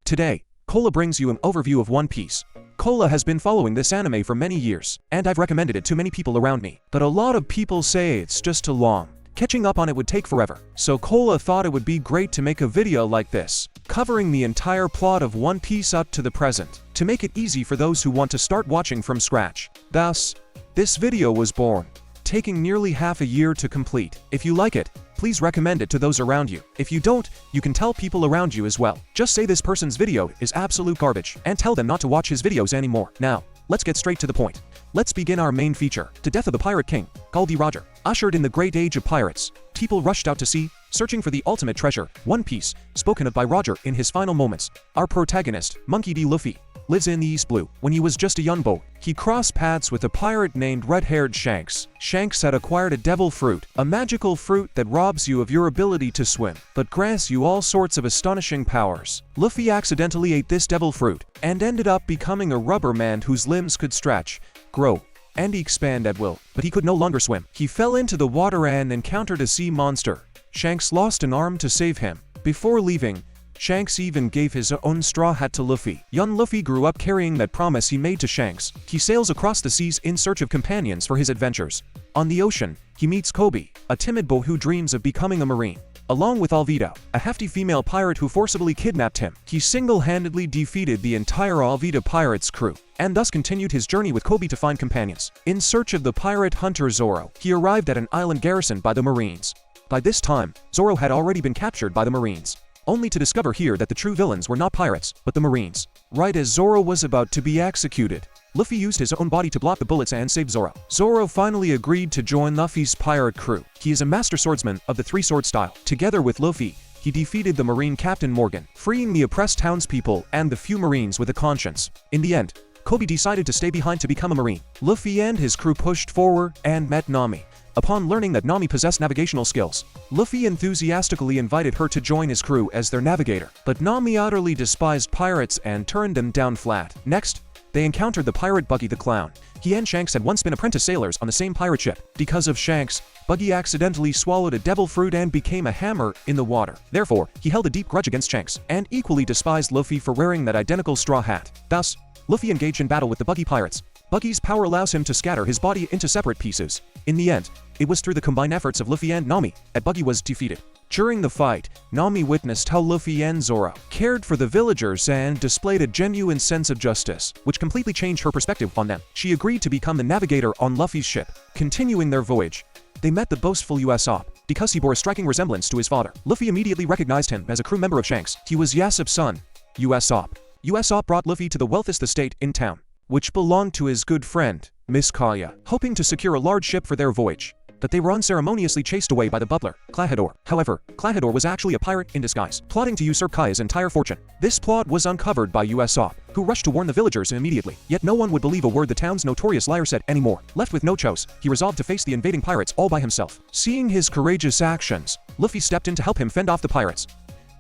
Today, Cola brings you an overview of One Piece. Cola has been following this anime for many years, and I've recommended it to many people around me, but a lot of people say it's just too long. Catching up on it would take forever, so Cola thought it would be great to make a video like this, covering the entire plot of One Piece up to the present, to make it easy for those who want to start watching from scratch. Thus, this video was born, taking nearly half a year to complete. If you like it, please recommend it to those around you. If you don't, you can tell people around you as well. Just say this person's video is absolute garbage, and tell them not to watch his videos anymore. Now, let's get straight to the point. Let's begin our main feature. The death of the Pirate King, Gul D. Roger. Ushered in the great age of pirates, people rushed out to sea, searching for the ultimate treasure, One Piece, spoken of by Roger in his final moments. Our protagonist, Monkey D. Luffy, lives in the East Blue. When he was just a young boy, he crossed paths with a pirate named red-haired Shanks. Shanks had acquired a devil fruit, a magical fruit that robs you of your ability to swim, but grants you all sorts of astonishing powers. Luffy accidentally ate this devil fruit, and ended up becoming a rubber man whose limbs could stretch, grow, and expand at will, but he could no longer swim. He fell into the water and encountered a sea monster. Shanks lost an arm to save him. Before leaving, Shanks even gave his own straw hat to Luffy. Young Luffy grew up carrying that promise he made to Shanks. He sails across the seas in search of companions for his adventures. On the ocean, he meets Kobe, a timid boy who dreams of becoming a marine. Along with Alvida, a hefty female pirate who forcibly kidnapped him, he single-handedly defeated the entire Alvida pirates' crew, and thus continued his journey with Kobe to find companions. In search of the pirate hunter Zoro, he arrived at an island garrisoned by the Marines. By this time, Zoro had already been captured by the Marines, only to discover here that the true villains were not pirates, but the Marines. Right as Zoro was about to be executed, Luffy used his own body to block the bullets and save Zoro. Zoro finally agreed to join Luffy's pirate crew. He is a master swordsman of the three-sword style. Together with Luffy, he defeated the Marine Captain Morgan, freeing the oppressed townspeople and the few Marines with a conscience. In the end, Kobe decided to stay behind to become a Marine. Luffy and his crew pushed forward and met Nami. Upon learning that Nami possessed navigational skills, Luffy enthusiastically invited her to join his crew as their navigator. But Nami utterly despised pirates and turned them down flat. Next, they encountered the pirate Buggy the Clown. He and Shanks had once been apprentice sailors on the same pirate ship. Because of Shanks, Buggy accidentally swallowed a devil fruit and became a hammer in the water. Therefore, he held a deep grudge against Shanks, and equally despised Luffy for wearing that identical straw hat. Thus, Luffy engaged in battle with the Buggy pirates. Buggy's power allows him to scatter his body into separate pieces. In the end, it was through the combined efforts of Luffy and Nami that Buggy was defeated. During the fight, Nami witnessed how Luffy and Zoro cared for the villagers and displayed a genuine sense of justice, which completely changed her perspective on them. She agreed to become the navigator on Luffy's ship. Continuing their voyage, they met the boastful Usopp. Because he bore a striking resemblance to his father, Luffy immediately recognized him as a crew member of Shanks. He was Yasopp's son, Usopp. Usopp brought Luffy to the wealthiest estate in town, which belonged to his good friend, Miss Kaya, hoping to secure a large ship for their voyage. But they were unceremoniously chased away by the butler, Klahadore. However, Klahadore was actually a pirate in disguise, plotting to usurp Kaya's entire fortune. This plot was uncovered by Usopp, who rushed to warn the villagers immediately. Yet no one would believe a word the town's notorious liar said anymore. Left with no choice, he resolved to face the invading pirates all by himself. Seeing his courageous actions, Luffy stepped in to help him fend off the pirates.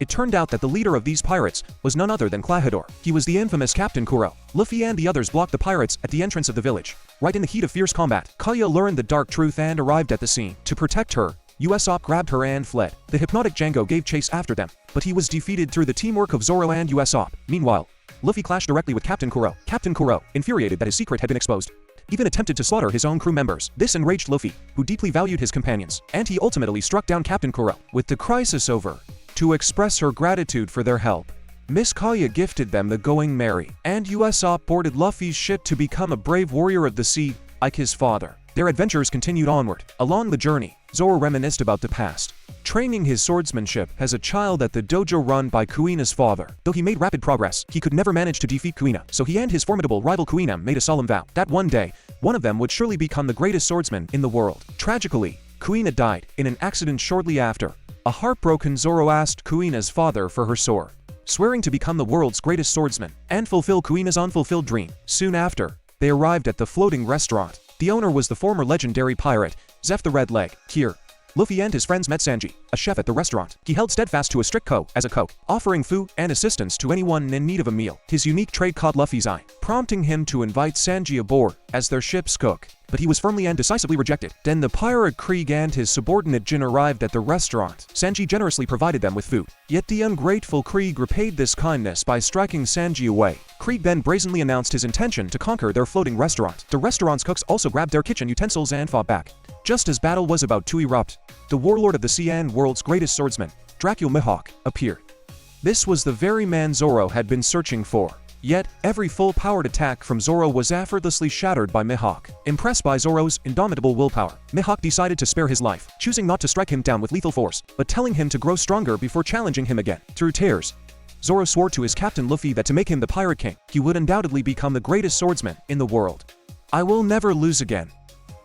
It turned out that the leader of these pirates was none other than Klahadore. He was the infamous Captain Kuro. Luffy and the others blocked the pirates at the entrance of the village. Right in the heat of fierce combat, Kaya learned the dark truth and arrived at the scene. To protect her, Usopp grabbed her and fled. The hypnotic Django gave chase after them, but he was defeated through the teamwork of Zoro and Usopp. Meanwhile, Luffy clashed directly with Captain Kuro. Captain Kuro, infuriated that his secret had been exposed, even attempted to slaughter his own crew members. This enraged Luffy, who deeply valued his companions, and he ultimately struck down Captain Kuro. With the crisis over, to express her gratitude for their help, Miss Kaya gifted them the Going Merry, and Usopp boarded Luffy's ship to become a brave warrior of the sea, like his father. Their adventures continued onward. Along the journey, Zoro reminisced about the past, training his swordsmanship as a child at the dojo run by Kuina's father. Though he made rapid progress, he could never manage to defeat Kuina, so he and his formidable rival Kuina made a solemn vow that one day, one of them would surely become the greatest swordsman in the world. Tragically, Kuina died in an accident shortly after. A heartbroken Zoro asked Kuina's father for her sword, swearing to become the world's greatest swordsman and fulfill Kuina's unfulfilled dream. Soon after, they arrived at the floating restaurant. The owner was the former legendary pirate, Zeph the Red Leg. Here, Luffy and his friends met Sanji, a chef at the restaurant. He held steadfast to a strict as a cook, offering food and assistance to anyone in need of a meal. His unique trait caught Luffy's eye, prompting him to invite Sanji aboard as their ship's cook. But he was firmly and decisively rejected. Then the pirate Krieg and his subordinate Jin arrived at the restaurant. Sanji generously provided them with food. Yet the ungrateful Krieg repaid this kindness by striking Sanji away. Krieg then brazenly announced his intention to conquer their floating restaurant. The restaurant's cooks also grabbed their kitchen utensils and fought back. Just as battle was about to erupt, the warlord of the sea and world's greatest swordsman, Dracula Mihawk, appeared. This was the very man Zoro had been searching for. Yet, every full-powered attack from Zoro was effortlessly shattered by Mihawk. Impressed by Zoro's indomitable willpower, Mihawk decided to spare his life, choosing not to strike him down with lethal force, but telling him to grow stronger before challenging him again. Through tears, Zoro swore to his captain Luffy that to make him the Pirate King, he would undoubtedly become the greatest swordsman in the world. I will never lose again.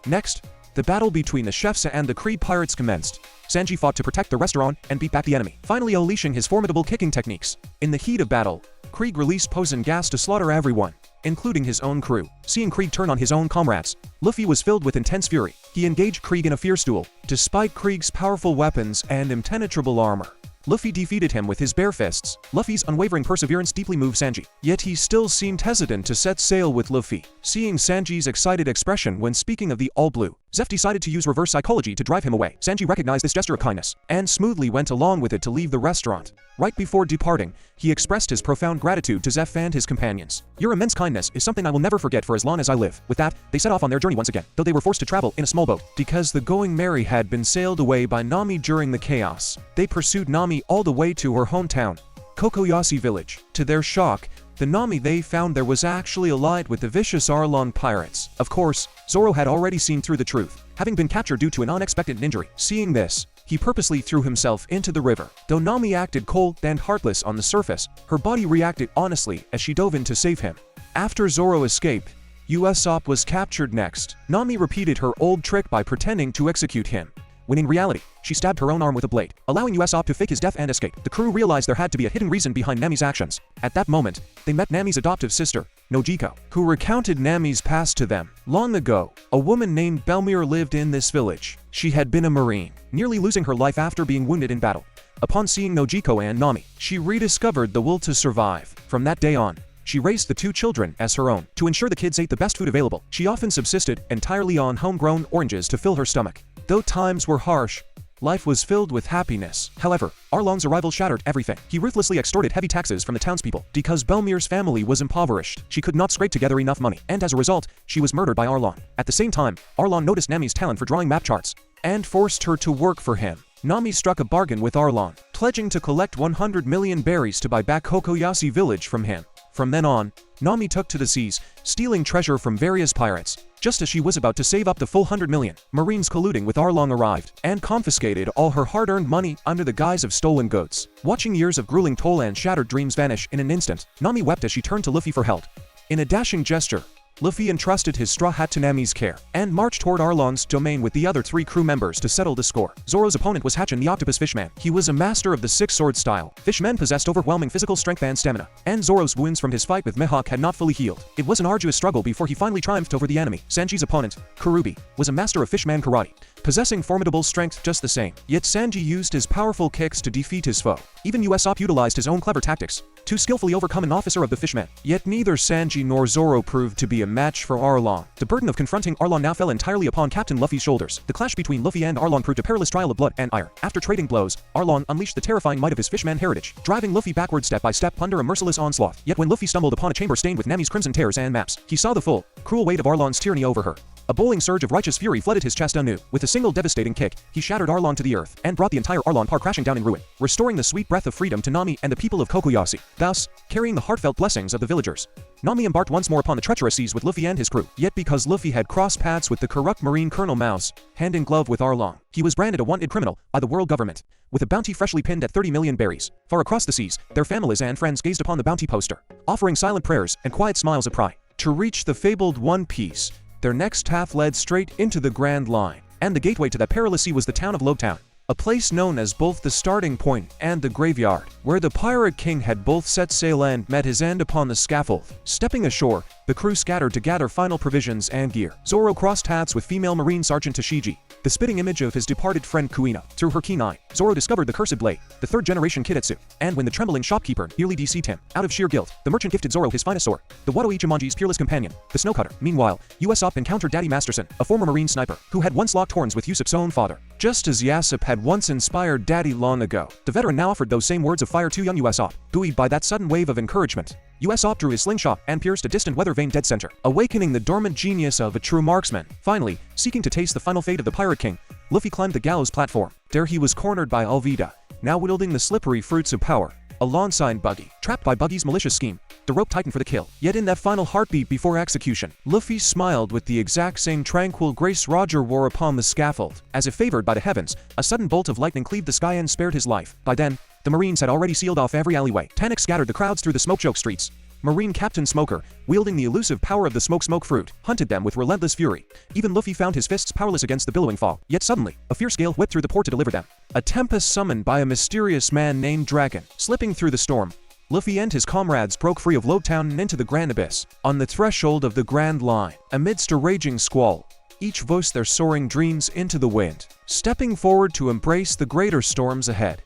Next, the battle between the chefs and the Kree pirates commenced. Sanji fought to protect the restaurant and beat back the enemy, finally unleashing his formidable kicking techniques. In the heat of battle, Krieg released poison gas to slaughter everyone, including his own crew. Seeing Krieg turn on his own comrades, Luffy was filled with intense fury. He engaged Krieg in a fierce duel. Despite Krieg's powerful weapons and impenetrable armor, Luffy defeated him with his bare fists. Luffy's unwavering perseverance deeply moved Sanji, yet he still seemed hesitant to set sail with Luffy. Seeing Sanji's excited expression when speaking of the All Blue, Zeph decided to use reverse psychology to drive him away. Sanji recognized this gesture of kindness, and smoothly went along with it to leave the restaurant. Right before departing, he expressed his profound gratitude to Zeph and his companions. Your immense kindness is something I will never forget for as long as I live. With that, they set off on their journey once again, though they were forced to travel in a small boat. Because the Going Merry had been sailed away by Nami during the chaos, they pursued Nami all the way to her hometown, Kokoyasi village. To their shock, the Nami they found there was actually allied with the vicious Arlong pirates. Of course, Zoro had already seen through the truth, having been captured due to an unexpected injury. Seeing this, he purposely threw himself into the river. Though Nami acted cold and heartless on the surface, her body reacted honestly as she dove in to save him. After Zoro escaped, Usopp was captured next. Nami repeated her old trick by pretending to execute him, when in reality, she stabbed her own arm with a blade, allowing Usopp to fake his death and escape. The crew realized there had to be a hidden reason behind Nami's actions. At that moment, they met Nami's adoptive sister, Nojiko, who recounted Nami's past to them. Long ago, a woman named Belmir lived in this village. She had been a marine, nearly losing her life after being wounded in battle. Upon seeing Nojiko and Nami, she rediscovered the will to survive. From that day on, she raised the two children as her own. To ensure the kids ate the best food available, she often subsisted entirely on homegrown oranges to fill her stomach. Though times were harsh, life was filled with happiness. However, Arlong's arrival shattered everything. He ruthlessly extorted heavy taxes from the townspeople. Because Belmir's family was impoverished, she could not scrape together enough money, and as a result, she was murdered by Arlong. At the same time, Arlong noticed Nami's talent for drawing map charts, and forced her to work for him. Nami struck a bargain with Arlong, pledging to collect 100 million berries to buy back Kokoyasi village from him. From then on, Nami took to the seas, stealing treasure from various pirates. Just as she was about to save up the full 100 million, Marines colluding with Arlong arrived, and confiscated all her hard-earned money under the guise of stolen goods. Watching years of grueling toil and shattered dreams vanish in an instant, Nami wept as she turned to Luffy for help. In a dashing gesture, Luffy entrusted his straw hat to Nami's care, and marched toward Arlong's domain with the other 3 crew members to settle the score. Zoro's opponent was Hatchin the Octopus Fishman. He was a master of the 6-sword style. Fishman possessed overwhelming physical strength and stamina, and Zoro's wounds from his fight with Mihawk had not fully healed. It was an arduous struggle before he finally triumphed over the enemy. Sanji's opponent, Kurubi, was a master of Fishman karate, possessing formidable strength just the same. Yet Sanji used his powerful kicks to defeat his foe. Even Usopp utilized his own clever tactics to skillfully overcome an officer of the Fishman. Yet neither Sanji nor Zoro proved to be a match for Arlong. The burden of confronting Arlong now fell entirely upon Captain Luffy's shoulders. The clash between Luffy and Arlong proved a perilous trial of blood and ire. After trading blows, Arlong unleashed the terrifying might of his Fishman heritage, driving Luffy backward step by step under a merciless onslaught. Yet when Luffy stumbled upon a chamber stained with Nami's crimson tears and maps, he saw the full, cruel weight of Arlong's tyranny over her. A boiling surge of righteous fury flooded his chest anew. With a single devastating kick, he shattered Arlong to the earth, and brought the entire Arlong par crashing down in ruin, restoring the sweet breath of freedom to Nami and the people of Kokoyasi, thus carrying the heartfelt blessings of the villagers. Nami embarked once more upon the treacherous seas with Luffy and his crew. Yet because Luffy had crossed paths with the corrupt Marine Colonel Mouse, hand in glove with Arlong, he was branded a wanted criminal by the world government, with a bounty freshly pinned at 30 million berries. Far across the seas, their families and friends gazed upon the bounty poster, offering silent prayers and quiet smiles of pride. To reach the fabled One Piece, their next path led straight into the Grand Line, and the gateway to that perilous sea was the town of Lobetown, a place known as both the starting point and the graveyard, where the Pirate King had both set sail and met his end upon the scaffold. Stepping ashore, The crew scattered to gather final provisions and gear. Zoro crossed paths with female Marine Sergeant Tashigi, the spitting image of his departed friend Kuina. Through her keen eye, Zoro discovered the cursed blade, the third-generation Kidetsu, and when the trembling shopkeeper nearly deceived him, out of sheer guilt, the merchant gifted Zoro his finest sword, the Wado Ichimonji's peerless companion, the Snowcutter. Meanwhile, Usopp encountered Daddy Masterson, a former Marine sniper, who had once locked horns with Usopp's own father. Just as Yasopp had once inspired Daddy long ago, the veteran now offered those same words of fire to young Usopp. Buoyed by that sudden wave of encouragement, Usopp drew his slingshot and pierced a distant weather vane dead center, awakening the dormant genius of a true marksman. Finally, seeking to taste the final fate of the Pirate King, Luffy climbed the gallows platform. There he was cornered by Alvida, now wielding the slippery fruits of power, alongside Buggy. Trapped by Buggy's malicious scheme, the rope tightened for the kill. Yet in that final heartbeat before execution, Luffy smiled with the exact same tranquil grace Roger wore upon the scaffold. As if favored by the heavens, a sudden bolt of lightning cleaved the sky and spared his life. By then, the Marines had already sealed off every alleyway. Panic scattered the crowds through the smoke-choked streets. Marine Captain Smoker, wielding the elusive power of the smoke fruit, hunted them with relentless fury. Even Luffy found his fists powerless against the billowing fog. Yet suddenly, a fierce gale whipped through the port to deliver them. A tempest summoned by a mysterious man named Dragon. Slipping through the storm, Luffy and his comrades broke free of Lobetown and into the Grand Abyss. On the threshold of the Grand Line, amidst a raging squall, each voiced their soaring dreams into the wind, stepping forward to embrace the greater storms ahead.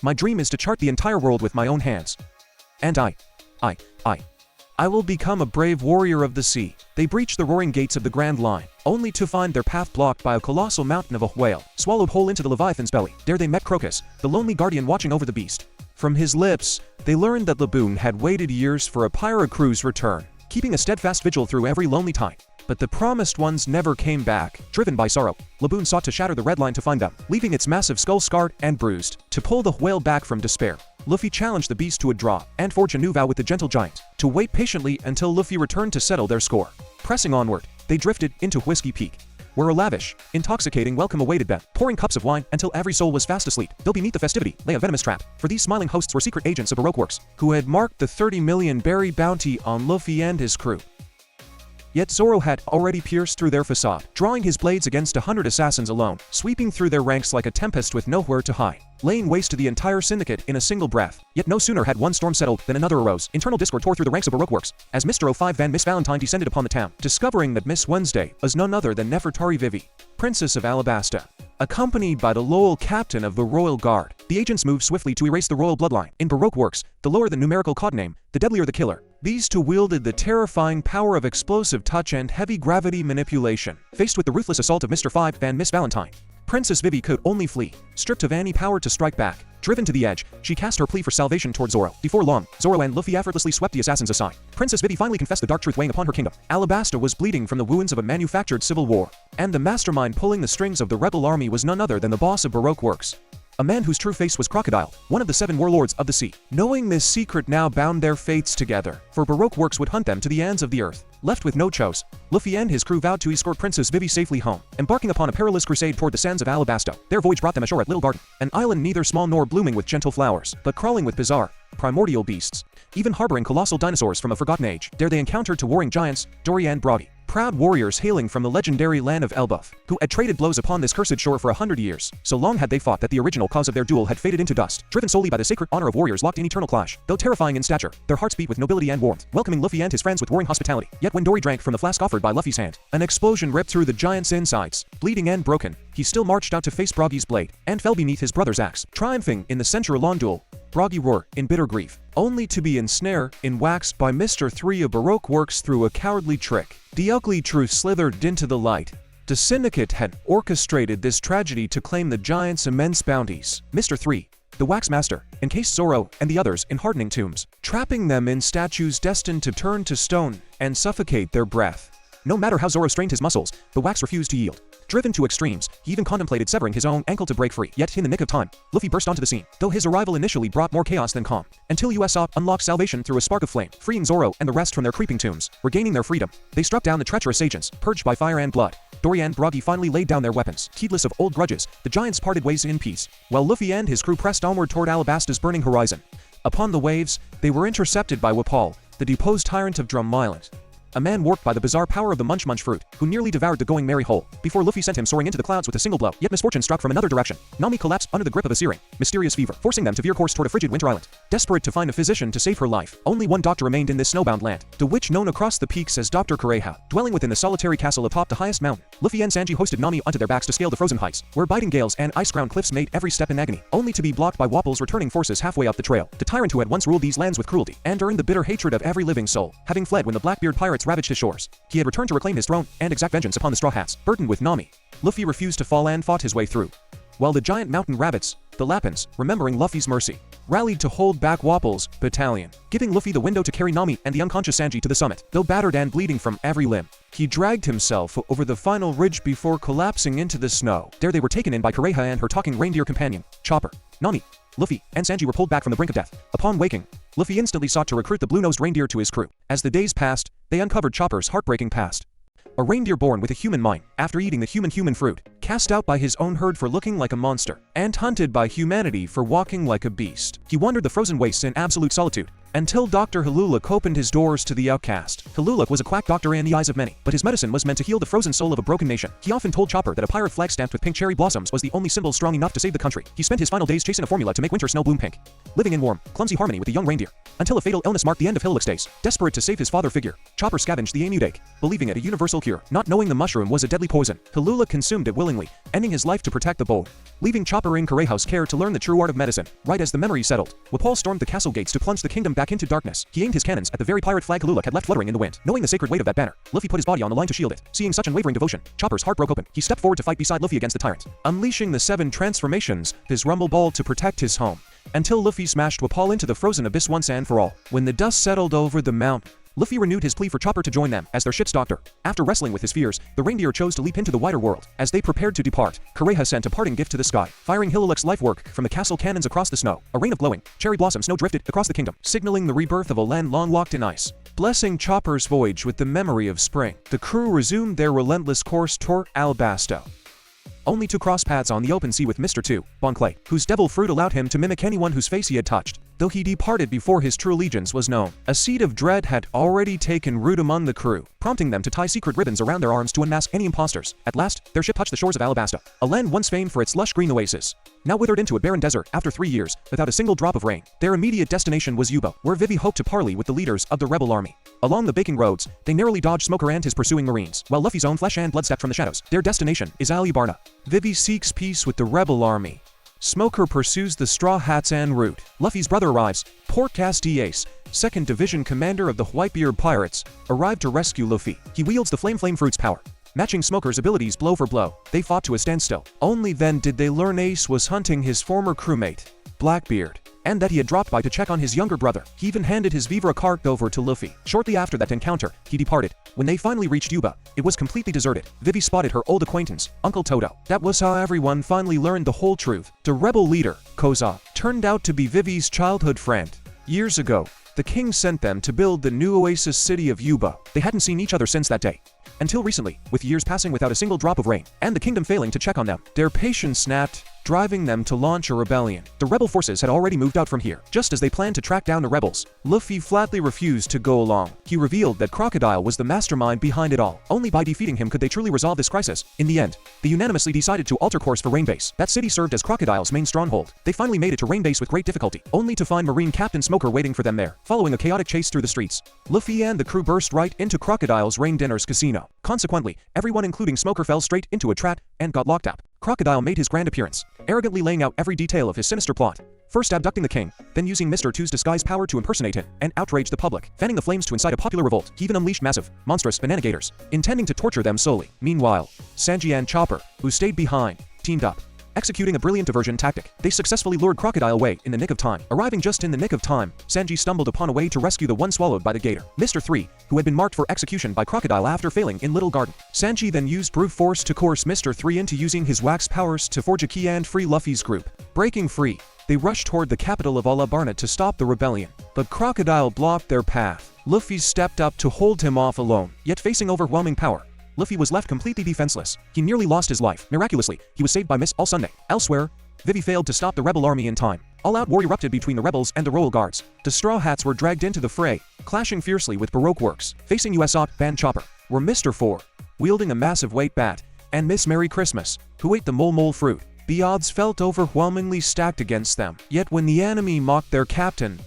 My dream is to chart the entire world with my own hands. And I will become a brave warrior of the sea. They breached the roaring gates of the Grand Line, only to find their path blocked by a colossal mountain of a whale, swallowed whole into the Leviathan's belly. There they met Crocus, the lonely guardian watching over the beast. From his lips, they learned that Laboon had waited years for a pirate crew's return, keeping a steadfast vigil through every lonely tide. But the promised ones never came back. Driven by sorrow, Laboon sought to shatter the Red Line to find them, leaving its massive skull scarred and bruised. To pull the whale back from despair, Luffy challenged the beast to a draw, and forged a new vow with the gentle giant, to wait patiently until Luffy returned to settle their score. Pressing onward, they drifted into Whiskey Peak, where a lavish, intoxicating welcome awaited them, pouring cups of wine until every soul was fast asleep. Though beneath the festivity lay a venomous trap, for these smiling hosts were secret agents of Baroque Works, who had marked the 30 million berry bounty on Luffy and his crew. Yet Zoro had already pierced through their facade, drawing his blades against 100 assassins alone, sweeping through their ranks like a tempest with nowhere to hide, laying waste to the entire syndicate in a single breath. Yet no sooner had one storm settled than another arose. Internal discord tore through the ranks of Baroque Works, as Mr. 05 and Miss Valentine descended upon the town, discovering that Miss Wednesday was none other than Nefertari Vivi, Princess of Alabasta. Accompanied by the loyal captain of the Royal Guard, the agents moved swiftly to erase the royal bloodline. In Baroque Works, the lower the numerical codename, the deadlier the killer. These two wielded the terrifying power of explosive touch and heavy gravity manipulation. Faced with the ruthless assault of Mr. 5 and Miss Valentine, Princess Vivi could only flee, stripped of any power to strike back. Driven to the edge, she cast her plea for salvation toward Zoro. Before long, Zoro and Luffy effortlessly swept the assassins aside. Princess Vivi finally confessed the dark truth weighing upon her kingdom. Alabasta was bleeding from the wounds of a manufactured civil war, and the mastermind pulling the strings of the rebel army was none other than the boss of Baroque Works, a man whose true face was Crocodile, one of the 7 warlords of the sea. Knowing this secret now bound their fates together, for Baroque Works would hunt them to the ends of the earth. Left with no choice, Luffy and his crew vowed to escort Princess Vivi safely home, embarking upon a perilous crusade toward the sands of Alabasta. Their voyage brought them ashore at Little Garden, an island neither small nor blooming with gentle flowers, but crawling with bizarre, primordial beasts, even harboring colossal dinosaurs from a forgotten age. There they encountered two warring giants, Dory and Brody, proud warriors hailing from the legendary land of Elbaf, who had traded blows upon this cursed shore for 100 years. So long had they fought that the original cause of their duel had faded into dust, driven solely by the sacred honor of warriors locked in eternal clash. Though terrifying in stature, their hearts beat with nobility and warmth, welcoming Luffy and his friends with warring hospitality. Yet when Dory drank from the flask offered by Luffy's hand, an explosion ripped through the giant's insides. Bleeding and broken, he still marched out to face Broggy's blade, and fell beneath his brother's axe. Triumphing in the century-long duel, Broggy roared in bitter grief, only to be ensnared in wax by Mr. 3 of Baroque Works through a cowardly trick. The ugly truth slithered into the light. The syndicate had orchestrated this tragedy to claim the giant's immense bounties. Mr. 3, the wax master, encased Zoro and the others in hardening tombs, trapping them in statues destined to turn to stone and suffocate their breath. No matter how Zoro strained his muscles, the wax refused to yield. Driven to extremes, he even contemplated severing his own ankle to break free. Yet in the nick of time, Luffy burst onto the scene, though his arrival initially brought more chaos than calm, until Usopp unlocked salvation through a spark of flame, freeing Zoro and the rest from their creeping tombs, regaining their freedom. They struck down the treacherous agents, purged by fire and blood. Dory and Broggy finally laid down their weapons. Heedless of old grudges, the giants parted ways in peace, while Luffy and his crew pressed onward toward Alabasta's burning horizon. Upon the waves, they were intercepted by Wapol, the deposed tyrant of Drum Island. a man warped by the bizarre power of the Munch Munch fruit, who nearly devoured the Going Merry whole, before Luffy sent him soaring into the clouds with a single blow. Yet misfortune struck from another direction. Nami collapsed under the grip of a searing, mysterious fever, forcing them to veer course toward a frigid winter island. Desperate to find a physician to save her life, only one doctor remained in this snowbound land, the witch known across the peaks as Dr. Kureha, dwelling within the solitary castle atop the highest mountain. Luffy and Sanji hoisted Nami onto their backs to scale the frozen heights, where biting gales and ice-crowned cliffs made every step in agony, only to be blocked by Wapple's returning forces halfway up the trail. The tyrant who had once ruled these lands with cruelty, and earned the bitter hatred of every living soul, having fled when the Blackbeard pirates ravaged his shores. He had returned to reclaim his throne, and exact vengeance upon the Straw Hats, burdened with Nami. Luffy refused to fall and fought his way through, while the giant mountain rabbits, the Lappins, remembering Luffy's mercy, rallied to hold back Wapple's battalion, giving Luffy the window to carry Nami and the unconscious Sanji to the summit. Though battered and bleeding from every limb, he dragged himself over the final ridge before collapsing into the snow. There they were taken in by Kureha and her talking reindeer companion, Chopper. Nami, Luffy, and Sanji were pulled back from the brink of death. Upon waking, Luffy instantly sought to recruit the blue-nosed reindeer to his crew. As the days passed, they uncovered Chopper's heartbreaking past. A reindeer born with a human mind, after eating the human fruit, cast out by his own herd for looking like a monster, and hunted by humanity for walking like a beast. He wandered the frozen wastes in absolute solitude, until Dr. Haluluk opened his doors to the outcast. Haluluk was a quack doctor in the eyes of many, but his medicine was meant to heal the frozen soul of a broken nation. He often told Chopper that a pirate flag stamped with pink cherry blossoms was the only symbol strong enough to save the country. He spent his final days chasing a formula to make winter snow bloom pink, living in warm, clumsy harmony with the young reindeer, until a fatal illness marked the end of Haluluk's days. Desperate to save his father figure, Chopper scavenged the amudake, believing it a universal cure. Not knowing the mushroom was a deadly poison, Haluluk consumed it willingly, ending his life to protect the boy, leaving Chopper in Kureha's care to learn the true art of medicine. Right as the memory settled, Wapol stormed the castle gates to plunge the kingdom back into darkness. He aimed his cannons at the very pirate flag Haluluk had left fluttering in the wind. Knowing the sacred weight of that banner, Luffy put his body on the line to shield it. Seeing such unwavering devotion, Chopper's heart broke open. He stepped forward to fight beside Luffy against the tyrant, unleashing the 7 transformations, his rumble ball to protect his home, until Luffy smashed Wapol into the frozen abyss once and for all. When the dust settled over the mountain, Luffy renewed his plea for Chopper to join them as their ship's doctor. After wrestling with his fears, the reindeer chose to leap into the wider world. As they prepared to depart, Kureha sent a parting gift to the sky, firing Haluluk's life work from the castle cannons across the snow. A rain of glowing, cherry blossom snow drifted across the kingdom, signaling the rebirth of a land long locked in ice. Blessing Chopper's voyage with the memory of spring, the crew resumed their relentless course toward Alabasta, only to cross paths on the open sea with Mr. 2, Bon Clay, whose devil fruit allowed him to mimic anyone whose face he had touched, though he departed before his true allegiance was known. A seed of dread had already taken root among the crew, prompting them to tie secret ribbons around their arms to unmask any imposters. At last, their ship touched the shores of Alabasta, a land once famed for its lush green oasis, now withered into a barren desert after 3 years, without a single drop of rain. Their immediate destination was Yuba, where Vivi hoped to parley with the leaders of the rebel army. Along the baking roads, they narrowly dodged Smoker and his pursuing marines, while Luffy's own flesh and blood stepped from the shadows. Their destination is Alibarna. Vivi seeks peace with the rebel army. Smoker pursues the Straw Hats en route. Luffy's brother arrives. Port Castiace, 2nd Division commander of the Whitebeard Pirates, arrived to rescue Luffy. He wields the Flame Fruit's power, matching Smoker's abilities blow for blow. They fought to a standstill. Only then did they learn Ace was hunting his former crewmate, Blackbeard, and that he had dropped by to check on his younger brother. He even handed his Vivre carte over to Luffy. Shortly after that encounter, he departed. When they finally reached Yuba, it was completely deserted. Vivi spotted her old acquaintance, Uncle Toto. That was how everyone finally learned the whole truth. The rebel leader, Koza, turned out to be Vivi's childhood friend. Years ago, the king sent them to build the new oasis city of Yuba. They hadn't seen each other since that day, until recently, with years passing without a single drop of rain, and the kingdom failing to check on them. Their patience snapped, driving them to launch a rebellion. The rebel forces had already moved out from here, just as they planned to track down the rebels. Luffy flatly refused to go along. He revealed that Crocodile was the mastermind behind it all. Only by defeating him could they truly resolve this crisis. In the end, they unanimously decided to alter course for Rain Base. That city served as Crocodile's main stronghold. They finally made it to Rain Base with great difficulty, only to find Marine Captain Smoker waiting for them there. Following a chaotic chase through the streets, Luffy and the crew burst right into Crocodile's Rain Dinner's casino. Consequently, everyone including Smoker fell straight into a trap and got locked up. Crocodile made his grand appearance, arrogantly laying out every detail of his sinister plot. First abducting the king, then using Mr. 2's disguise power to impersonate him and outrage the public, fanning the flames to incite a popular revolt. He even unleashed massive, monstrous banana-gators, intending to torture them solely. Meanwhile, Sanji and Chopper, who stayed behind, teamed up, executing a brilliant diversion tactic. They successfully lured Crocodile away in the nick of time. Arriving just in the nick of time, Sanji stumbled upon a way to rescue the one swallowed by the gator, Mr. 3, who had been marked for execution by Crocodile after failing in Little Garden. Sanji then used brute force to coerce Mr. 3 into using his wax powers to forge a key and free Luffy's group. Breaking free, they rushed toward the capital of Alabarna to stop the rebellion, but Crocodile blocked their path. Luffy stepped up to hold him off alone, yet facing overwhelming power, Luffy was left completely defenseless. He nearly lost his life. Miraculously, he was saved by Miss All Sunday. Elsewhere, Vivi failed to stop the rebel army in time. All-out war erupted between the rebels and the royal guards. The Straw Hats were dragged into the fray, clashing fiercely with Baroque works. Facing USOP band Chopper were Mr. Four, wielding a massive weight bat, and Miss Merry Christmas, who ate the mole fruit. The odds felt overwhelmingly stacked against them. Yet when the enemy mocked their captain,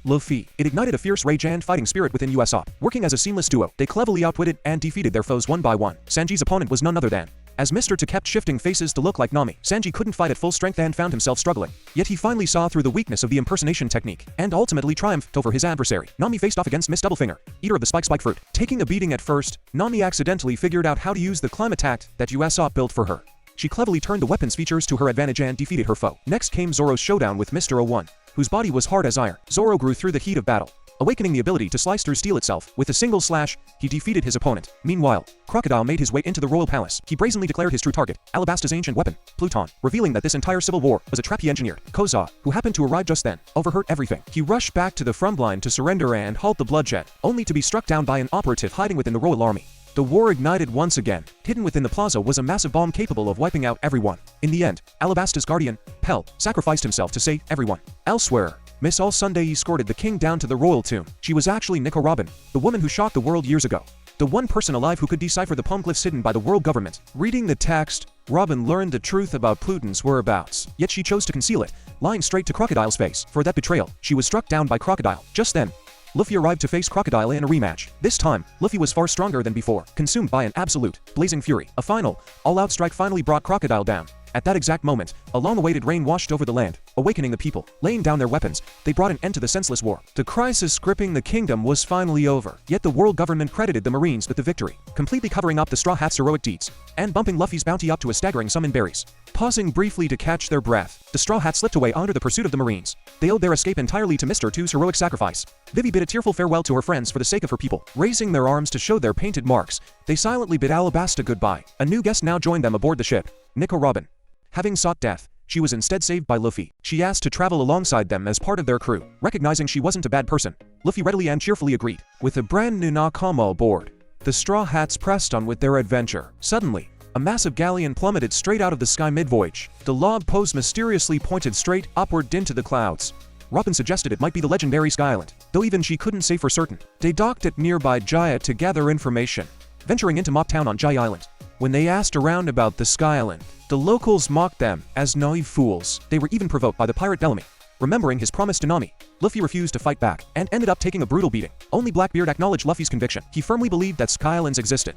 Luffy, it ignited a fierce rage and fighting spirit within USOP. Working as a seamless duo, they cleverly outwitted and defeated their foes one by one. Sanji's opponent was none other than, as Mr. T kept shifting faces to look like Nami, Sanji couldn't fight at full strength and found himself struggling. Yet he finally saw through the weakness of the impersonation technique, and ultimately triumphed over his adversary. Nami faced off against Miss Doublefinger, eater of the spike fruit. Taking a beating at first, Nami accidentally figured out how to use the climate attack that USOP built for her. She cleverly turned the weapons features to her advantage and defeated her foe. Next came Zoro's showdown with Mr. 01, whose body was hard as iron. Zoro grew through the heat of battle, awakening the ability to slice through steel itself. With a single slash, he defeated his opponent. Meanwhile, Crocodile made his way into the royal palace. He brazenly declared his true target, Alabasta's ancient weapon, Pluton, revealing that this entire civil war was a trap he engineered. Koza, who happened to arrive just then, overheard everything. He rushed back to the front line to surrender and halt the bloodshed, only to be struck down by an operative hiding within the royal army. The war ignited once again. Hidden within the plaza was a massive bomb capable of wiping out everyone. In the end, Alabasta's guardian, Pell, sacrificed himself to save everyone. Elsewhere, Miss All Sunday escorted the king down to the royal tomb. She was actually Nico Robin, the woman who shocked the world years ago. The one person alive who could decipher the poneglyphs hidden by the world government. Reading the text, Robin learned the truth about Pluton's whereabouts. Yet she chose to conceal it, lying straight to Crocodile's face. For that betrayal, she was struck down by Crocodile. Just then, Luffy arrived to face Crocodile in a rematch. This time, Luffy was far stronger than before, consumed by an absolute, blazing fury. A final, all-out strike finally brought Crocodile down. At that exact moment, a long-awaited rain washed over the land, awakening the people. Laying down their weapons, they brought an end to the senseless war. The crisis gripping the kingdom was finally over. Yet the world government credited the Marines with the victory, completely covering up the Straw Hats' heroic deeds, and bumping Luffy's bounty up to a staggering sum in berries. Pausing briefly to catch their breath, the Straw Hats slipped away under the pursuit of the Marines. They owed their escape entirely to Mr. 2's heroic sacrifice. Vivi bid a tearful farewell to her friends for the sake of her people. Raising their arms to show their painted marks, they silently bid Alabasta goodbye. A new guest now joined them aboard the ship, Nico Robin. Having sought death, she was instead saved by Luffy. She asked to travel alongside them as part of their crew. Recognizing she wasn't a bad person, Luffy readily and cheerfully agreed. With a brand new Nakama aboard, the Straw Hats pressed on with their adventure. Suddenly, a massive galleon plummeted straight out of the sky mid-voyage. The log post mysteriously pointed straight upward into the clouds. Robin suggested it might be the legendary Sky Island, though even she couldn't say for certain. They docked at nearby Jaya to gather information, venturing into Mop Town on Jaya Island. When they asked around about the Sky Island, the locals mocked them as naive fools. They were even provoked by the pirate Bellamy. Remembering his promise to Nami, Luffy refused to fight back and ended up taking a brutal beating. Only Blackbeard acknowledged Luffy's conviction. He firmly believed that Sky Islands existed.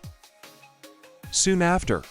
Soon after,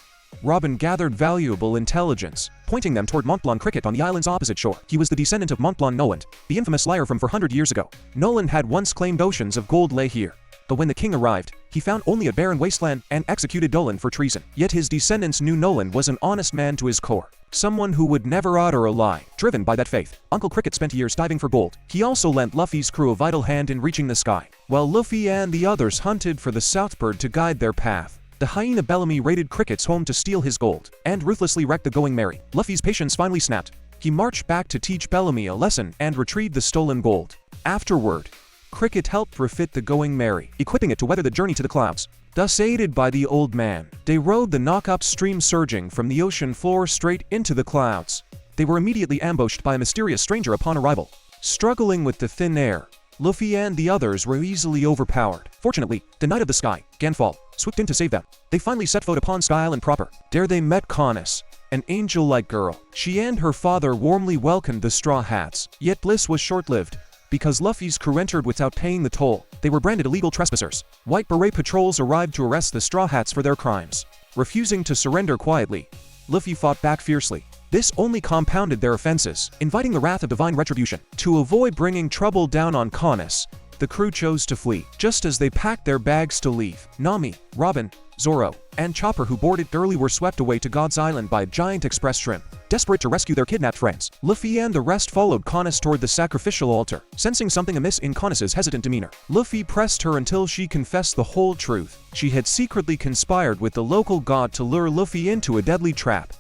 Robin gathered valuable intelligence, pointing them toward Mont Blanc Cricket on the island's opposite shore. He was the descendant of Mont Blanc Noland, the infamous liar from 400 years ago. Noland had once claimed oceans of gold lay here. But when the king arrived, he found only a barren wasteland and executed Noland for treason. Yet his descendants knew Noland was an honest man to his core, someone who would never utter a lie. Driven by that faith, Uncle Cricket spent years diving for gold. He also lent Luffy's crew a vital hand in reaching the sky, while Luffy and the others hunted for the Southbird to guide their path. The hyena Bellamy raided Cricket's home to steal his gold, and ruthlessly wrecked the Going Merry. Luffy's patience finally snapped. He marched back to teach Bellamy a lesson and retrieve the stolen gold. Afterward, Cricket helped refit the Going Merry, equipping it to weather the journey to the clouds. Thus aided by the old man, they rode the knock-up stream surging from the ocean floor straight into the clouds. They were immediately ambushed by a mysterious stranger upon arrival. Struggling with the thin air, Luffy and the others were easily overpowered. Fortunately, the Knight of the Sky, Ganfall, swooped in to save them. They finally set foot upon Sky Island proper. There they met Connis, an angel-like girl. She and her father warmly welcomed the Straw Hats, yet bliss was short-lived, because Luffy's crew entered without paying the toll. They were branded illegal trespassers. White Beret patrols arrived to arrest the Straw Hats for their crimes. Refusing to surrender quietly, Luffy fought back fiercely. This only compounded their offenses, inviting the wrath of divine retribution. To avoid bringing trouble down on Connis, the crew chose to flee. Just as they packed their bags to leave, Nami, Robin, Zoro, and Chopper, who boarded early, were swept away to God's Island by a giant express shrimp. Desperate to rescue their kidnapped friends, Luffy and the rest followed Connis toward the sacrificial altar. Sensing something amiss in Connis's hesitant demeanor, Luffy pressed her until she confessed the whole truth. She had secretly conspired with the local god to lure Luffy into a deadly trap.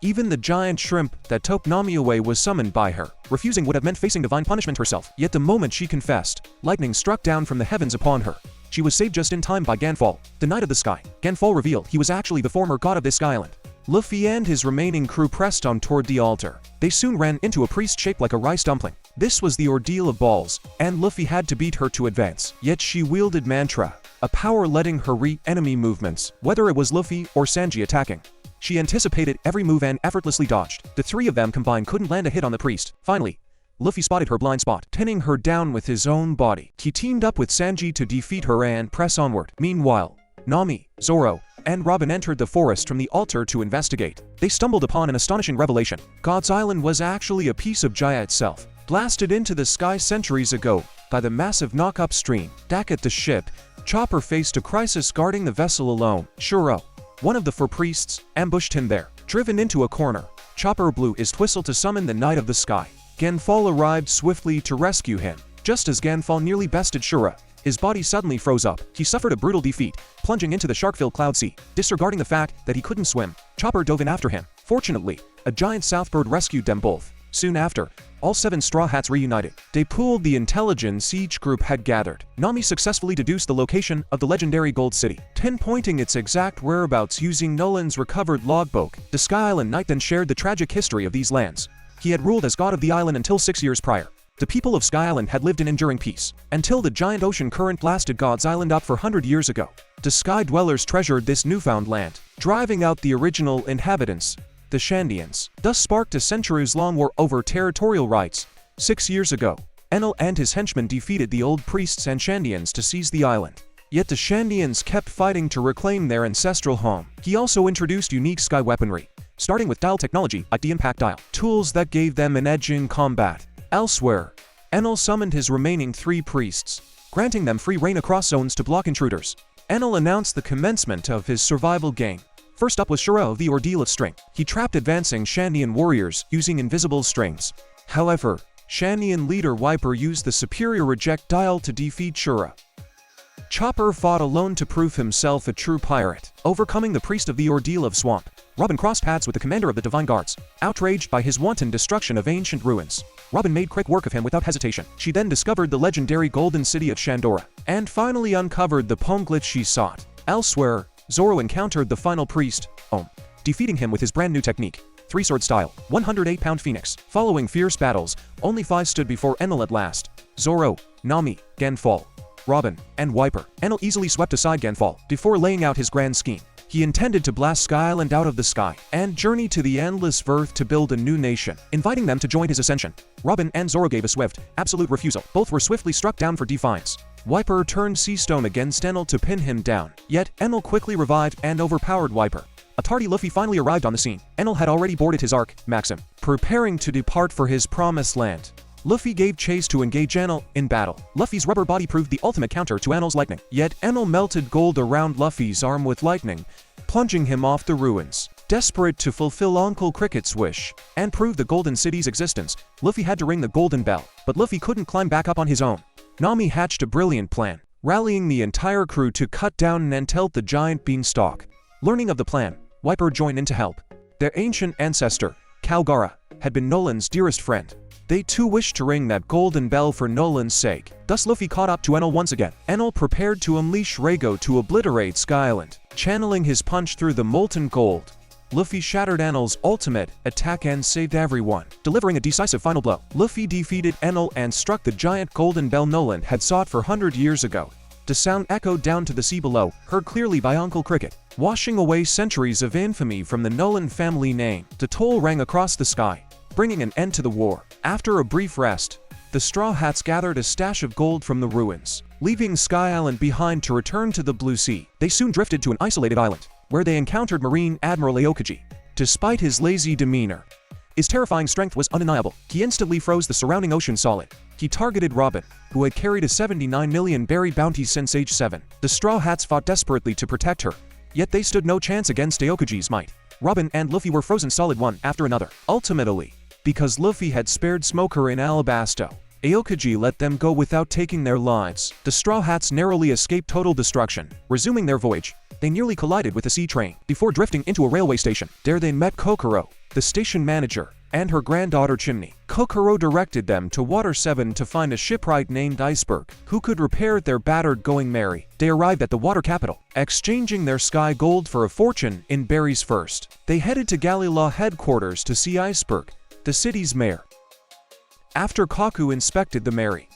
Even the giant shrimp that took Nami away was summoned by her. Refusing would have meant facing divine punishment herself. Yet the moment she confessed, lightning struck down from the heavens upon her. She was saved just in time by Ganfall, the Knight of the Sky. Ganfall revealed he was actually the former god of this Sky Island. Luffy and his remaining crew pressed on toward the altar. They soon ran into a priest shaped like a rice dumpling. This was the ordeal of balls, and Luffy had to beat her to advance. Yet she wielded mantra, a power letting her read enemy movements, whether it was Luffy or Sanji attacking. She anticipated every move and effortlessly dodged. The three of them combined couldn't land a hit on the priest. Finally, Luffy spotted her blind spot, pinning her down with his own body. He teamed up with Sanji to defeat her and press onward. Meanwhile, Nami, Zoro, and Robin entered the forest from the altar to investigate. They stumbled upon an astonishing revelation. God's Island was actually a piece of Jaya itself, blasted into the sky centuries ago by the massive knock upstream. Back at the ship, Chopper faced a crisis guarding the vessel alone. Shuro, one of the four priests, ambushed him there. Driven into a corner, Chopper blew his whistle to summon the Knight of the Sky. Ganfal arrived swiftly to rescue him. Just as Ganfal nearly bested Shura, his body suddenly froze up. He suffered a brutal defeat, plunging into the shark-filled cloud sea. Disregarding the fact that he couldn't swim, Chopper dove in after him. Fortunately, a giant southbird rescued them both. Soon after, all 7 Straw Hats reunited. They pooled the intelligence each group had gathered. Nami successfully deduced the location of the legendary Gold City, pinpointing its exact whereabouts using Nolan's recovered logbook. The Sky Island Knight then shared the tragic history of these lands. He had ruled as god of the island until 6 years prior. The people of Sky Island had lived in enduring peace, until the giant ocean current blasted God's Island up for 100 years ago. The Sky Dwellers treasured this newfound land, driving out the original inhabitants, the Shandians. Thus sparked a centuries-long war over territorial rights. 6 years ago, Enel and his henchmen defeated the old priests and Shandians to seize the island. Yet the Shandians kept fighting to reclaim their ancestral home. He also introduced unique sky weaponry, starting with dial technology, like the impact dial, tools that gave them an edge in combat. Elsewhere, Enel summoned his remaining 3 priests, granting them free reign across zones to block intruders. Enel announced the commencement of his survival game. First up was Shura of the Ordeal of String. He trapped advancing Shandian warriors using invisible strings. However, Shandian leader Wiper used the superior reject dial to defeat Shura. Chopper fought alone to prove himself a true pirate, overcoming the priest of the Ordeal of Swamp. Robin crossed paths with the commander of the Divine Guards, outraged by his wanton destruction of ancient ruins. Robin made quick work of him without hesitation. She then discovered the legendary Golden City of Shandora, and finally uncovered the Poneglyph she sought. Elsewhere, Zoro encountered the final priest, Om, defeating him with his brand new technique, 3-sword style, 108-pound Phoenix. Following fierce battles, only 5 stood before Enel at last: Zoro, Nami, Ganfal, Robin, and Wiper. Enel easily swept aside Ganfal before laying out his grand scheme. He intended to blast Sky Island out of the sky and journey to the endless Earth to build a new nation, inviting them to join his ascension. Robin and Zoro gave a swift, absolute refusal. Both were swiftly struck down for defiance. Wiper turned Sea Stone against Enel to pin him down, yet Enel quickly revived and overpowered Wiper. A tardy Luffy finally arrived on the scene. Enel had already boarded his Ark, Maxim, preparing to depart for his promised land. Luffy gave chase to engage Enel in battle. Luffy's rubber body proved the ultimate counter to Enel's lightning, yet Enel melted gold around Luffy's arm with lightning, plunging him off the ruins. Desperate to fulfill Uncle Cricket's wish and prove the Golden City's existence, Luffy had to ring the Golden Bell, but Luffy couldn't climb back up on his own. Nami hatched a brilliant plan, rallying the entire crew to cut down and tilt the giant beanstalk. Learning of the plan, Wiper joined in to help. Their ancient ancestor, Kalgara, had been Nolan's dearest friend. They too wished to ring that golden bell for Nolan's sake. Thus Luffy caught up to Enel once again. Enel prepared to unleash Reigo to obliterate Sky Island. Channeling his punch through the molten gold, Luffy shattered Enel's ultimate attack and saved everyone. Delivering a decisive final blow, Luffy defeated Enel and struck the giant golden bell Nolan had sought for 100 years ago. The sound echoed down to the sea below, heard clearly by Uncle Cricket, washing away centuries of infamy from the Nolan family name. The toll rang across the sky, bringing an end to the war. After a brief rest, the Straw Hats gathered a stash of gold from the ruins, leaving Sky Island behind to return to the Blue Sea. They soon drifted to an isolated island, where they encountered Marine Admiral Aokiji. Despite his lazy demeanor, his terrifying strength was undeniable. He instantly froze the surrounding ocean solid. He targeted Robin, who had carried a 79 million berry bounty since age 7. The Straw Hats fought desperately to protect her, yet they stood no chance against Aokiji's might. Robin and Luffy were frozen solid one after another. Ultimately, because Luffy had spared Smoker in Alabasta, Aokiji let them go without taking their lives. The Straw Hats narrowly escaped total destruction. Resuming their voyage, they nearly collided with a sea train before drifting into a railway station. There they met Kokoro, the station manager, and her granddaughter Chimney. Kokoro directed them to Water 7 to find a shipwright named Iceberg, who could repair their battered Going Merry. They arrived at the water capital, exchanging their sky gold for a fortune in berries first. They headed to Galila headquarters to see Iceberg, the city's mayor. After Kaku inspected the Merry,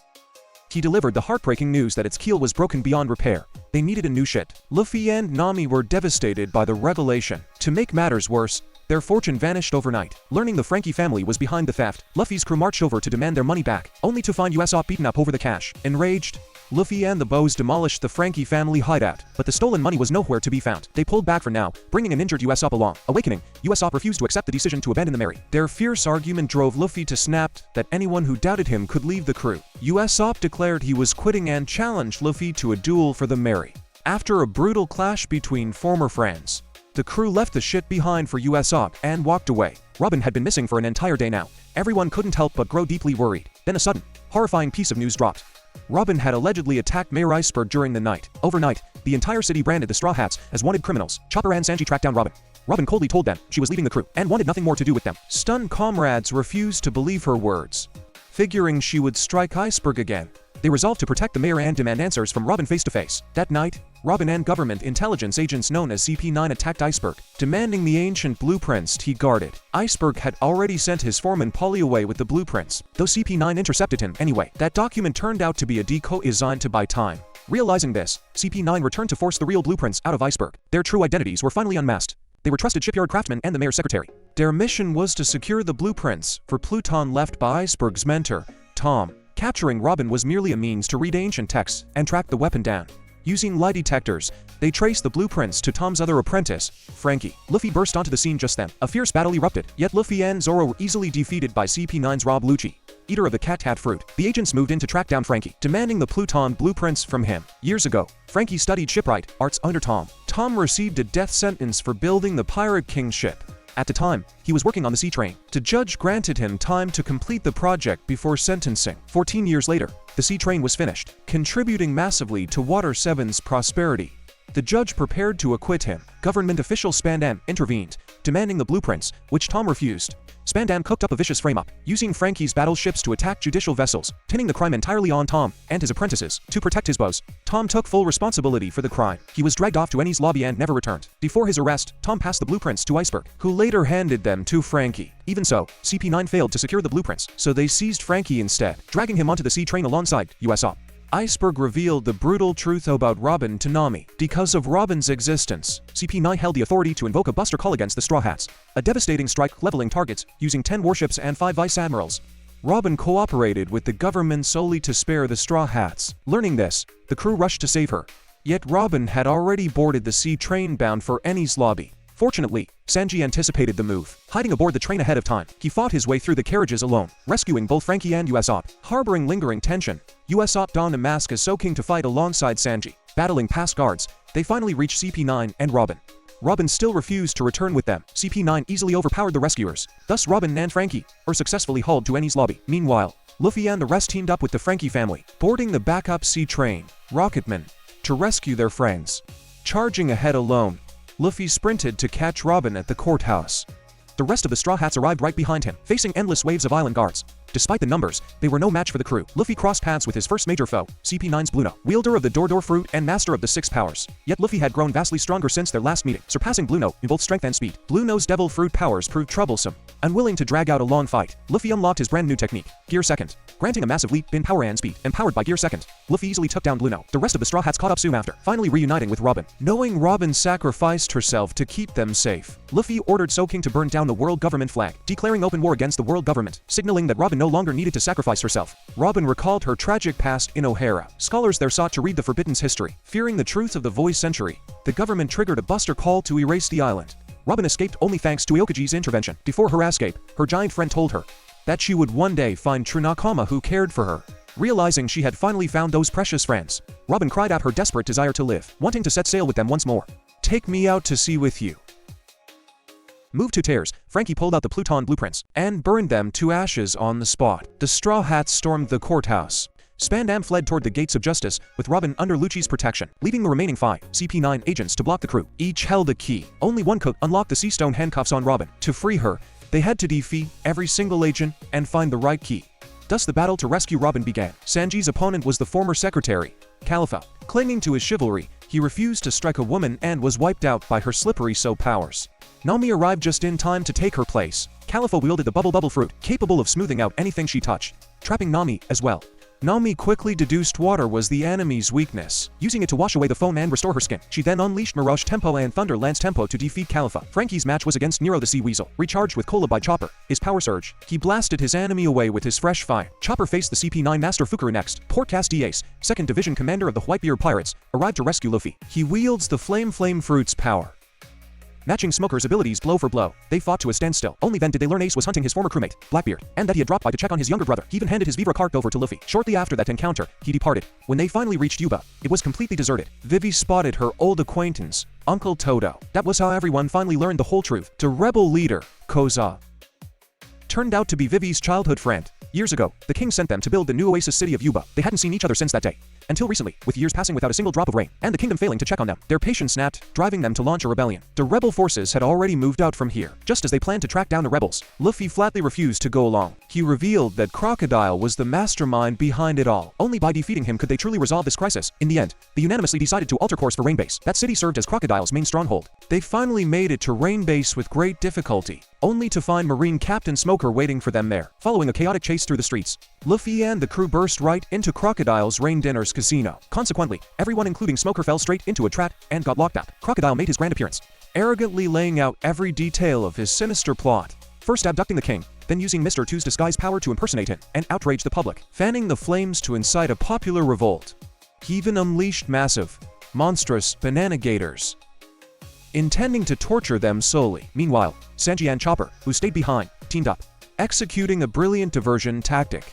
he delivered the heartbreaking news that its keel was broken beyond repair. They needed a new ship. Luffy and Nami were devastated by the revelation. To make matters worse, their fortune vanished overnight. Learning the Frankie family was behind the theft, Luffy's crew marched over to demand their money back, only to find Usopp beaten up over the cash. Enraged, Luffy and the Bows demolished the Frankie family hideout, but the stolen money was nowhere to be found. They pulled back for now, bringing an injured Usopp along. Awakening, Usopp refused to accept the decision to abandon the Merry. Their fierce argument drove Luffy to snap that anyone who doubted him could leave the crew. Usopp declared he was quitting and challenged Luffy to a duel for the Merry. After a brutal clash between former friends, the crew left the shit behind for Usopp and walked away. Robin had been missing for an entire day now. Everyone couldn't help but grow deeply worried. Then a sudden, horrifying piece of news dropped. Robin had allegedly attacked Mayor Iceberg during the night. Overnight, the entire city branded the Straw Hats as wanted criminals. Chopper and Sanji tracked down Robin. Robin coldly told them she was leaving the crew and wanted nothing more to do with them. Stunned comrades refused to believe her words. Figuring she would strike Iceberg again, they resolved to protect the mayor and demand answers from Robin face to face. That night, Robin and government intelligence agents known as CP9 attacked Iceberg, demanding the ancient blueprints he guarded. Iceberg had already sent his foreman Polly away with the blueprints, though CP9 intercepted him anyway. That document turned out to be a decoy designed to buy time. Realizing this, CP9 returned to force the real blueprints out of Iceberg. Their true identities were finally unmasked. They were trusted shipyard craftsmen and the mayor's secretary. Their mission was to secure the blueprints for Pluton left by Iceberg's mentor, Tom. Capturing Robin was merely a means to read ancient texts and track the weapon down. Using lie detectors, they traced the blueprints to Tom's other apprentice, Frankie. Luffy burst onto the scene just then. A fierce battle erupted, yet Luffy and Zoro were easily defeated by CP9's Rob Lucci, eater of the cat-hat fruit. The agents moved in to track down Frankie, demanding the Pluton blueprints from him. Years ago, Frankie studied shipwright arts under Tom. Tom received a death sentence for building the Pirate King ship. At the time, he was working on the sea train. The judge granted him time to complete the project before sentencing. 14 years later, the sea train was finished, contributing massively to Water 7's prosperity. The judge prepared to acquit him. Government official Spandam intervened, demanding the blueprints, which Tom refused. Spandam cooked up a vicious frame-up, using Frankie's battleships to attack judicial vessels, pinning the crime entirely on Tom and his apprentices. To protect his bows, Tom took full responsibility for the crime. He was dragged off to Enies lobby and never returned. Before his arrest, Tom passed the blueprints to Iceberg, who later handed them to Frankie. Even so, CP9 failed to secure the blueprints, so they seized Frankie instead, dragging him onto the sea train alongside Usopp. Iceberg revealed the brutal truth about Robin to Nami. Because of Robin's existence, CP9 held the authority to invoke a Buster Call against the Straw Hats, a devastating strike leveling targets using 10 warships and 5 vice admirals. Robin cooperated with the government solely to spare the Straw Hats. Learning this, the crew rushed to save her. Yet Robin had already boarded the sea train bound for Enies lobby. Fortunately, Sanji anticipated the move. Hiding aboard the train ahead of time, he fought his way through the carriages alone, rescuing both Frankie and Usopp. Harboring lingering tension, Usopp donned a mask as Soaking to fight alongside Sanji. Battling past guards, they finally reached CP9 and Robin. Robin still refused to return with them. CP9 easily overpowered the rescuers. Thus Robin and Frankie were successfully hauled to Enies lobby. Meanwhile, Luffy and the rest teamed up with the Frankie family, boarding the backup sea train, Rocketman, to rescue their friends. Charging ahead alone, Luffy sprinted to catch Robin at the courthouse. The rest of the Straw Hats arrived right behind him, facing endless waves of island guards. Despite the numbers, they were no match for the crew. Luffy crossed paths with his first major foe, CP9's Blueno, wielder of the Dor fruit and master of the 6 powers. Yet Luffy had grown vastly stronger since their last meeting, surpassing Blueno in both strength and speed. Blueno's devil fruit powers proved troublesome. Unwilling to drag out a long fight, Luffy unlocked his brand new technique, Gear Second, granting a massive leap in power and speed. Empowered by Gear Second, Luffy easily took down Blueno. The rest of the Straw Hats caught up soon after, finally reuniting with Robin. Knowing Robin sacrificed herself to keep them safe, Luffy ordered Soaking to burn down the world government flag, declaring open war against the world government, signaling that Robin no longer needed to sacrifice herself. Robin recalled her tragic past in O'Hara. Scholars there sought to read the Forbidden's history. Fearing the truth of the Voice Century, the government triggered a Buster Call to erase the island. Robin escaped only thanks to Iokaji's intervention. Before her escape, her giant friend told her that she would one day find true Nakama who cared for her. Realizing she had finally found those precious friends, Robin cried out her desperate desire to live, wanting to set sail with them once more. Take me out to sea with you. Moved to tears, Frankie pulled out the Pluton blueprints and burned them to ashes on the spot. The Straw Hats stormed the courthouse. Spandam fled toward the gates of justice, with Robin under Lucci's protection, leaving the remaining 5 CP9 agents to block the crew. Each held a key. Only one could unlock the sea stone handcuffs on Robin. To free her, They had to defeat every single agent and find the right key. Thus the battle to rescue Robin began. Sanji's opponent was the former secretary, Khalifa. Clinging to his chivalry, he refused to strike a woman and was wiped out by her slippery soap powers. Nami arrived just in time to take her place. Khalifa wielded the bubble fruit, capable of smoothing out anything she touched, trapping Nami as well. Nami quickly deduced water was the enemy's weakness, using it to wash away the foam and restore her skin. She then unleashed Mirage Tempo and Thunder Lance Tempo to defeat Khalifa. Frankie's match was against Nero the Sea Weasel, recharged with Cola by Chopper. His power surge, he blasted his enemy away with his fresh fire. Chopper faced the CP9 Master Fukura next. Port Cast Ace, 2nd Division Commander of the Whitebeard Pirates, arrived to rescue Luffy. He wields the Flame Fruit's power, matching Smoker's abilities blow for blow. They fought to a standstill. Only then did they learn Ace was hunting his former crewmate, Blackbeard, and that he had dropped by to check on his younger brother. He even handed his Vivre cart over to Luffy. Shortly after that encounter, he departed. When they finally reached Yuba, it was completely deserted. Vivi spotted her old acquaintance, Uncle Toto. That was how everyone finally learned the whole truth. The rebel leader, Koza, turned out to be Vivi's childhood friend. Years ago, the king sent them to build the new oasis city of Yuba. They hadn't seen each other since that day. Until recently, with years passing without a single drop of rain, and the kingdom failing to check on them, their patience snapped, driving them to launch a rebellion. The rebel forces had already moved out from here, just as they planned to track down the rebels. Luffy flatly refused to go along. He revealed that Crocodile was the mastermind behind it all. Only by defeating him could they truly resolve this crisis. In the end, they unanimously decided to alter course for Rain Base. That city served as Crocodile's main stronghold. They finally made it to Rain Base with great difficulty, only to find Marine Captain Smoker waiting for them there. Following a chaotic chase through the streets, Luffy and the crew burst right into Crocodile's Rain Dinner's casino. Consequently, everyone including Smoker fell straight into a trap and got locked up. Crocodile made his grand appearance, arrogantly laying out every detail of his sinister plot. First abducting the king, then using Mr. Two's disguise power to impersonate him and outrage the public, fanning the flames to incite a popular revolt. He even unleashed massive, monstrous banana gators, intending to torture them solely. Meanwhile, Sanji and Chopper, who stayed behind, teamed up, executing a brilliant diversion tactic.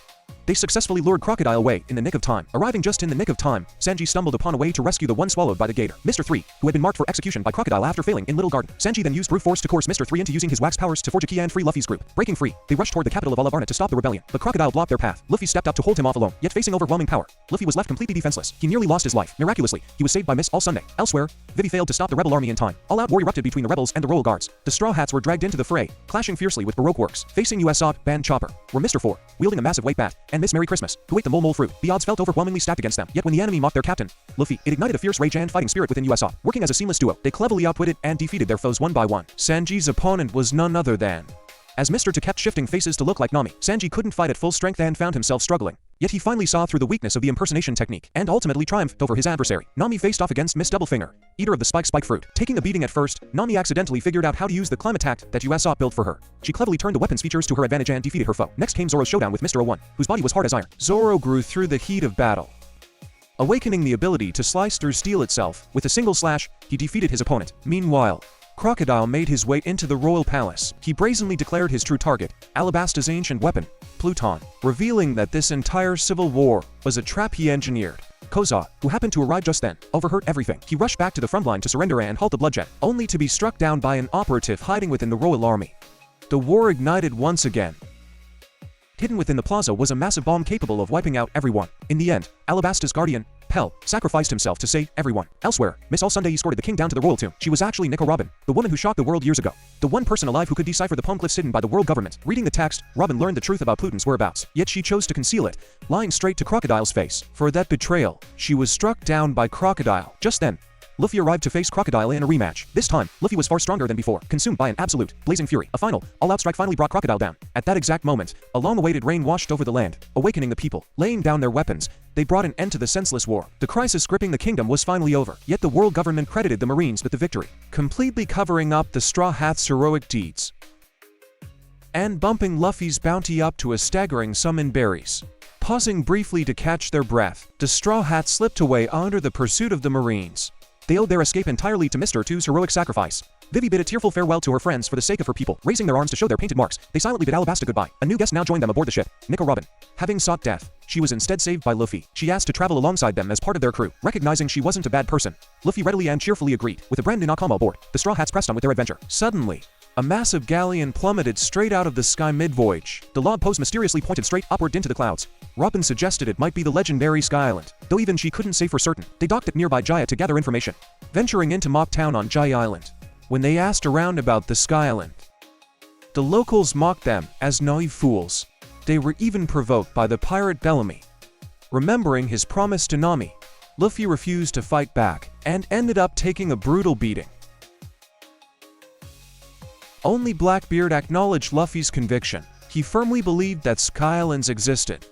They successfully lured Crocodile away in the nick of time. Arriving just in the nick of time, Sanji stumbled upon a way to rescue the one swallowed by the gator, Mr. 3, who had been marked for execution by Crocodile after failing in Little Garden. Sanji then used brute force to coerce Mr. 3 into using his wax powers to forge a key and free Luffy's group. Breaking free, they rushed toward the capital of Olivarna to stop the rebellion, but Crocodile blocked their path. Luffy stepped up to hold him off alone, yet facing overwhelming power, Luffy was left completely defenseless. He nearly lost his life. Miraculously, he was saved by Miss All Sunday. Elsewhere, Vivi failed to stop the rebel army in time. All-out war erupted between the rebels and the royal guards. The Straw Hats were dragged into the fray, clashing fiercely with Baroque works. Facing USOP band Chopper were Mr. 4, wielding a massive weight bat, and Miss Merry Christmas, who ate the mole fruit. The odds felt overwhelmingly stacked against them. Yet when the enemy mocked their captain, Luffy, it ignited a fierce rage and fighting spirit within USOP. Working as a seamless duo, they cleverly outwitted and defeated their foes one by one. Sanji's opponent was none other than, as Mr. 2 kept shifting faces to look like Nami, Sanji couldn't fight at full strength and found himself struggling. Yet he finally saw through the weakness of the impersonation technique, and ultimately triumphed over his adversary. Nami faced off against Miss Doublefinger, eater of the spike fruit. Taking a beating at first, Nami accidentally figured out how to use the climate tact that USOP built for her. She cleverly turned the weapon's features to her advantage and defeated her foe. Next came Zoro's showdown with Mr. 01, whose body was hard as iron. Zoro grew through the heat of battle, awakening the ability to slice through steel itself. With a single slash, he defeated his opponent. Meanwhile, Crocodile made his way into the royal palace. He brazenly declared his true target, Alabasta's ancient weapon, Pluton, revealing that this entire civil war was a trap he engineered. Koza, who happened to arrive just then, overheard everything. He rushed back to the front line to surrender and halt the bloodshed, only to be struck down by an operative hiding within the royal army. The war ignited once again. Hidden within the plaza was a massive bomb capable of wiping out everyone. In the end, Alabasta's guardian, Pell, sacrificed himself to save everyone. Elsewhere, Miss All Sunday escorted the king down to the royal tomb. She was actually Nico Robin, the woman who shocked the world years ago. The one person alive who could decipher the poneglyphs hidden by the world government. Reading the text, Robin learned the truth about Pluton's whereabouts. Yet she chose to conceal it, lying straight to Crocodile's face. For that betrayal, she was struck down by Crocodile. Just then, Luffy arrived to face Crocodile in a rematch. This time, Luffy was far stronger than before, consumed by an absolute, blazing fury. A final, all-out strike finally brought Crocodile down. At that exact moment, a long-awaited rain washed over the land, awakening the people. Laying down their weapons, they brought an end to the senseless war. The crisis gripping the kingdom was finally over. Yet the world government credited the Marines with the victory, completely covering up the Straw Hats' heroic deeds, and bumping Luffy's bounty up to a staggering sum in berries. Pausing briefly to catch their breath, the Straw Hats slipped away under the pursuit of the Marines. They owed their escape entirely to Mr. 2's heroic sacrifice. Vivi bid a tearful farewell to her friends for the sake of her people. Raising their arms to show their painted marks, they silently bid Alabasta goodbye. A new guest now joined them aboard the ship, Nico Robin. Having sought death, she was instead saved by Luffy. She asked to travel alongside them as part of their crew. Recognizing she wasn't a bad person, Luffy readily and cheerfully agreed. With a brand new Nakama aboard, the Straw Hats pressed on with their adventure. Suddenly, a massive galleon plummeted straight out of the sky mid-voyage. The log post mysteriously pointed straight upward into the clouds. Robin suggested it might be the legendary Sky Island, though even she couldn't say for certain. They docked at nearby Jaya to gather information, venturing into Mock Town on Jaya Island. When they asked around about the Sky Island, The locals mocked them as naive fools. They were even provoked by the pirate Bellamy. Remembering his promise to Nami, Luffy refused to fight back and ended up taking a brutal beating. Only Blackbeard acknowledged Luffy's conviction. He firmly believed that Sky Islands existed.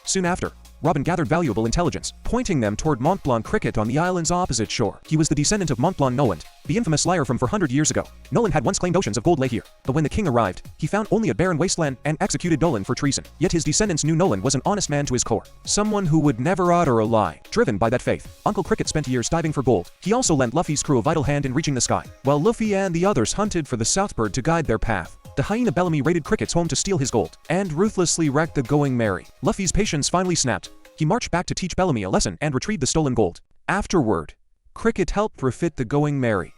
Soon after, Robin gathered valuable intelligence, pointing them toward Mont Blanc Cricket on the island's opposite shore. He was the descendant of Mont Blanc Noland, the infamous liar from 400 years ago. Noland had once claimed oceans of gold lay here, but when the king arrived, he found only a barren wasteland and executed Noland for treason. Yet his descendants knew Noland was an honest man to his core, someone who would never utter a lie. Driven by that faith, Uncle Cricket spent years diving for gold. He also lent Luffy's crew a vital hand in reaching the sky, while Luffy and the others hunted for the Southbird to guide their path. The hyena Bellamy raided Cricket's home to steal his gold, and ruthlessly wrecked the Going Merry. Luffy's patience finally snapped. He marched back to teach Bellamy a lesson and retrieved the stolen gold. Afterward, Cricket helped refit the Going Merry,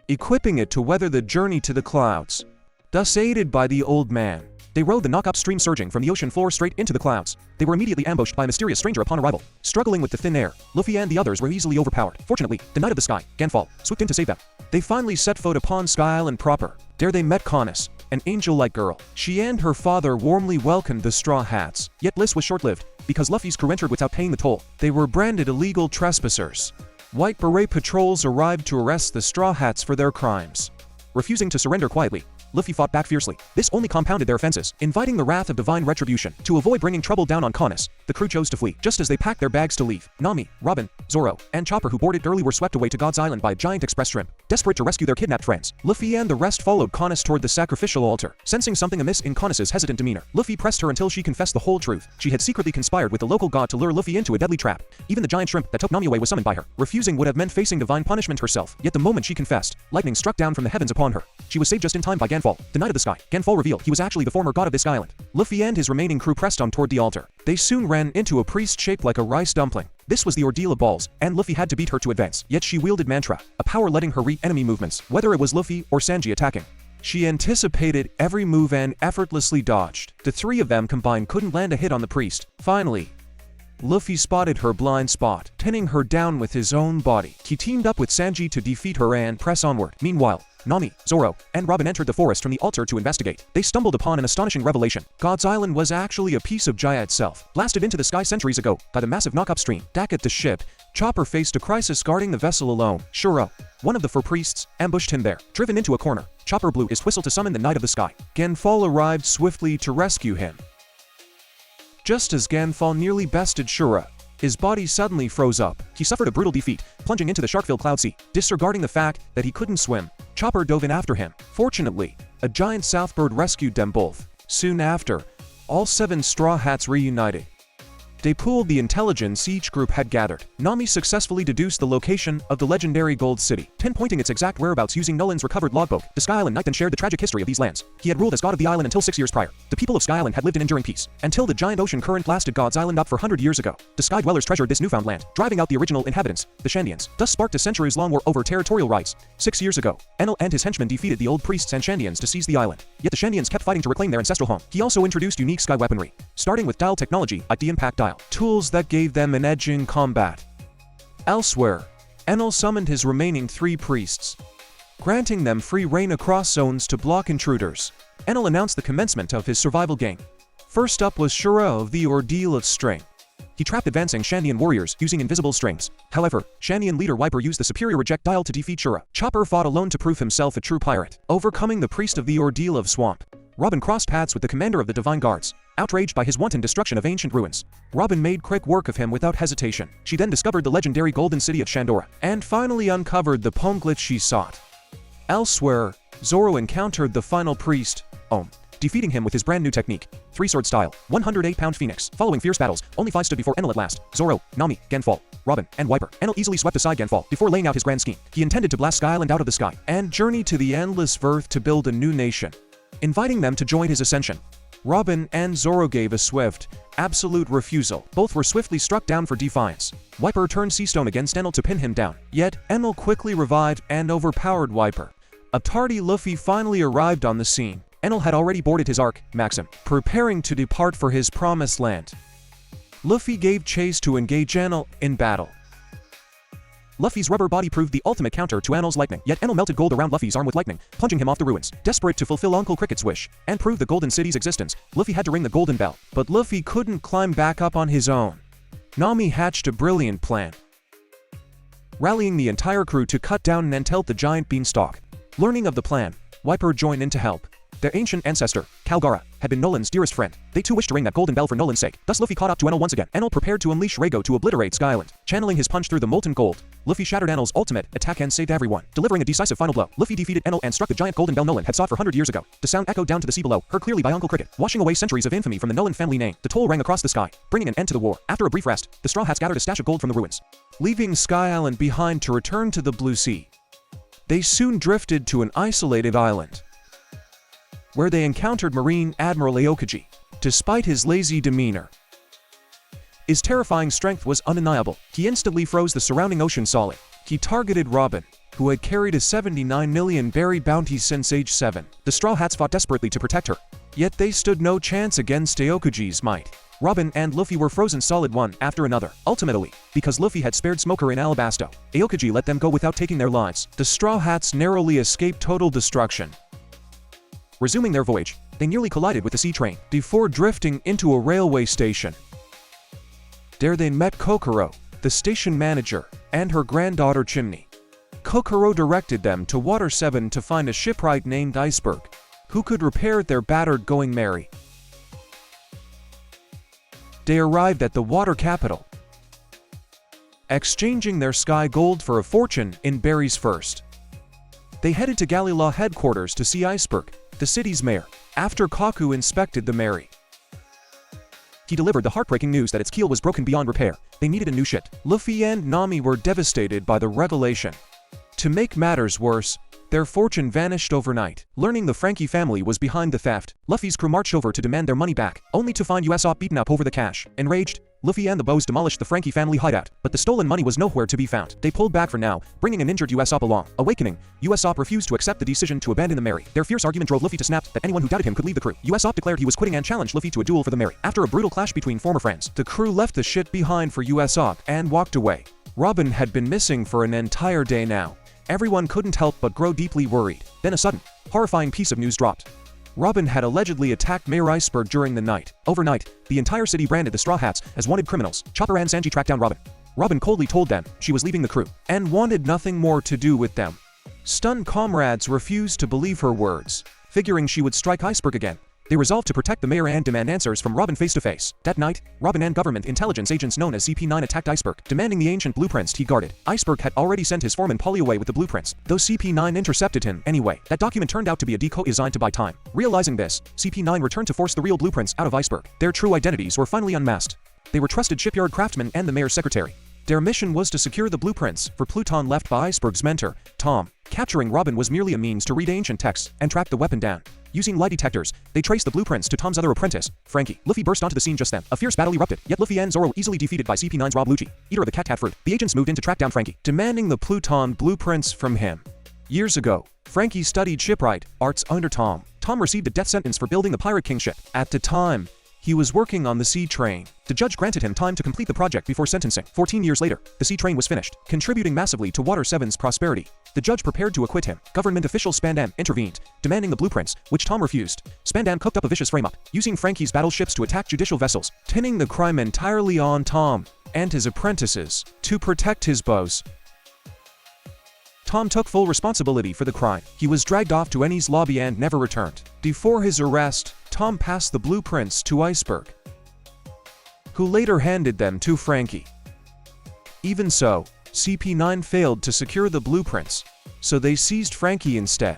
equipping it to weather the journey to the clouds. Thus aided by the old man, they rode the knock-up stream surging from the ocean floor straight into the clouds. They were immediately ambushed by a mysterious stranger upon arrival. Struggling with the thin air, Luffy and the others were easily overpowered. Fortunately, the Knight of the Sky, Ganfall, swooped in to save them. They finally set foot upon Sky Island proper. There they met Connis, an angel-like girl. She and her father warmly welcomed the Straw Hats. Yet bliss was short-lived, because Luffy's crew entered without paying the toll. They were branded illegal trespassers. White Beret patrols arrived to arrest the Straw Hats for their crimes. Refusing to surrender quietly, Luffy fought back fiercely. This only compounded their offenses, inviting the wrath of divine retribution. To avoid bringing trouble down on Connis, the crew chose to flee. Just as they packed their bags to leave, Nami, Robin, Zoro, and Chopper, who boarded early, were swept away to God's Island by a giant express shrimp. Desperate to rescue their kidnapped friends, Luffy and the rest followed Connis toward the sacrificial altar. Sensing something amiss in Connis's hesitant demeanor, Luffy pressed her until she confessed the whole truth. She had secretly conspired with the local god to lure Luffy into a deadly trap. Even the giant shrimp that took Nami away was summoned by her. Refusing would have meant facing divine punishment herself. Yet the moment she confessed, lightning struck down from the heavens upon her. She was saved just in time by Ganfall, the Knight of the Sky. Ganfall revealed he was actually the former god of this island. Luffy and his remaining crew pressed on toward the altar. They soon ran into a priest shaped like a rice dumpling. This was the Ordeal of Balls, and Luffy had to beat her to advance. Yet she wielded Mantra, a power letting her read enemy movements, whether it was Luffy or Sanji attacking. She anticipated every move and effortlessly dodged. The three of them combined couldn't land a hit on the priest. Finally, Luffy spotted her blind spot, pinning her down with his own body. He teamed up with Sanji to defeat her and press onward. Meanwhile, Nami, Zoro, and Robin entered the forest from the altar to investigate. They stumbled upon an astonishing revelation. God's Island was actually a piece of Jaya itself, blasted into the sky centuries ago by the massive knock-up stream. Back at the ship, Chopper faced a crisis guarding the vessel alone. Shuro, one of the four priests, ambushed him there. Driven into a corner, Chopper blew his whistle to summon the Knight of the Sky. Ganfall arrived swiftly to rescue him. Just as Ganfall nearly bested Shura, his body suddenly froze up. He suffered a brutal defeat, plunging into the shark-filled cloud sea. Disregarding the fact that he couldn't swim, Chopper dove in after him. Fortunately, a giant Southbird rescued them both. Soon after, all 7 Straw Hats reunited. They pooled the intelligence each group had gathered. Nami successfully deduced the location of the legendary Gold City, pinpointing its exact whereabouts using Noland's recovered logbook. The Sky Island Knight then shared the tragic history of these lands. He had ruled as god of the island until 6 years prior. The people of Sky Island had lived in enduring peace, until the giant ocean current blasted God's Island up 400 years ago. The Sky Dwellers treasured this newfound land, driving out the original inhabitants, the Shandians. Thus sparked a centuries-long war over territorial rights. 6 years ago, Enel and his henchmen defeated the old priests and Shandians to seize the island. Yet the Shandians kept fighting to reclaim their ancestral home. He also introduced unique sky weaponry, starting with dial technology like the impact dial. Tools that gave them an edge in combat. Elsewhere, Enel summoned his remaining 3 priests, granting them free reign across zones to block intruders. Enel announced the commencement of his survival game. First up was Shura of the Ordeal of String. He trapped advancing Shandian warriors using invisible strings. However, Shandian leader Wiper used the superior reject dial to defeat Shura. Chopper fought alone to prove himself a true pirate, overcoming the priest of the Ordeal of Swamp. Robin crossed paths with the commander of the Divine Guards, outraged by his wanton destruction of ancient ruins. Robin made quick work of him without hesitation. She then discovered the legendary golden city of Shandora, and finally uncovered the poem glitch she sought. Elsewhere, Zoro encountered the final priest, Om, defeating him with his brand new technique, 3-sword style, 108-pound Phoenix. Following fierce battles, only 5 stood before Enel at last: Zoro, Nami, Ganfall, Robin, and Wiper. Enel easily swept aside Ganfall before laying out his grand scheme. He intended to blast Sky Island out of the sky and journey to the endless Earth to build a new nation, inviting them to join his ascension. Robin and Zoro gave a swift, absolute refusal. Both were swiftly struck down for defiance. Wiper turned Seastone against Enel to pin him down. Yet, Enel quickly revived and overpowered Wiper. A tardy Luffy finally arrived on the scene. Enel had already boarded his Ark, Maxim, preparing to depart for his promised land. Luffy gave chase to engage Enel in battle. Luffy's rubber body proved the ultimate counter to Enel's lightning, yet Enel melted gold around Luffy's arm with lightning, plunging him off the ruins. Desperate to fulfill Uncle Cricket's wish and prove the Golden City's existence, Luffy had to ring the golden bell. But Luffy couldn't climb back up on his own. Nami hatched a brilliant plan, rallying the entire crew to cut down and entelt the giant beanstalk. Learning of the plan, Wiper joined in to help. Their ancient ancestor, Kalgara, had been Nolan's dearest friend. They too wished to ring that golden bell for Nolan's sake. Thus Luffy caught up to Enel once again. Enel prepared to unleash Rego to obliterate Skyland. Channeling his punch through the molten gold, Luffy shattered Enel's ultimate attack and saved everyone. Delivering a decisive final blow, Luffy defeated Enel and struck the giant golden bell Nolan had sought for 100 years ago. The sound echoed down to the sea below, heard clearly by Uncle Cricket, washing away centuries of infamy from the Nolan family name. The toll rang across the sky, bringing an end to the war. After a brief rest, the Straw Hats gathered a stash of gold from the ruins, leaving Sky Island behind to return to the Blue Sea. They soon drifted to an isolated island, where they encountered Marine Admiral Aokiji. Despite his lazy demeanor, his terrifying strength was undeniable. He instantly froze the surrounding ocean solid. He targeted Robin, who had carried a 79 million berry bounty since age 7. The Straw Hats fought desperately to protect her, yet they stood no chance against Aokiji's might. Robin and Luffy were frozen solid one after another. Ultimately, because Luffy had spared Smoker in Alabasto, Aokiji let them go without taking their lives. The Straw Hats narrowly escaped total destruction. Resuming their voyage, they nearly collided with the sea train before drifting into a railway station. There they met Kokoro, the station manager, and her granddaughter Chimney. Kokoro directed them to Water 7 to find a shipwright named Iceberg, who could repair their battered Going Merry. They arrived at the water capital, exchanging their sky gold for a fortune in berries first. They headed to Galila headquarters to see Iceberg, the city's mayor. After Kaku inspected the Merry, he delivered the heartbreaking news that its keel was broken beyond repair. They needed a new ship. Luffy and Nami were devastated by the revelation. To make matters worse, their fortune vanished overnight. Learning the Frankie family was behind the theft, Luffy's crew marched over to demand their money back, only to find Usopp beaten up over the cash. Enraged, Luffy and the bows demolished the Frankie family hideout, but the stolen money was nowhere to be found. They pulled back for now, bringing an injured Usopp along. Awakening, Usopp refused to accept the decision to abandon the Merry. Their fierce argument drove Luffy to snap that anyone who doubted him could leave the crew. Usopp declared he was quitting and challenged Luffy to a duel for the Merry. After a brutal clash between former friends, the crew left the shit behind for Usopp and walked away. Robin had been missing for an entire day now. Everyone couldn't help but grow deeply worried. Then a sudden, horrifying piece of news dropped. Robin had allegedly attacked Mayor Iceberg during the night. Overnight, the entire city branded the Straw Hats as wanted criminals. Chopper and Sanji tracked down Robin. Robin coldly told them she was leaving the crew and wanted nothing more to do with them. Stunned comrades refused to believe her words. Figuring she would strike Iceberg again, they resolved to protect the mayor and demand answers from Robin face to face. That night, Robin and government intelligence agents known as CP9 attacked Iceberg, demanding the ancient blueprints he guarded. Iceberg had already sent his foreman Polly away with the blueprints, though CP9 intercepted him anyway. That document turned out to be a decoy designed to buy time. Realizing this, CP9 returned to force the real blueprints out of Iceberg. Their true identities were finally unmasked. They were trusted shipyard craftsmen and the mayor's secretary. Their mission was to secure the blueprints for Pluton left by Iceberg's mentor, Tom. Capturing Robin was merely a means to read ancient texts and track the weapon down. Using lie detectors, they traced the blueprints to Tom's other apprentice, Frankie. Luffy burst onto the scene just then. A fierce battle erupted, yet Luffy and Zoro easily defeated by CP9's Rob Lucci, eater of the cat fruit. The agents moved in to track down Frankie, demanding the Pluton blueprints from him. Years ago, Frankie studied shipwright arts under Tom. Tom received a death sentence for building the Pirate King ship. At the time, he was working on the sea train. The judge granted him time to complete the project before sentencing. 14 years later, the sea train was finished, contributing massively to Water 7's prosperity. The judge prepared to acquit him. Government official Spandam intervened, demanding the blueprints, which Tom refused. Spandam cooked up a vicious frame-up, using Frankie's battleships to attack judicial vessels, pinning the crime entirely on Tom and his apprentices. To protect his bows, Tom took full responsibility for the crime. He was dragged off to Enies lobby and never returned. Before his arrest, Tom passed the blueprints to Iceberg, who later handed them to Frankie. Even so, CP9 failed to secure the blueprints, so they seized Frankie instead,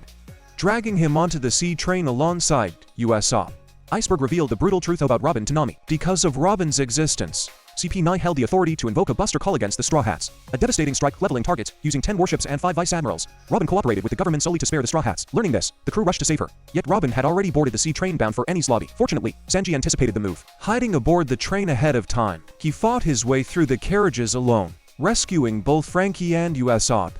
dragging him onto the sea train alongside Usopp. Iceberg revealed the brutal truth about Robin to Nami. Because of Robin's existence, CP9 held the authority to invoke a buster call against the Straw Hats, a devastating strike leveling targets using 10 warships and 5 vice admirals. Robin cooperated with the government solely to spare the Straw Hats. Learning this, the crew rushed to save her. Yet Robin had already boarded the sea train bound for Enies lobby. Fortunately, Sanji anticipated the move. Hiding aboard the train ahead of time, he fought his way through the carriages alone, rescuing both Frankie and Usopp.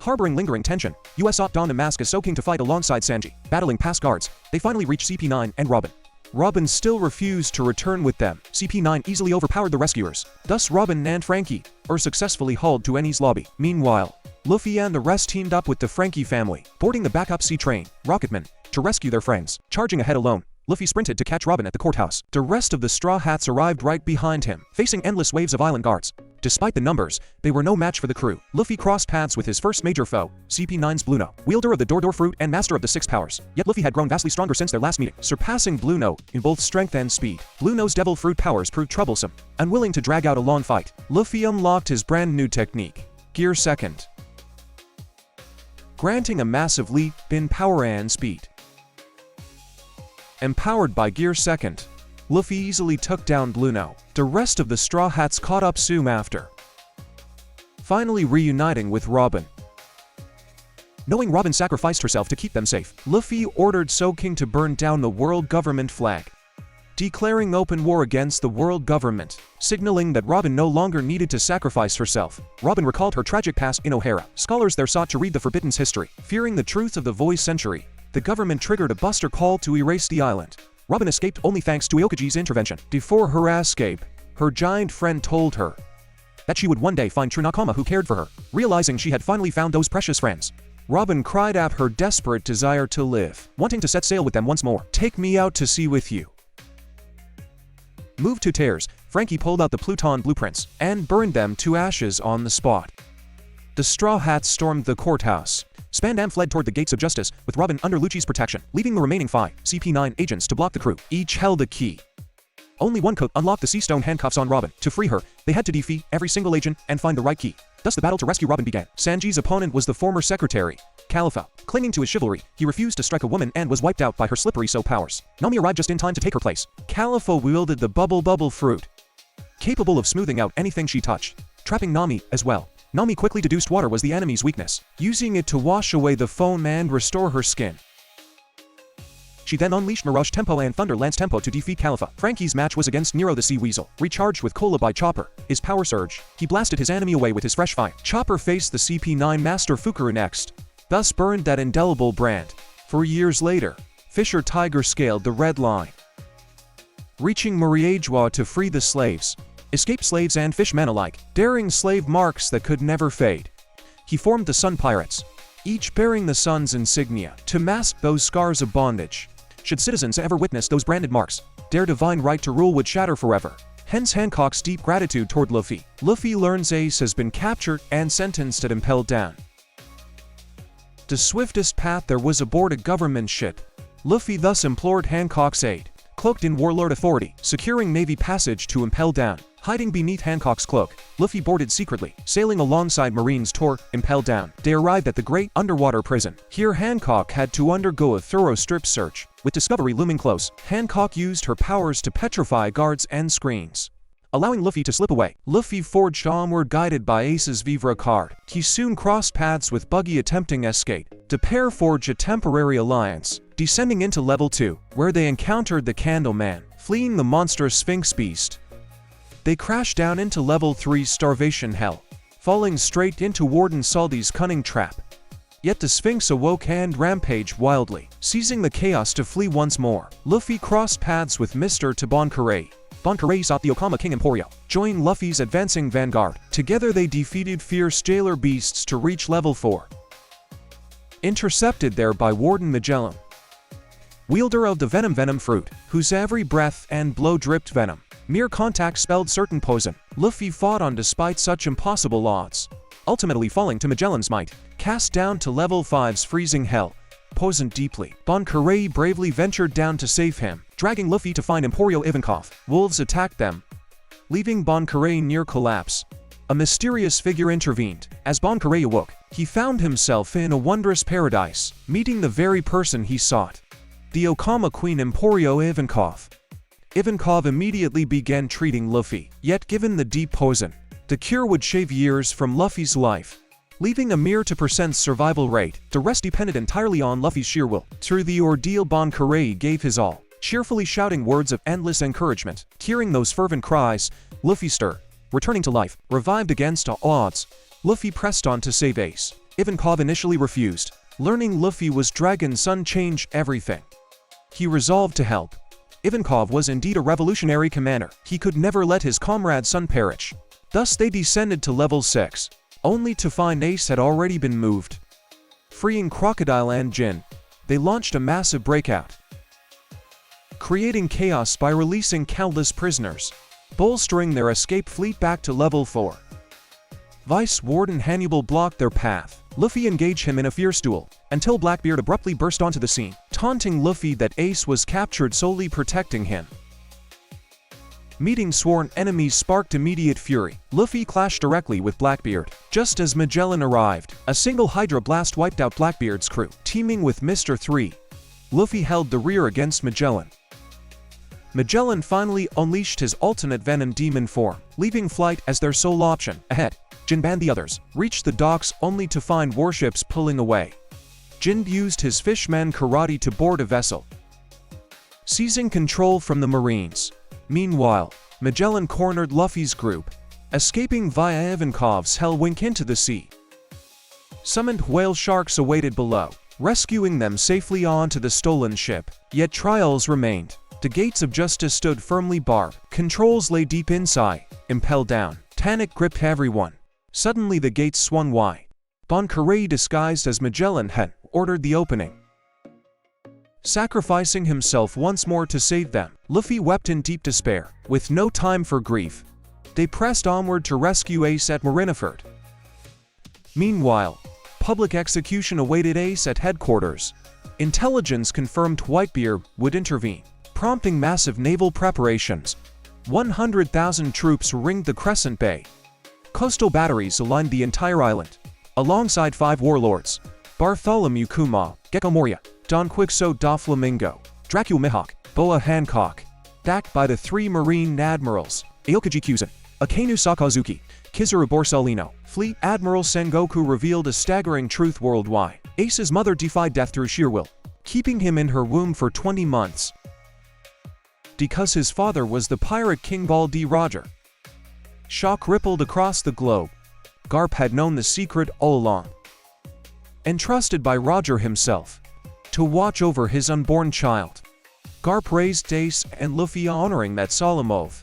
Harboring lingering tension, Usopp donned a mask as Soaking to fight alongside Sanji. Battling past guards, they finally reached CP9 and Robin. Robin still refused to return with them. CP9 easily overpowered the rescuers. Thus Robin and Frankie are successfully hauled to Eni's lobby. Meanwhile, Luffy and the rest teamed up with the Frankie family, boarding the backup sea train, Rocketman, to rescue their friends. Charging ahead alone, Luffy sprinted to catch Robin at the courthouse. The rest of the Straw Hats arrived right behind him, facing endless waves of island guards. Despite the numbers, they were no match for the crew. Luffy crossed paths with his first major foe, CP9's Blue Note, wielder of the Door Fruit and master of the Six Powers. Yet Luffy had grown vastly stronger since their last meeting, surpassing Blue Note in both strength and speed. Blue Note's Devil Fruit powers proved troublesome, unwilling to drag out a long fight. Luffy unlocked his brand new technique, Gear Second, granting a massive leap in power and speed. Empowered by Gear Second, Luffy easily took down Blue Note. The rest of the Straw Hats caught up soon after, finally reuniting with Robin. Knowing Robin sacrificed herself to keep them safe, Luffy ordered King to burn down the world government flag, declaring open war against the world government, signaling that Robin no longer needed to sacrifice herself. Robin recalled her tragic past in O'Hara. Scholars there sought to read the Forbidden's history. Fearing the truth of the Voice Century, the government triggered a buster call to erase the island. Robin escaped only thanks to Aokaji's intervention. Before her escape, her giant friend told her that she would one day find true Nakama who cared for her. Realizing she had finally found those precious friends, Robin cried out her desperate desire to live, wanting to set sail with them once more. "Take me out to sea with you." Moved to tears, Frankie pulled out the Pluton blueprints and burned them to ashes on the spot. The Straw Hats stormed the courthouse. Spandam fled toward the gates of justice, with Robin under Lucci's protection, leaving the remaining 5 CP9 agents to block the crew. Each held a key. Only one could unlock the sea stone handcuffs on Robin. To free her, they had to defeat every single agent and find the right key. Thus the battle to rescue Robin began. Sanji's opponent was the former secretary, Khalifa. Clinging to his chivalry, he refused to strike a woman and was wiped out by her slippery soap powers. Nami arrived just in time to take her place. Khalifa wielded the bubble fruit, capable of smoothing out anything she touched, trapping Nami as well. Nami quickly deduced water was the enemy's weakness, using it to wash away the foam and restore her skin. She then unleashed Mirage Tempo and Thunder Lance Tempo to defeat Khalifa. Frankie's match was against Nero the Sea Weasel. Recharged with Cola by Chopper, his power surge, he blasted his enemy away with his fresh fire. Chopper faced the CP9 Master Fukuro next, thus burned that indelible brand. 4 years later, Fisher Tiger scaled the red line, reaching Moriagua to free the slaves. Escaped slaves and fishmen alike, daring slave marks that could never fade. He formed the Sun Pirates, each bearing the sun's insignia, to mask those scars of bondage. Should citizens ever witness those branded marks, their divine right to rule would shatter forever. Hence Hancock's deep gratitude toward Luffy. Luffy learns Ace has been captured and sentenced to impelled down the swiftest path there was aboard a government ship. Luffy thus implored Hancock's aid. Cloaked in warlord authority, securing Navy passage to impel down. Hiding beneath Hancock's cloak, Luffy boarded secretly, sailing alongside Marines toward impel down. They arrived at the great underwater prison. Here Hancock had to undergo a thorough strip search. With discovery looming close, Hancock used her powers to petrify guards and screens, allowing Luffy to slip away. Luffy forged onward guided by Ace's Vivre card. He soon crossed paths with Buggy attempting escape. The pair forged a temporary alliance, descending into level 2, where they encountered the Candleman, fleeing the monstrous Sphinx Beast. They crashed down into level 3's Starvation Hell, falling straight into Warden Saldy's cunning trap. Yet the Sphinx awoke and rampaged wildly, seizing the chaos to flee once more. Luffy crossed paths with Mr. Tabankaray. Bankaray sought the Okama King Emporio, joined Luffy's advancing vanguard. Together they defeated fierce jailer beasts to reach level 4. Intercepted there by Warden Magellan, wielder of the Venom fruit, whose every breath and blow dripped venom. Mere contact spelled certain poison. Luffy fought on despite such impossible odds, ultimately falling to Magellan's might. Cast down to level 5's freezing hell, poisoned deeply, Bankaray bravely ventured down to save him, dragging Luffy to find Emporio Ivankov. Wolves attacked them, leaving Bankaray near collapse. A mysterious figure intervened. As Bankaray awoke, he found himself in a wondrous paradise, meeting the very person he sought, the Okama Queen Emporio Ivankov. Ivankov immediately began treating Luffy, yet given the deep poison, the cure would shave years from Luffy's life, leaving a mere 2% survival rate. The rest depended entirely on Luffy's sheer will. Through the ordeal, Bankaray gave his all, cheerfully shouting words of endless encouragement. Hearing those fervent cries, Luffy stirred, returning to life. Revived against all odds, Luffy pressed on to save Ace. Ivankov initially refused. Learning Luffy was Dragon Son changed everything. He resolved to help. Ivankov was indeed a revolutionary commander. He could never let his comrade's son perish. Thus they descended to level 6, only to find Ace had already been moved. Freeing Crocodile and Jin, they launched a massive breakout, creating chaos by releasing countless prisoners, bolstering their escape fleet back to level 4. Vice Warden Hannibal blocked their path. Luffy engaged him in a fierce duel, until Blackbeard abruptly burst onto the scene, taunting Luffy that Ace was captured solely protecting him. Meeting sworn enemies sparked immediate fury. Luffy clashed directly with Blackbeard. Just as Magellan arrived, a single Hydra blast wiped out Blackbeard's crew. Teaming with Mr. 3, Luffy held the rear against Magellan. Magellan finally unleashed his alternate Venom Demon form, leaving flight as their sole option. Ahead, Jin and the others reached the docks only to find warships pulling away. Jin used his fishman karate to board a vessel, seizing control from the Marines. Meanwhile, Magellan cornered Luffy's group, escaping via Ivankov's Hellwink into the sea. Summoned whale sharks awaited below, rescuing them safely onto the stolen ship. Yet trials remained. The gates of justice stood firmly barred. Controls lay deep inside, impelled down. Panic gripped everyone. Suddenly the gates swung wide. Bon Carré, disguised as Magellan, had ordered the opening, sacrificing himself once more to save them. Luffy wept in deep despair. With no time for grief, they pressed onward to rescue Ace at Marineford. Meanwhile, public execution awaited Ace at headquarters. Intelligence confirmed Whitebeard would intervene, prompting massive naval preparations. 100,000 troops ringed the Crescent Bay. Coastal batteries aligned the entire island, alongside 5 warlords: Bartholomew Kuma, Gecko Moria, Don Quixote Doflamingo, Dracula Mihawk, Boa Hancock, backed by the 3 Marine admirals, Aokiji Kyuzen, Akainu Sakazuki, Kizaru Borsalino. Fleet Admiral Sengoku revealed a staggering truth worldwide. Ace's mother defied death through sheer will, keeping him in her womb for 20 months. Because his father was the pirate king Ball D. Roger. Shock rippled across the globe. Garp had known the secret all along, entrusted by Roger himself to watch over his unborn child. Garp raised Ace and Luffy, honoring that solemn oath.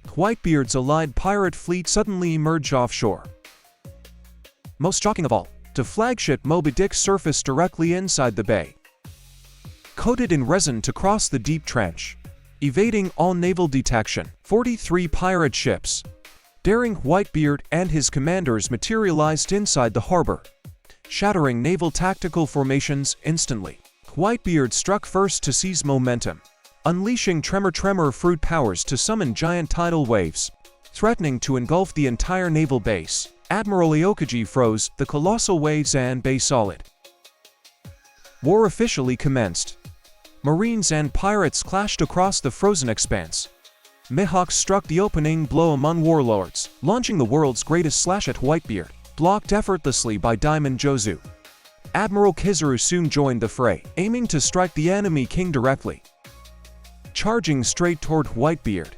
Whitebeard's allied pirate fleet suddenly emerged offshore. Most shocking of all, the flagship Moby Dick surfaced directly inside the bay, coated in resin to cross the deep trench, evading all naval detection. 43 pirate ships, daring Whitebeard and his commanders, materialized inside the harbor, shattering naval tactical formations instantly. Whitebeard struck first to seize momentum, unleashing Tremor fruit powers to summon giant tidal waves, threatening to engulf the entire naval base. Admiral Aokiji froze the colossal waves and bay solid. War officially commenced. Marines and pirates clashed across the frozen expanse. Mihawk struck the opening blow among warlords, launching the world's greatest slash at Whitebeard, blocked effortlessly by Diamond Jozu. Admiral Kizaru soon joined the fray, aiming to strike the enemy king directly, charging straight toward Whitebeard,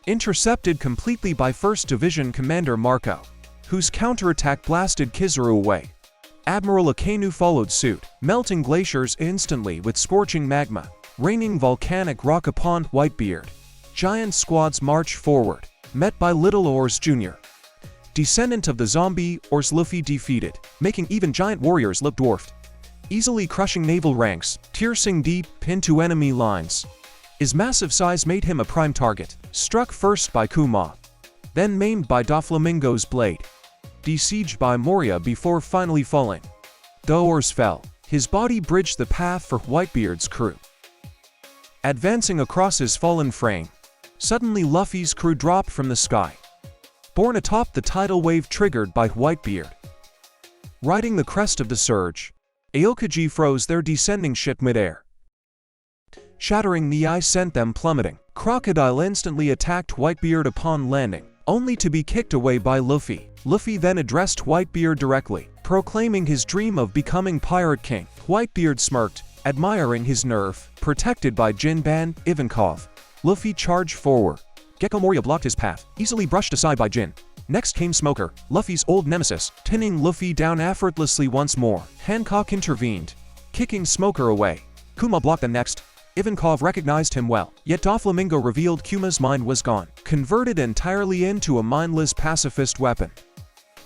intercepted completely by 1st Division Commander Marco, whose counterattack blasted Kizaru away. Admiral Akainu followed suit, melting glaciers instantly with scorching magma, raining volcanic rock upon Whitebeard. Giant squads marched forward, met by Little Oars Jr., descendant of the zombie Oars. Luffy defeated, making even giant warriors look dwarfed, easily crushing naval ranks, piercing deep into enemy lines. His massive size made him a prime target, struck first by Kuma, then maimed by Doflamingo's blade, besieged by Moria before finally falling. Though Oars fell, his body bridged the path for Whitebeard's crew. Advancing across his fallen frame, suddenly Luffy's crew dropped from the sky, borne atop the tidal wave triggered by Whitebeard. Riding the crest of the surge, Aokiji froze their descending ship midair, shattering the ice sent them plummeting. Crocodile instantly attacked Whitebeard upon landing, only to be kicked away by Luffy. Luffy then addressed Whitebeard directly, proclaiming his dream of becoming Pirate King. Whitebeard smirked, admiring his nerve. Protected by Jinban, Ivankov, Luffy charged forward. Gecko Moria blocked his path, easily brushed aside by Jin. Next came Smoker, Luffy's old nemesis, pinning Luffy down effortlessly once more. Hancock intervened, kicking Smoker away. Kuma blocked them next, Ivankov recognized him well, yet Doflamingo revealed Kuma's mind was gone, converted entirely into a mindless pacifist weapon.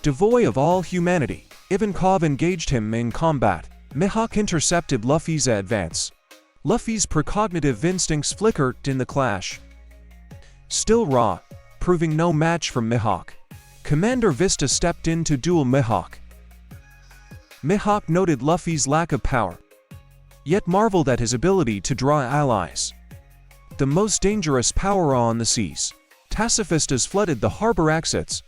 Devoid of all humanity, Ivankov engaged him in combat. Mihawk intercepted Luffy's advance. Luffy's precognitive instincts flickered in the clash. Still raw, proving no match for Mihawk. Commander Vista stepped in to duel Mihawk. Mihawk noted Luffy's lack of power, yet marveled at his ability to draw allies. The most dangerous power on the seas. Pacifistas flooded the harbor exits,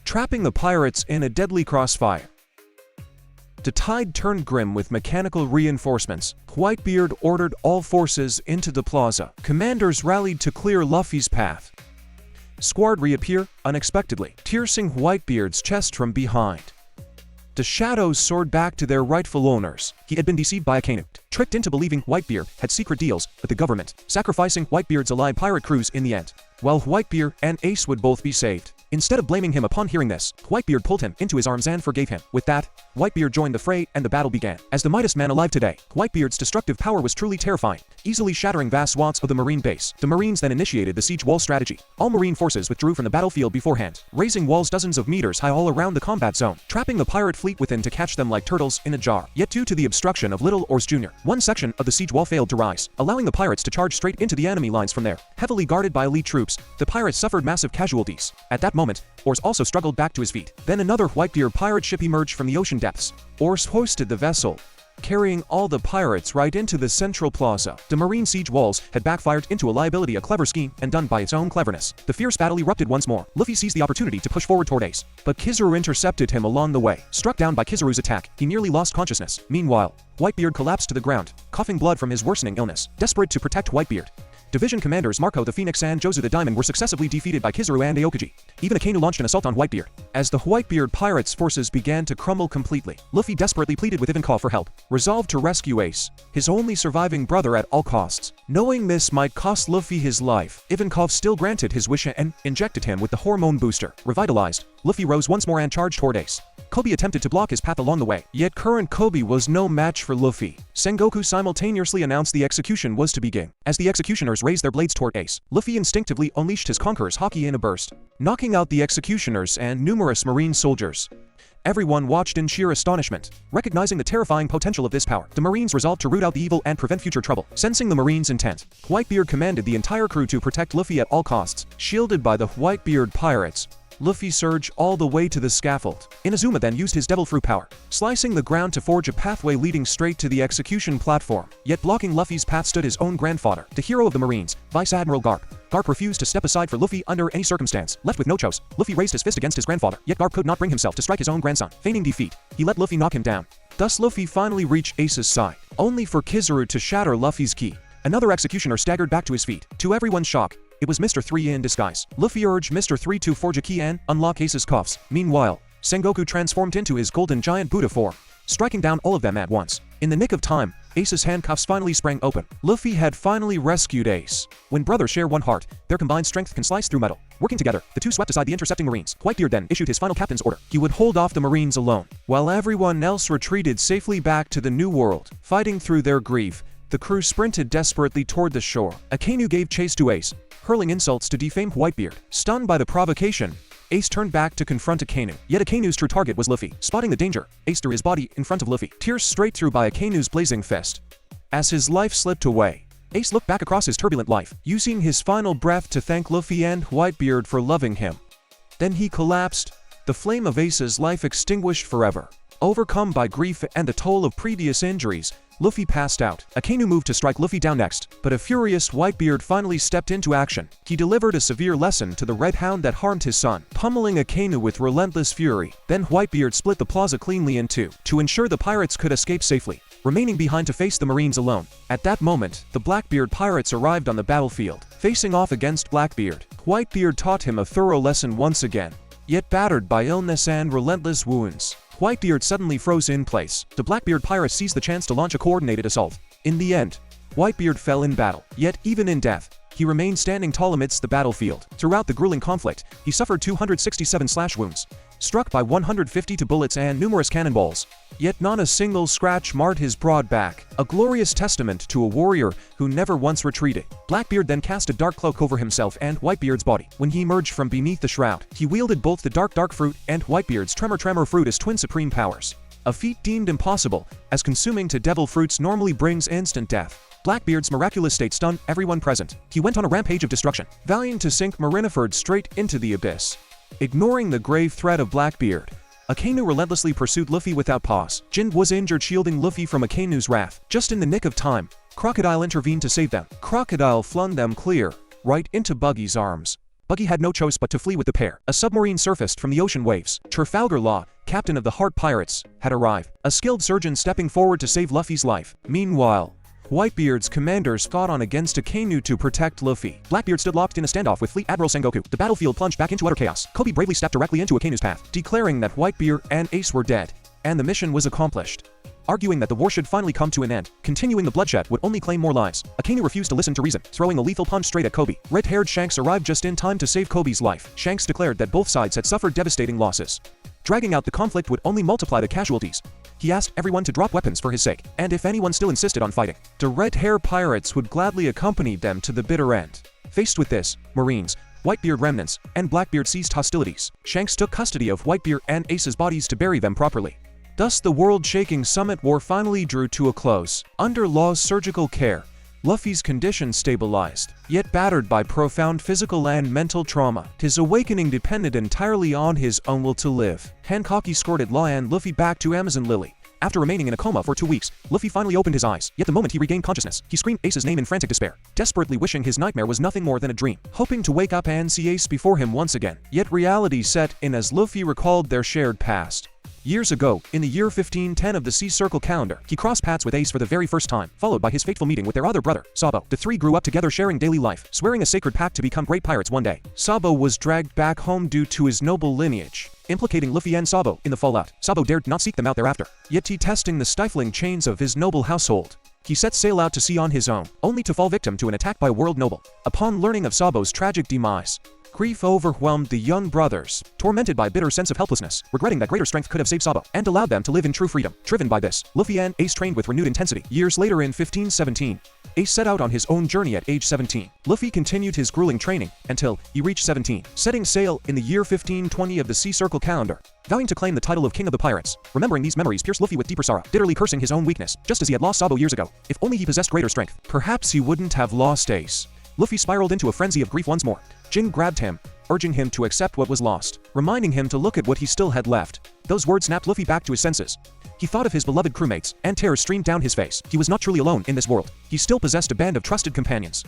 trapping the pirates in a deadly crossfire. The tide turned grim with mechanical reinforcements. Whitebeard ordered all forces into the plaza. Commanders rallied to clear Luffy's path. Squad reappear unexpectedly, piercing Whitebeard's chest from behind. The shadows soared back to their rightful owners. He had been deceived by Akainu, tricked into believing Whitebeard had secret deals with the government, sacrificing Whitebeard's allied pirate crews in the end, while Whitebeard and Ace would both be saved. Instead of blaming him upon hearing this, Whitebeard pulled him into his arms and forgave him. With that, Whitebeard joined the fray and the battle began. As the mightiest man alive today, Whitebeard's destructive power was truly terrifying, easily shattering vast swaths of the Marine base. The Marines then initiated the siege wall strategy. All Marine forces withdrew from the battlefield beforehand, raising walls dozens of meters high all around the combat zone, trapping the pirate fleet within to catch them like turtles in a jar. Yet due to the obstruction of Little Oars Jr., one section of the siege wall failed to rise, allowing the pirates to charge straight into the enemy lines from there. Heavily guarded by elite troops, the pirates suffered massive casualties. At that moment, Oars also struggled back to his feet. Then another Whitebeard pirate ship emerged from the ocean depths. Oars hoisted the vessel, carrying all the pirates right into the central plaza. The Marine siege walls had backfired into a liability, a clever scheme, and done by its own cleverness. The fierce battle erupted once more. Luffy seized the opportunity to push forward toward Ace, but Kizaru intercepted him along the way. Struck down by Kizaru's attack, he nearly lost consciousness. Meanwhile, Whitebeard collapsed to the ground, coughing blood from his worsening illness. Desperate to protect Whitebeard, Division commanders Marco the Phoenix and Jozu the Diamond were successively defeated by Kizaru and Aokiji. Even Akainu launched an assault on Whitebeard. As the Whitebeard pirates' forces began to crumble completely, Luffy desperately pleaded with Ivankov for help, resolved to rescue Ace, his only surviving brother, at all costs. Knowing this might cost Luffy his life, Ivankov still granted his wish and injected him with the hormone booster. Revitalized, Luffy rose once more and charged toward Ace. Kobe attempted to block his path along the way, yet current Kobe was no match for Luffy. Sengoku simultaneously announced the execution was to begin. As the executioners raised their blades toward Ace, Luffy instinctively unleashed his Conqueror's Haki in a burst, knocking out the executioners and numerous Marine soldiers. Everyone watched in sheer astonishment. Recognizing the terrifying potential of this power, the Marines resolved to root out the evil and prevent future trouble. Sensing the Marines' intent, Whitebeard commanded the entire crew to protect Luffy at all costs. Shielded by the Whitebeard pirates, Luffy surged all the way to the scaffold. Inazuma then used his devil fruit power, slicing the ground to forge a pathway leading straight to the execution platform. Yet blocking Luffy's path stood his own grandfather, the hero of the Marines, Vice Admiral Garp. Garp refused to step aside for Luffy under any circumstance. Left with no choice, Luffy raised his fist against his grandfather, yet Garp could not bring himself to strike his own grandson. Feigning defeat, he let Luffy knock him down. Thus Luffy finally reached Ace's side, only for Kizaru to shatter Luffy's ki. Another executioner staggered back to his feet. To everyone's shock, it was Mr. 3 in disguise. Luffy urged Mr. 3 to forge a key and unlock Ace's cuffs. Meanwhile, Sengoku transformed into his golden giant Buddha form, striking down all of them at once. In the nick of time, Ace's handcuffs finally sprang open. Luffy had finally rescued Ace. When brothers share one heart, their combined strength can slice through metal. Working together, the two swept aside the intercepting Marines. Whitebeard then issued his final captain's order. He would hold off the Marines alone, while everyone else retreated safely back to the New World. Fighting through their grief, the crew sprinted desperately toward the shore. Akainu gave chase to Ace, hurling insults to defame Whitebeard. Stunned by the provocation, Ace turned back to confront Akainu. Yet Akainu's true target was Luffy. Spotting the danger, Ace threw his body in front of Luffy, tears straight through by Akainu's blazing fist. As his life slipped away, Ace looked back across his turbulent life, using his final breath to thank Luffy and Whitebeard for loving him. Then he collapsed, the flame of Ace's life extinguished forever. Overcome by grief and the toll of previous injuries, Luffy passed out. Akainu moved to strike Luffy down next, but a furious Whitebeard finally stepped into action. He delivered a severe lesson to the Red Hound that harmed his son, pummeling Akainu with relentless fury. Then Whitebeard split the plaza cleanly in two, to ensure the pirates could escape safely, remaining behind to face the Marines alone. At that moment, the Blackbeard pirates arrived on the battlefield. Facing off against Blackbeard, Whitebeard taught him a thorough lesson once again. Yet battered by illness and relentless wounds, Whitebeard suddenly froze in place. The Blackbeard pirates seized the chance to launch a coordinated assault. In the end, Whitebeard fell in battle. Yet even in death, he remained standing tall amidst the battlefield. Throughout the grueling conflict, he suffered 267 slash wounds, struck by 152 bullets and numerous cannonballs. Yet not a single scratch marred his broad back, a glorious testament to a warrior who never once retreated. Blackbeard then cast a dark cloak over himself and Whitebeard's body. When he emerged from beneath the shroud, he wielded both the dark fruit and Whitebeard's tremor fruit as twin supreme powers. A feat deemed impossible, as consuming to devil fruits normally brings instant death. Blackbeard's miraculous state stunned everyone present. He went on a rampage of destruction, vowing to sink Marineford straight into the abyss. Ignoring the grave threat of Blackbeard, Akainu relentlessly pursued Luffy without pause. Jin was injured, shielding Luffy from Akainu's wrath. Just in the nick of time, Crocodile intervened to save them. Crocodile flung them clear, right into Buggy's arms. Buggy had no choice but to flee with the pair. A submarine surfaced from the ocean waves. Trafalgar Law, captain of the Heart Pirates, had arrived, a skilled surgeon stepping forward to save Luffy's life. Meanwhile, Whitebeard's commanders fought on against Akainu to protect Luffy. Blackbeard stood locked in a standoff with Fleet Admiral Sengoku. The battlefield plunged back into utter chaos. Kobe bravely stepped directly into Akainu's path, declaring that Whitebeard and Ace were dead, and the mission was accomplished. Arguing that the war should finally come to an end, continuing the bloodshed would only claim more lives. Akainu refused to listen to reason, throwing a lethal punch straight at Kobe. Red-haired Shanks arrived just in time to save Kobe's life. Shanks declared that both sides had suffered devastating losses. Dragging out the conflict would only multiply the casualties. He asked everyone to drop weapons for his sake, and if anyone still insisted on fighting, the red-hair pirates would gladly accompany them to the bitter end. Faced with this, Marines, Whitebeard remnants, and Blackbeard ceased hostilities. Shanks took custody of Whitebeard and Ace's bodies to bury them properly. Thus the world-shaking summit war finally drew to a close. Under Law's surgical care, Luffy's condition stabilized, yet battered by profound physical and mental trauma. His awakening depended entirely on his own will to live. Hancock escorted Law and Luffy back to Amazon Lily. After remaining in a coma for 2 weeks, Luffy finally opened his eyes, yet the moment he regained consciousness, he screamed Ace's name in frantic despair, desperately wishing his nightmare was nothing more than a dream, hoping to wake up and see Ace before him once again. Yet reality set in as Luffy recalled their shared past. Years ago, in the year 1510 of the Sea Circle calendar, he crossed paths with Ace for the very first time, followed by his fateful meeting with their other brother, Sabo. The three grew up together, sharing daily life, swearing a sacred pact to become great pirates one day. Sabo was dragged back home due to his noble lineage, implicating Luffy and Sabo in the fallout. Sabo dared not seek them out thereafter, yet testing the stifling chains of his noble household. He set sail out to sea on his own, only to fall victim to an attack by a world noble. Upon learning of Sabo's tragic demise, grief overwhelmed the young brothers, tormented by a bitter sense of helplessness, regretting that greater strength could have saved Sabo, and allowed them to live in true freedom. Driven by this, Luffy and Ace trained with renewed intensity. Years later in 1517, Ace set out on his own journey at age 17. Luffy continued his grueling training until he reached 17, setting sail in the year 1520 of the Sea Circle calendar, vowing to claim the title of King of the Pirates. Remembering these memories pierced Luffy with deeper sorrow, bitterly cursing his own weakness, just as he had lost Sabo years ago. If only he possessed greater strength, perhaps he wouldn't have lost Ace. Luffy spiraled into a frenzy of grief once more. Jin grabbed him, urging him to accept what was lost, reminding him to look at what he still had left. Those words snapped Luffy back to his senses. He thought of his beloved crewmates, and terror streamed down his face. He was not truly alone in this world. He still possessed a band of trusted companions.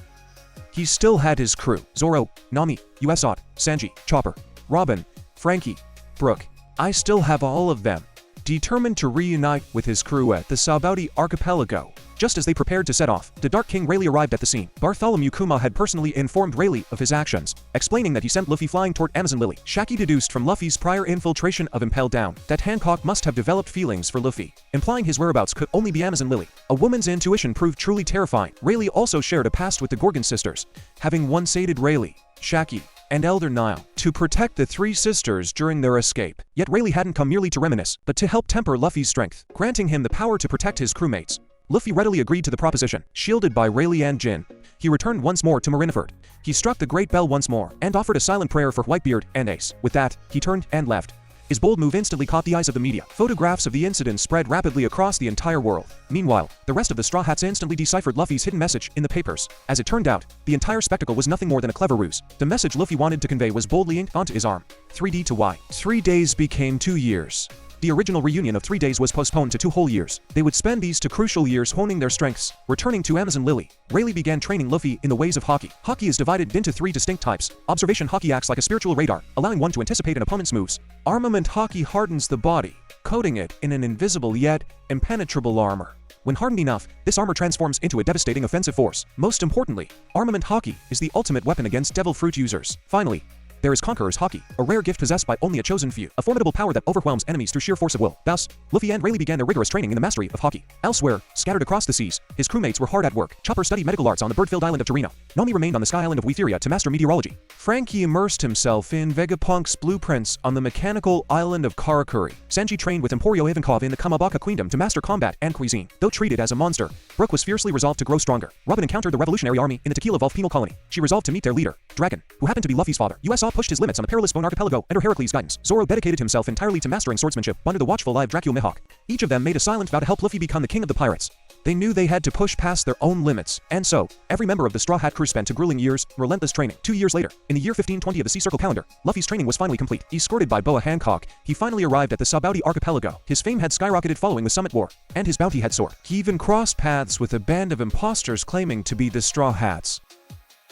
He still had his crew: Zoro, Nami, Usopp, Sanji, Chopper, Robin, Frankie, Brook. I still have all of them. Determined to reunite with his crew at the Sabaody archipelago. Just as they prepared to set off, the Dark King Rayleigh arrived at the scene. Bartholomew Kuma had personally informed Rayleigh of his actions, explaining that he sent Luffy flying toward Amazon Lily. Shaggy deduced from Luffy's prior infiltration of Impel Down that Hancock must have developed feelings for Luffy, implying his whereabouts could only be Amazon Lily. A woman's intuition proved truly terrifying. Rayleigh also shared a past with the Gorgon sisters, having once aided Rayleigh, Shaggy, and Elder Nile to protect the three sisters during their escape. Yet Rayleigh hadn't come merely to reminisce, but to help temper Luffy's strength, granting him the power to protect his crewmates. Luffy readily agreed to the proposition. Shielded by Rayleigh and Jin, he returned once more to Marineford. He struck the Great Bell once more, and offered a silent prayer for Whitebeard and Ace. With that, he turned and left. His bold move instantly caught the eyes of the media. Photographs of the incident spread rapidly across the entire world. Meanwhile, the rest of the Straw Hats instantly deciphered Luffy's hidden message in the papers. As it turned out, the entire spectacle was nothing more than a clever ruse. The message Luffy wanted to convey was boldly inked onto his arm. 3D to Y. 3 days became 2 years. The original reunion of 3 days was postponed to 2 whole years. They would spend these 2 crucial years honing their strengths. Returning to Amazon Lily, Rayleigh began training Luffy in the ways of hockey. Hockey is divided into 3 distinct types. Observation hockey acts like a spiritual radar, allowing one to anticipate an opponent's moves. Armament hockey hardens the body, coating it in an invisible yet impenetrable armor. When hardened enough, this armor transforms into a devastating offensive force. Most importantly, armament hockey is the ultimate weapon against devil fruit users. Finally, There is Conqueror's Haki, a rare gift possessed by only a chosen few, a formidable power that overwhelms enemies through sheer force of will. Thus, Luffy and Rayleigh began their rigorous training in the mastery of Haki. Elsewhere, scattered across the seas, his crewmates were hard at work. Chopper studied medical arts on the bird-filled island of Torino. Nami remained on the sky island of Wetheria to master meteorology. Frankie immersed himself in Vegapunk's blueprints on the mechanical island of Karakuri. Sanji trained with Emporio Ivankov in the Kamabaka Queendom to master combat and cuisine. Though treated as a monster, Brooke was fiercely resolved to grow stronger. Robin encountered the Revolutionary Army in the Tequila Vulf penal colony. She resolved to meet their leader, Dragon, who happened to be Luffy's father. Usopp pushed his limits on the perilous Bone Archipelago under Heracles' guidance. Zoro dedicated himself entirely to mastering swordsmanship under the watchful eye of Dracula Mihawk. Each of them made a silent vow to help Luffy become the king of the pirates. They knew they had to push past their own limits, and so, every member of the Straw Hat crew spent 2 grueling years, relentless training. 2 years later, in the year 1520 of the Sea Circle calendar, Luffy's training was finally complete. Escorted by Boa Hancock, he finally arrived at the Sabaudi archipelago. His fame had skyrocketed following the Summit War, and his bounty had soared. He even crossed paths with a band of imposters claiming to be the Straw Hats.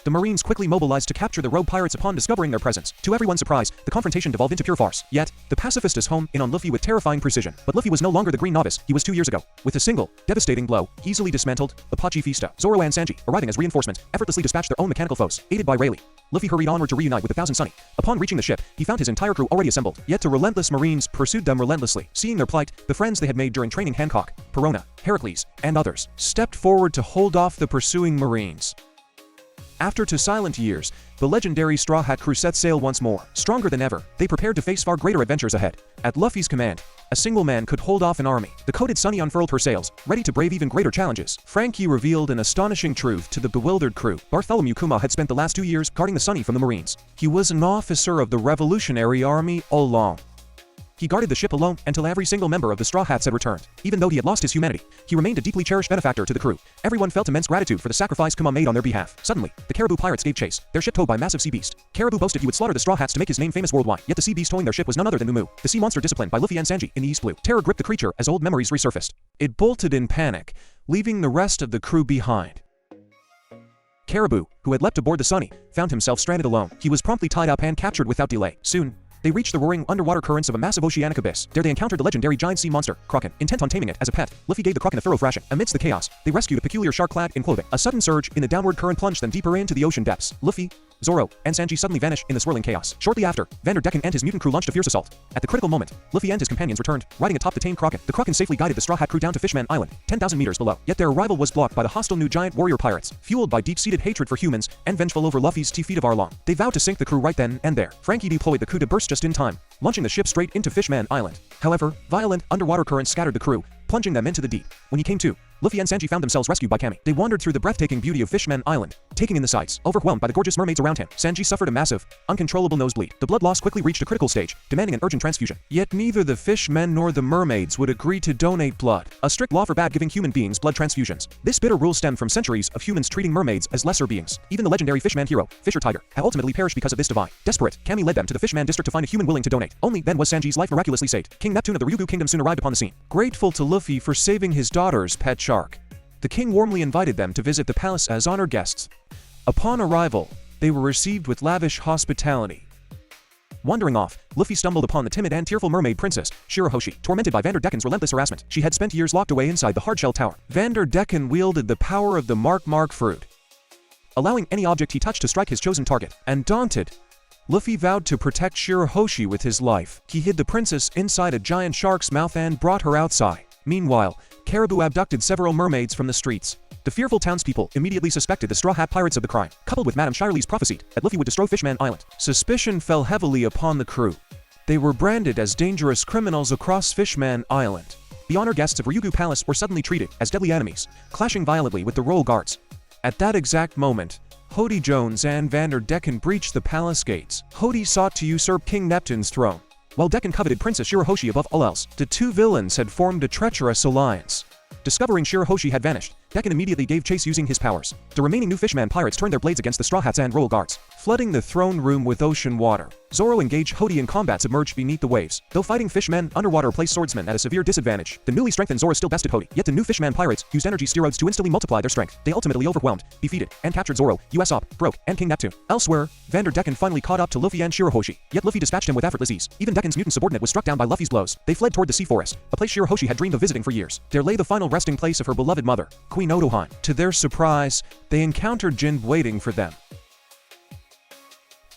The Marines quickly mobilized to capture the rogue pirates upon discovering their presence. To everyone's surprise, the confrontation devolved into pure farce. Yet, the pacifists homed in on Luffy with terrifying precision. But Luffy was no longer the green novice he was 2 years ago. With a single, devastating blow, easily dismantled the Pachifista. Zoro and Sanji, arriving as reinforcements, effortlessly dispatched their own mechanical foes. Aided by Rayleigh, Luffy hurried onward to reunite with the Thousand Sunny. Upon reaching the ship, he found his entire crew already assembled. Yet the relentless Marines pursued them relentlessly. Seeing their plight, the friends they had made during training Hancock, Perona, Heracles, and others, stepped forward to hold off the pursuing Marines. After 2 silent years, the legendary Straw Hat crew set sail once more. Stronger than ever, they prepared to face far greater adventures ahead. At Luffy's command, a single man could hold off an army. The coated Sunny unfurled her sails, ready to brave even greater challenges. Frankie revealed an astonishing truth to the bewildered crew. Bartholomew Kuma had spent the last 2 years guarding the Sunny from the Marines. He was an officer of the Revolutionary Army all along. He guarded the ship alone until every single member of the Straw Hats had returned. Even though he had lost his humanity, he remained a deeply cherished benefactor to the crew. Everyone felt immense gratitude for the sacrifice Kuma made on their behalf. Suddenly, the Caribou pirates gave chase, their ship towed by a massive sea beast. Caribou boasted he would slaughter the Straw Hats to make his name famous worldwide. Yet the sea beast towing their ship was none other than Moo, the sea monster disciplined by Luffy and Sanji in the East Blue. Terror gripped the creature as old memories resurfaced. It bolted in panic, leaving the rest of the crew behind. Caribou, who had leapt aboard the Sunny, found himself stranded alone. He was promptly tied up and captured without delay. Soon, they reached the roaring underwater currents of a massive oceanic abyss. There they encountered the legendary giant sea monster, Kraken. Intent on taming it as a pet, Luffy gave the Kraken a thorough thrashing. Amidst the chaos, they rescued a peculiar shark clad in clothing. A sudden surge in the downward current plunged them deeper into the ocean depths. Luffy, Zoro, and Sanji suddenly vanished in the swirling chaos. Shortly after, Vanderdecken and his mutant crew launched a fierce assault. At the critical moment, Luffy and his companions returned, riding atop the tamed Kraken. The Kraken safely guided the Straw Hat crew down to Fishman Island, 10,000 meters below. Yet their arrival was blocked by the hostile new giant warrior pirates, fueled by deep-seated hatred for humans and vengeful over Luffy's feat of Arlong. They vowed to sink the crew right then and there. Frankie deployed the coup to burst just in time, launching the ship straight into Fishman Island. However, violent underwater currents scattered the crew, plunging them into the deep. When he came to, Luffy and Sanji found themselves rescued by Kami. They wandered through the breathtaking beauty of Fishman Island, taking in the sights, overwhelmed by the gorgeous mermaids around him. Sanji suffered a massive, uncontrollable nosebleed. The blood loss quickly reached a critical stage, demanding an urgent transfusion. Yet neither the fishmen nor the mermaids would agree to donate blood. A strict law forbade giving human beings blood transfusions. This bitter rule stemmed from centuries of humans treating mermaids as lesser beings. Even the legendary Fishman hero, Fisher Tiger, had ultimately perished because of this divine. Desperate, Kami led them to the Fishman district to find a human willing to donate. Only then was Sanji's life miraculously saved. King Neptune of the Ryugu Kingdom soon arrived upon the scene. Grateful to Luffy for saving his daughter's pet shark, the king warmly invited them to visit the palace as honored guests. Upon arrival, they were received with lavish hospitality. Wandering off, Luffy stumbled upon the timid and tearful mermaid princess, Shirahoshi, tormented by Vanderdecken's relentless harassment. She had spent years locked away inside the hardshell tower. Vanderdecken wielded the power of the Mark fruit, allowing any object he touched to strike his chosen target. Undaunted, Luffy vowed to protect Shirahoshi with his life. He hid the princess inside a giant shark's mouth and brought her outside. Meanwhile, Caribou abducted several mermaids from the streets. The fearful townspeople immediately suspected the Straw Hat pirates of the crime, coupled with Madame Shirley's prophecy that Luffy would destroy Fishman Island. Suspicion fell heavily upon the crew. They were branded as dangerous criminals across Fishman Island. The honor guests of Ryugu Palace were suddenly treated as deadly enemies, clashing violently with the royal guards. At that exact moment, Hody Jones and Vanderdecken breached the palace gates. Hody sought to usurp King Neptune's throne, while Decken coveted Princess Shirahoshi above all else. The two villains had formed a treacherous alliance. Discovering Shirahoshi had vanished, Decken immediately gave chase using his powers. The remaining new Fishman pirates turned their blades against the Straw Hats and royal guards, flooding the throne room with ocean water. Zoro engaged Hody in combat submerged beneath the waves. Though fighting fishmen underwater placed swordsmen at a severe disadvantage, the newly strengthened Zoro still bested Hody. Yet the new Fishman pirates used energy steroids to instantly multiply their strength. They ultimately overwhelmed, defeated, and captured Zoro, Usopp, Broke, and King Neptune. Elsewhere, Vanderdecken finally caught up to Luffy and Shirahoshi. Yet Luffy dispatched him with effortless ease. Even Decken's mutant subordinate was struck down by Luffy's blows. They fled toward the sea forest, a place Shirahoshi had dreamed of visiting for years. There lay the final resting place of her beloved mother, Queen Otohan. To their surprise, they encountered Jin waiting for them.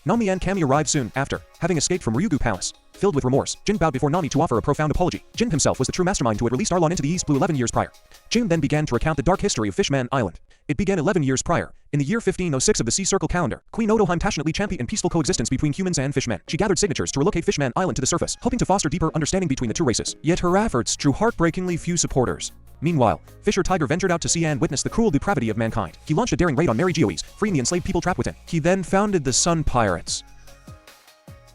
Nami and Kami arrived soon after, having escaped from Ryugu Palace. Filled with remorse, Jin bowed before Nami to offer a profound apology. Jin himself was the true mastermind who had released Arlong into the East Blue 11 years prior. Jin then began to recount the dark history of Fishman Island. It began 11 years prior. In the year 1506 of the Sea Circle calendar, Queen Otoheim passionately championed peaceful coexistence between humans and fishmen. She gathered signatures to relocate Fishman Island to the surface, hoping to foster deeper understanding between the two races. Yet her efforts drew heartbreakingly few supporters. Meanwhile, Fisher Tiger ventured out to sea and witnessed the cruel depravity of mankind. He launched a daring raid on Mary Geoise, freeing the enslaved people trapped within. He then founded the Sun Pirates,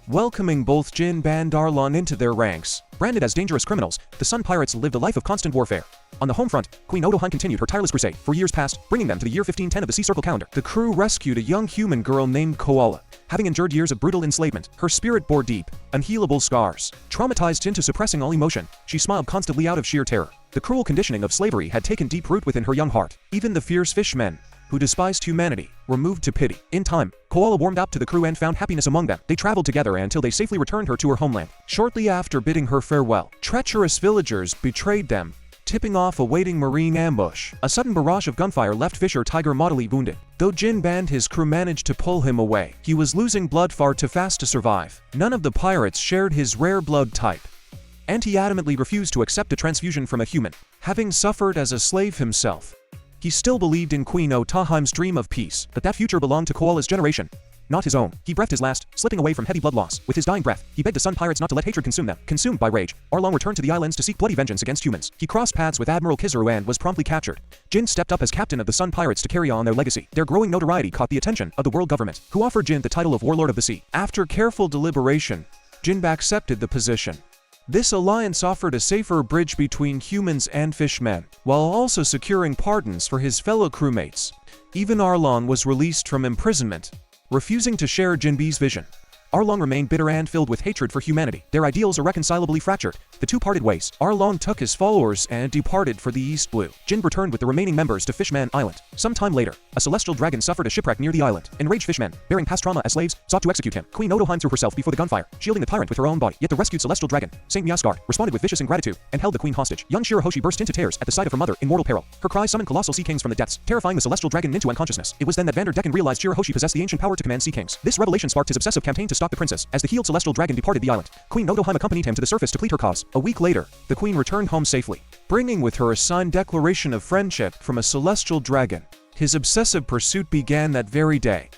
welcoming both Jin and Arlong into their ranks. Branded as dangerous criminals, the Sun Pirates lived a life of constant warfare. On the home front, Queen Otoheim continued her tireless crusade for years past, bringing them to the year 1510 of the Sea Circle calendar. The crew rescued a young human girl named Koala. Having endured years of brutal enslavement, her spirit bore deep, unhealable scars. Traumatized into suppressing all emotion, she smiled constantly out of sheer terror. The cruel conditioning of slavery had taken deep root within her young heart. Even the fierce fishmen, who despised humanity, were moved to pity. In time, Koala warmed up to the crew and found happiness among them. They traveled together until they safely returned her to her homeland. Shortly after bidding her farewell, treacherous villagers betrayed them, tipping off a waiting marine ambush. A sudden barrage of gunfire left Fisher Tiger mortally wounded. Though Jin and his crew managed to pull him away, he was losing blood far too fast to survive. None of the pirates shared his rare blood type, and he adamantly refused to accept a transfusion from a human. Having suffered as a slave himself, he still believed in Queen Otoheim's dream of peace, but that future belonged to Koala's generation, not his own. He breathed his last, slipping away from heavy blood loss. With his dying breath, he begged the Sun Pirates not to let hatred consume them. Consumed by rage, Arlong returned to the islands to seek bloody vengeance against humans. He crossed paths with Admiral Kizaru and was promptly captured. Jin stepped up as captain of the Sun Pirates to carry on their legacy. Their growing notoriety caught the attention of the world government, who offered Jin the title of Warlord of the Sea. After careful deliberation, Jin accepted the position. This alliance offered a safer bridge between humans and fishmen, while also securing pardons for his fellow crewmates. Even Arlong was released from imprisonment, refusing to share Jinbe's vision. Arlong remained bitter and filled with hatred for humanity. Their ideals irreconcilably fractured. The two parted ways. Arlong took his followers and departed for the East Blue. Jin returned with the remaining members to Fishman Island. Some time later, a celestial dragon suffered a shipwreck near the island. Enraged fishmen, bearing past trauma as slaves, sought to execute him. Queen Otoheim threw herself before the gunfire, shielding the tyrant with her own body. Yet the rescued celestial dragon, Saint Miasgard, responded with vicious ingratitude and held the queen hostage. Young Shirahoshi burst into tears at the sight of her mother in mortal peril. Her cries summoned colossal sea kings from the depths, terrifying the celestial dragon into unconsciousness. It was then that Vanderdecken realized Shirahoshi possessed the ancient power to command sea kings. This revelation sparked his obsessive campaign to stalk the princess. As the healed celestial dragon departed the island, Queen Otoheim accompanied him to the surface to plead her cause. A week later, the queen returned home safely, bringing with her a signed declaration of friendship from a celestial dragon. His obsessive pursuit began that very day.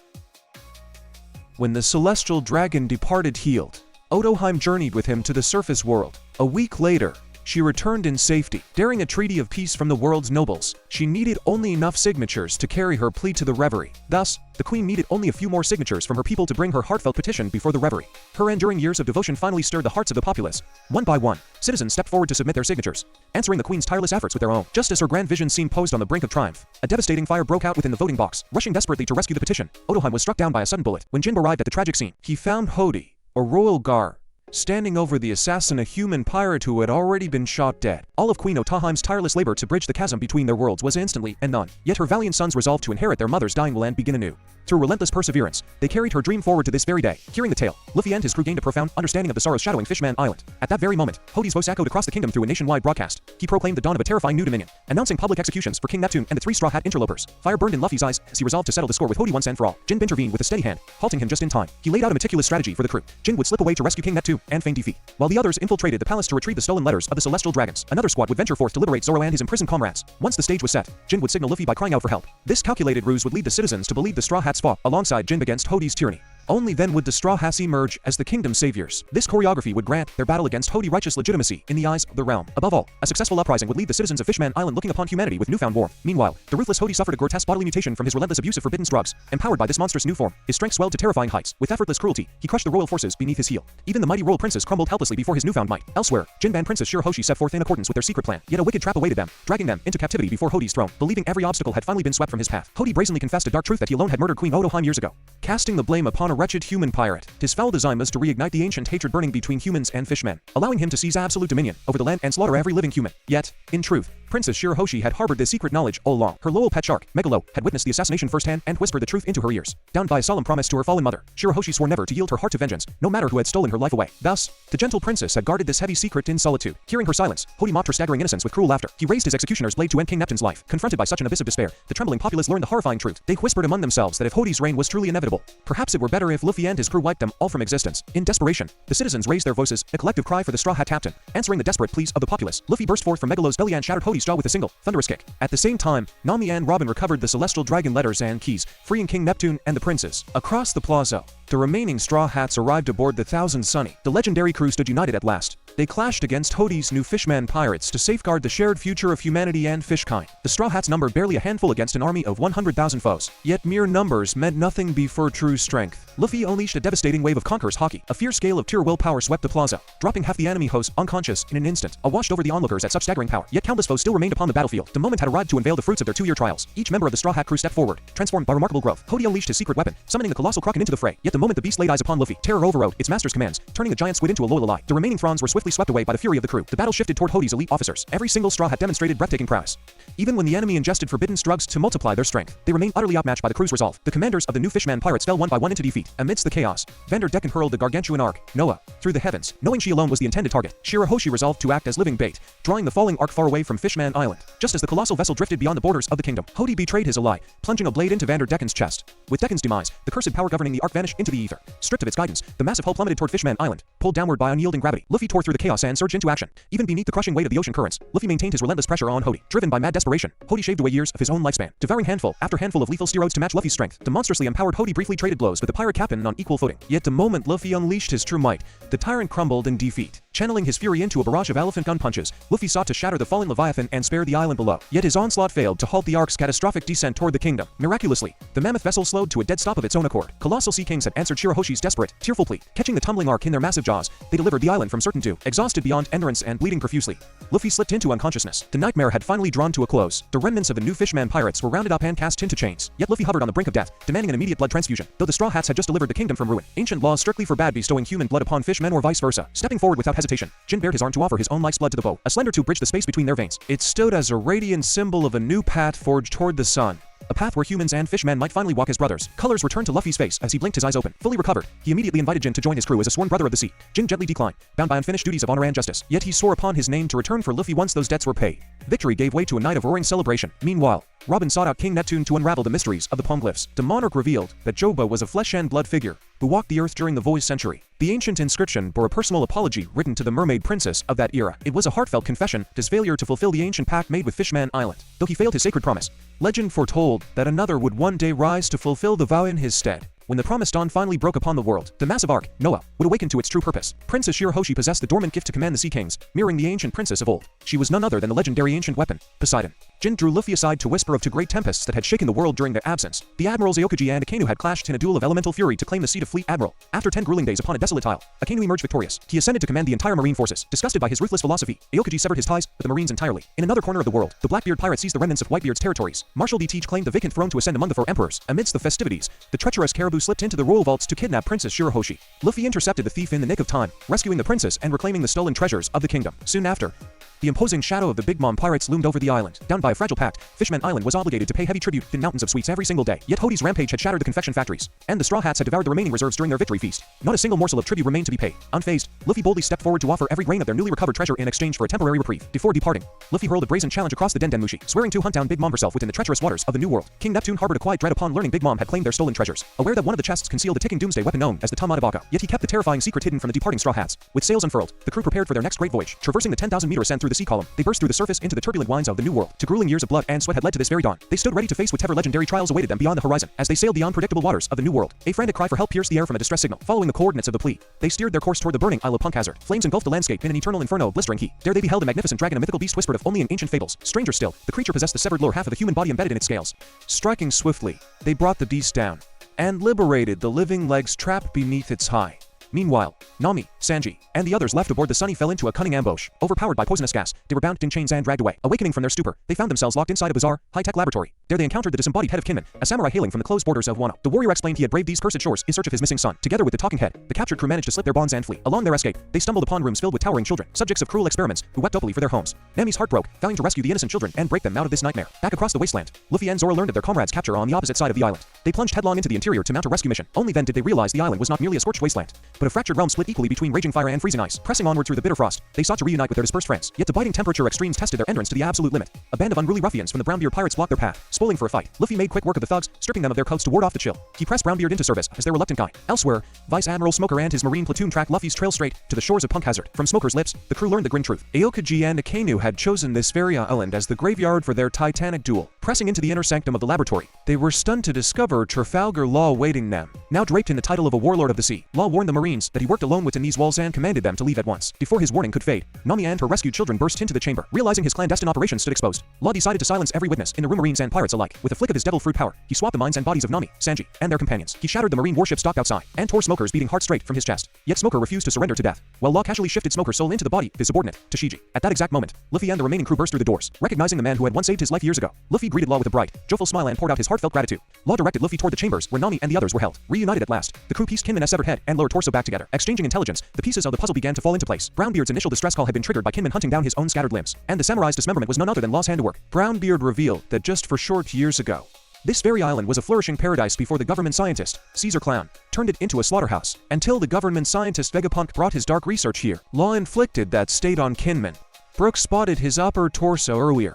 When the celestial dragon departed healed, Otoheim journeyed with him to the surface world. A week later, she returned in safety. Daring a treaty of peace from the world's nobles, she needed only enough signatures to carry her plea to the reverie. Thus, the queen needed only a few more signatures from her people to bring her heartfelt petition before the reverie. Her enduring years of devotion finally stirred the hearts of the populace. One by one, citizens stepped forward to submit their signatures, answering the queen's tireless efforts with their own. Just as her grand vision seemed posed on the brink of triumph, a devastating fire broke out within the voting box. Rushing desperately to rescue the petition, Otoheim was struck down by a sudden bullet. When Jin arrived at the tragic scene, he found Hody, or Royal Gar, standing over the assassin, a human pirate who had already been shot dead. All of Queen Otoheim's tireless labor to bridge the chasm between their worlds was instantly undone. Yet her valiant sons resolved to inherit their mother's dying will and begin anew. Through relentless perseverance, they carried her dream forward to this very day. Hearing the tale, Luffy and his crew gained a profound understanding of the sorrows shadowing Fishman Island. At that very moment, Hody's voice echoed across the kingdom through a nationwide broadcast. He proclaimed the dawn of a terrifying new dominion, announcing public executions for King Neptune and the three Straw Hat interlopers. Fire burned in Luffy's eyes as he resolved to settle the score with Hody once and for all. Jin intervened with a steady hand, halting him just in time. He laid out a meticulous strategy for the crew. Jin would slip away to rescue King Neptune and feign defeat, while the others infiltrated the palace to retrieve the stolen letters of the celestial dragons. Another squad would venture forth to liberate Zoro and his imprisoned comrades. Once the stage was set, Jin would signal Luffy by crying out for help. This calculated ruse would lead the citizens to believe the Straw Hats fought alongside Jin against Hody's tyranny. Only then would the Straw Hats emerge as the kingdom's saviors. This choreography would grant their battle against Hody righteous legitimacy in the eyes of the realm. Above all, a successful uprising would leave the citizens of Fishman Island looking upon humanity with newfound warmth. Meanwhile, the ruthless Hody suffered a grotesque bodily mutation from his relentless abuse of forbidden drugs. Empowered by this monstrous new form, his strength swelled to terrifying heights. With effortless cruelty, he crushed the royal forces beneath his heel. Even the mighty royal princes crumbled helplessly before his newfound might. Elsewhere, Jin and Princess Shirahoshi set forth in accordance with their secret plan. Yet a wicked trap awaited them, dragging them into captivity before Hody's throne. Believing every obstacle had finally been swept from his path, Hody brazenly confessed a dark truth that he alone had murdered Queen Otoheim years ago, casting the blame upon a wretched human pirate. His foul design was to reignite the ancient hatred burning between humans and fishmen, allowing him to seize absolute dominion over the land and slaughter every living human. Yet, in truth, Princess Shirahoshi had harbored this secret knowledge all along. Her loyal pet shark, Megalo, had witnessed the assassination firsthand and whispered the truth into her ears. Bound by a solemn promise to her fallen mother, Shirahoshi swore never to yield her heart to vengeance, no matter who had stolen her life away. Thus, the gentle princess had guarded this heavy secret in solitude. Hearing her silence, Hody mocked her staggering innocence with cruel laughter. He raised his executioner's blade to end King Neptune's life. Confronted by such an abyss of despair, the trembling populace learned the horrifying truth. They whispered among themselves that if Hody's reign was truly inevitable, perhaps it were better if Luffy and his crew wiped them all from existence. In desperation, the citizens raised their voices, a collective cry for the Straw Hat Captain. Answering the desperate pleas of the populace, Luffy burst forth from Megalo's belly and shattered Hody's jaw with a single, thunderous kick. At the same time, Nami and Robin recovered the Celestial Dragon letters and keys, freeing King Neptune and the princes. Across the plaza, the remaining Straw Hats arrived aboard the Thousand Sunny. The legendary crew stood united at last. They clashed against Hody's new Fishman pirates to safeguard the shared future of humanity and fishkind. The Straw Hats numbered barely a handful against an army of 100,000 foes. Yet mere numbers meant nothing before true strength. Luffy unleashed a devastating wave of conqueror's haki. A fierce gale of pure willpower swept the plaza, dropping half the enemy host unconscious in an instant. Washed over the onlookers at such staggering power. Yet countless foes still remained upon the battlefield. The moment had arrived to unveil the fruits of their 2-year trials. Each member of the Straw Hat crew stepped forward, transformed by remarkable growth. Hody unleashed his secret weapon, summoning the colossal kraken into the fray. Yet the moment the beast laid eyes upon Luffy, terror overrode its master's commands, turning the giant squid into a loyal ally. The remaining throngs were swiftly swept away by the fury of the crew. The battle shifted toward Hody's elite officers. Every single Straw Hat demonstrated breathtaking prowess. Even when the enemy ingested forbidden drugs to multiply their strength, they remained utterly outmatched by the crew's resolve. The commanders of the new Fishman pirates fell one by one into defeat. Amidst the chaos, Vander Decken hurled the gargantuan ark, Noah, through the heavens. Knowing she alone was the intended target, Shirahoshi resolved to act as living bait, drawing the falling ark far away from Fishman Island. Just as the colossal vessel drifted beyond the borders of the kingdom, Hody betrayed his ally, plunging a blade into Vander Decken's chest. With Decken's demise, the cursed power governing the ark vanished into the ether. Stripped of its guidance, the massive hull plummeted toward Fishman Island, pulled downward by unyielding gravity. Luffy tore through the chaos and surged into action. Even beneath the crushing weight of the ocean currents, Luffy maintained his relentless pressure on Hody. Driven by mad desperation, Hody shaved away years of his own lifespan, devouring handful after handful of lethal steroids to match Luffy's strength. The monstrously empowered Hody briefly traded blows with the pirate captain on equal footing. Yet the moment Luffy unleashed his true might, the tyrant crumbled in defeat. Channeling his fury into a barrage of elephant gun punches, Luffy sought to shatter the fallen Leviathan and spare the island below. Yet his onslaught failed to halt the ark's catastrophic descent toward the kingdom. Miraculously, the mammoth vessel slowed to a dead stop of its own accord. Colossal sea kings had answered Shirahoshi's desperate, tearful plea. Catching the tumbling ark in their massive jaws, they delivered the island from certain doom. Exhausted beyond endurance and bleeding profusely, Luffy slipped into unconsciousness. The nightmare had finally drawn to a close. The remnants of the new Fishman pirates were rounded up and cast into chains. Yet Luffy hovered on the brink of death, demanding an immediate blood transfusion. Though the Straw Hats had just delivered the kingdom from ruin, ancient laws strictly forbade bestowing human blood upon fishmen or vice versa. Stepping forward without hesitation, Jin bared his arm to offer his own life's blood to the bow, a slender tube bridged the space between their veins. It stood as a radiant symbol of a new path forged toward the sun. A path where humans and fishmen might finally walk as brothers. Colors returned to Luffy's face as he blinked his eyes open. Fully recovered, he immediately invited Jin to join his crew as a sworn brother of the sea. Jin gently declined, bound by unfinished duties of honor and justice. Yet he swore upon his name to return for Luffy once those debts were paid. Victory gave way to a night of roaring celebration. Meanwhile, Robin sought out King Neptune to unravel the mysteries of the Poneglyphs. The monarch revealed that Joba was a flesh and blood figure who walked the earth during the Void Century. The ancient inscription bore a personal apology written to the mermaid princess of that era. It was a heartfelt confession to his failure to fulfill the ancient pact made with Fishman Island. Though he failed his sacred promise, legend foretold that another would one day rise to fulfill the vow in his stead. When the promised dawn finally broke upon the world, the massive ark, Noah, would awaken to its true purpose. Princess Shirahoshi possessed the dormant gift to command the Sea Kings, mirroring the ancient princess of old. She was none other than the legendary ancient weapon, Poseidon. Jin drew Luffy aside to whisper of two great tempests that had shaken the world during their absence. The admirals Aokiji and Akainu had clashed in a duel of elemental fury to claim the seat of Fleet Admiral. After 10 grueling days upon a desolate isle, Akainu emerged victorious. He ascended to command the entire marine forces. Disgusted by his ruthless philosophy, Aokiji severed his ties with the Marines entirely. In another corner of the world, the Blackbeard pirates seized the remnants of Whitebeard's territories. Marshal D. Teach claimed the vacant throne to ascend among the 4 emperors. Amidst the festivities, the treacherous Caribou slipped into the royal vaults to kidnap Princess Shirahoshi. Luffy intercepted the thief in the nick of time, rescuing the princess and reclaiming the stolen treasures of the kingdom. Soon after, the imposing shadow of the Big Mom pirates loomed over the island. Bound by a fragile pact, Fishman Island was obligated to pay heavy tribute in mountains of sweets every single day. Yet Hody's rampage had shattered the confection factories, and the Straw Hats had devoured the remaining reserves during their victory feast. Not a single morsel of tribute remained to be paid. Unfazed, Luffy boldly stepped forward to offer every grain of their newly recovered treasure in exchange for a temporary reprieve. Before departing, Luffy hurled a brazen challenge across the Dendenmushi, swearing to hunt down Big Mom herself within the treacherous waters of the New World. King Neptune harbored a quiet dread upon learning Big Mom had claimed their stolen treasures, aware that one of the chests concealed a ticking doomsday weapon known as the Tamadabaka. Yet he kept the terrifying secret hidden from the departing Straw Hats. With sails unfurled, the crew prepared for their next great voyage. Traversing the 10,000-meter ascent through the sea column, they burst through the surface into the turbulent winds of the New World. To grueling years of blood and sweat had led to this very dawn. They stood ready to face whatever legendary trials awaited them beyond the horizon. As they sailed the unpredictable waters of the New World, a frantic cry for help pierced the air from a distress signal. Following the coordinates of the plea, they steered their course toward the burning Isle of Punkhazard. Flames engulfed the landscape in an eternal inferno of blistering heat. There they beheld a magnificent dragon, a mythical beast whispered of only in ancient fables. Stranger still, the creature possessed the severed lower half of the human body embedded in its scales. Striking swiftly, they brought the beast down and liberated the living legs trapped beneath its high, Meanwhile, Nami, Sanji, and the others left aboard the Sunny fell into a cunning ambush. Overpowered by poisonous gas, they were bound in chains and dragged away. Awakening from their stupor, they found themselves locked inside a bizarre, high-tech laboratory. There they encountered the disembodied head of Kinman, a samurai hailing from the closed borders of Wano. The warrior explained he had braved these cursed shores in search of his missing son. Together with the talking head, the captured crew managed to slip their bonds and flee. Along their escape, they stumbled upon rooms filled with towering children, subjects of cruel experiments, who wept openly for their homes. Nami's heart broke, vowing to rescue the innocent children and break them out of this nightmare. Back across the wasteland, Luffy and Zoro learned of their comrades' capture on the opposite side of the island. They plunged headlong into the interior to mount a rescue mission. Only then did they realize the island was not merely a scorched wasteland, but a fractured realm split equally between raging fire and freezing ice. Pressing onward through the bitter frost, they sought to reunite with their dispersed friends. Yet the biting temperature extremes tested their endurance to the absolute limit. A band of unruly ruffians from the Brownbeard pirates blocked their path, spoiling for a fight. Luffy made quick work of the thugs, stripping them of their coats to ward off the chill. He pressed Brownbeard into service as their reluctant guide. Elsewhere, Vice Admiral Smoker and his marine platoon tracked Luffy's trail straight to the shores of Punk Hazard. From Smoker's lips, the crew learned the grim truth. Aokiji and Akainu had chosen this very island as the graveyard for their titanic duel. Pressing into the inner sanctum of the laboratory, they were stunned to discover Trafalgar Law awaiting them. Now draped in the title of a warlord of the sea, Law warned the Marines that he worked alone within these walls and commanded them to leave at once. Before his warning could fade, Nami and her rescued children burst into the chamber. Realizing his clandestine operation stood exposed, Law decided to silence every witness in the room, Marines and pirates alike. With a flick of his devil fruit power, he swapped the minds and bodies of Nami, Sanji, and their companions. He shattered the marine warship stocked outside, and tore Smoker's beating heart straight from his chest. Yet Smoker refused to surrender to death, while Law casually shifted Smoker's soul into the body of his subordinate, Tashigi. At that exact moment, Luffy and the remaining crew burst through the doors. Recognizing the man who had once saved his life years ago, Luffy greeted Law with a bright, joyful smile and poured out his heartfelt gratitude. Law directed Luffy toward the chambers where Nami and the others were held. Reunited at last, the crew pieced Kinman's severed head and lower torso back together. Exchanging intelligence, the pieces of the puzzle began to fall into place. Brownbeard's initial distress call had been triggered by Kinman hunting down his own scattered limbs, and the samurai's dismemberment was none other than Law's handiwork. Brownbeard revealed that just for short years ago, this very island was a flourishing paradise before the government scientist, Caesar Clown, turned it into a slaughterhouse. Until the government scientist Vegapunk brought his dark research here. Law inflicted that state on Kinman. Brooke spotted his upper torso earlier.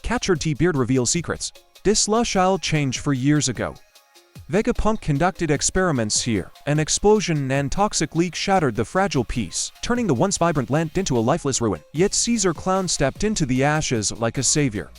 Captured T-Beard reveals secrets. This lush isle changed for years ago. Vegapunk conducted experiments here. An explosion and toxic leak shattered the fragile piece, turning the once vibrant land into a lifeless ruin. Yet Caesar Clown stepped into the ashes like a savior,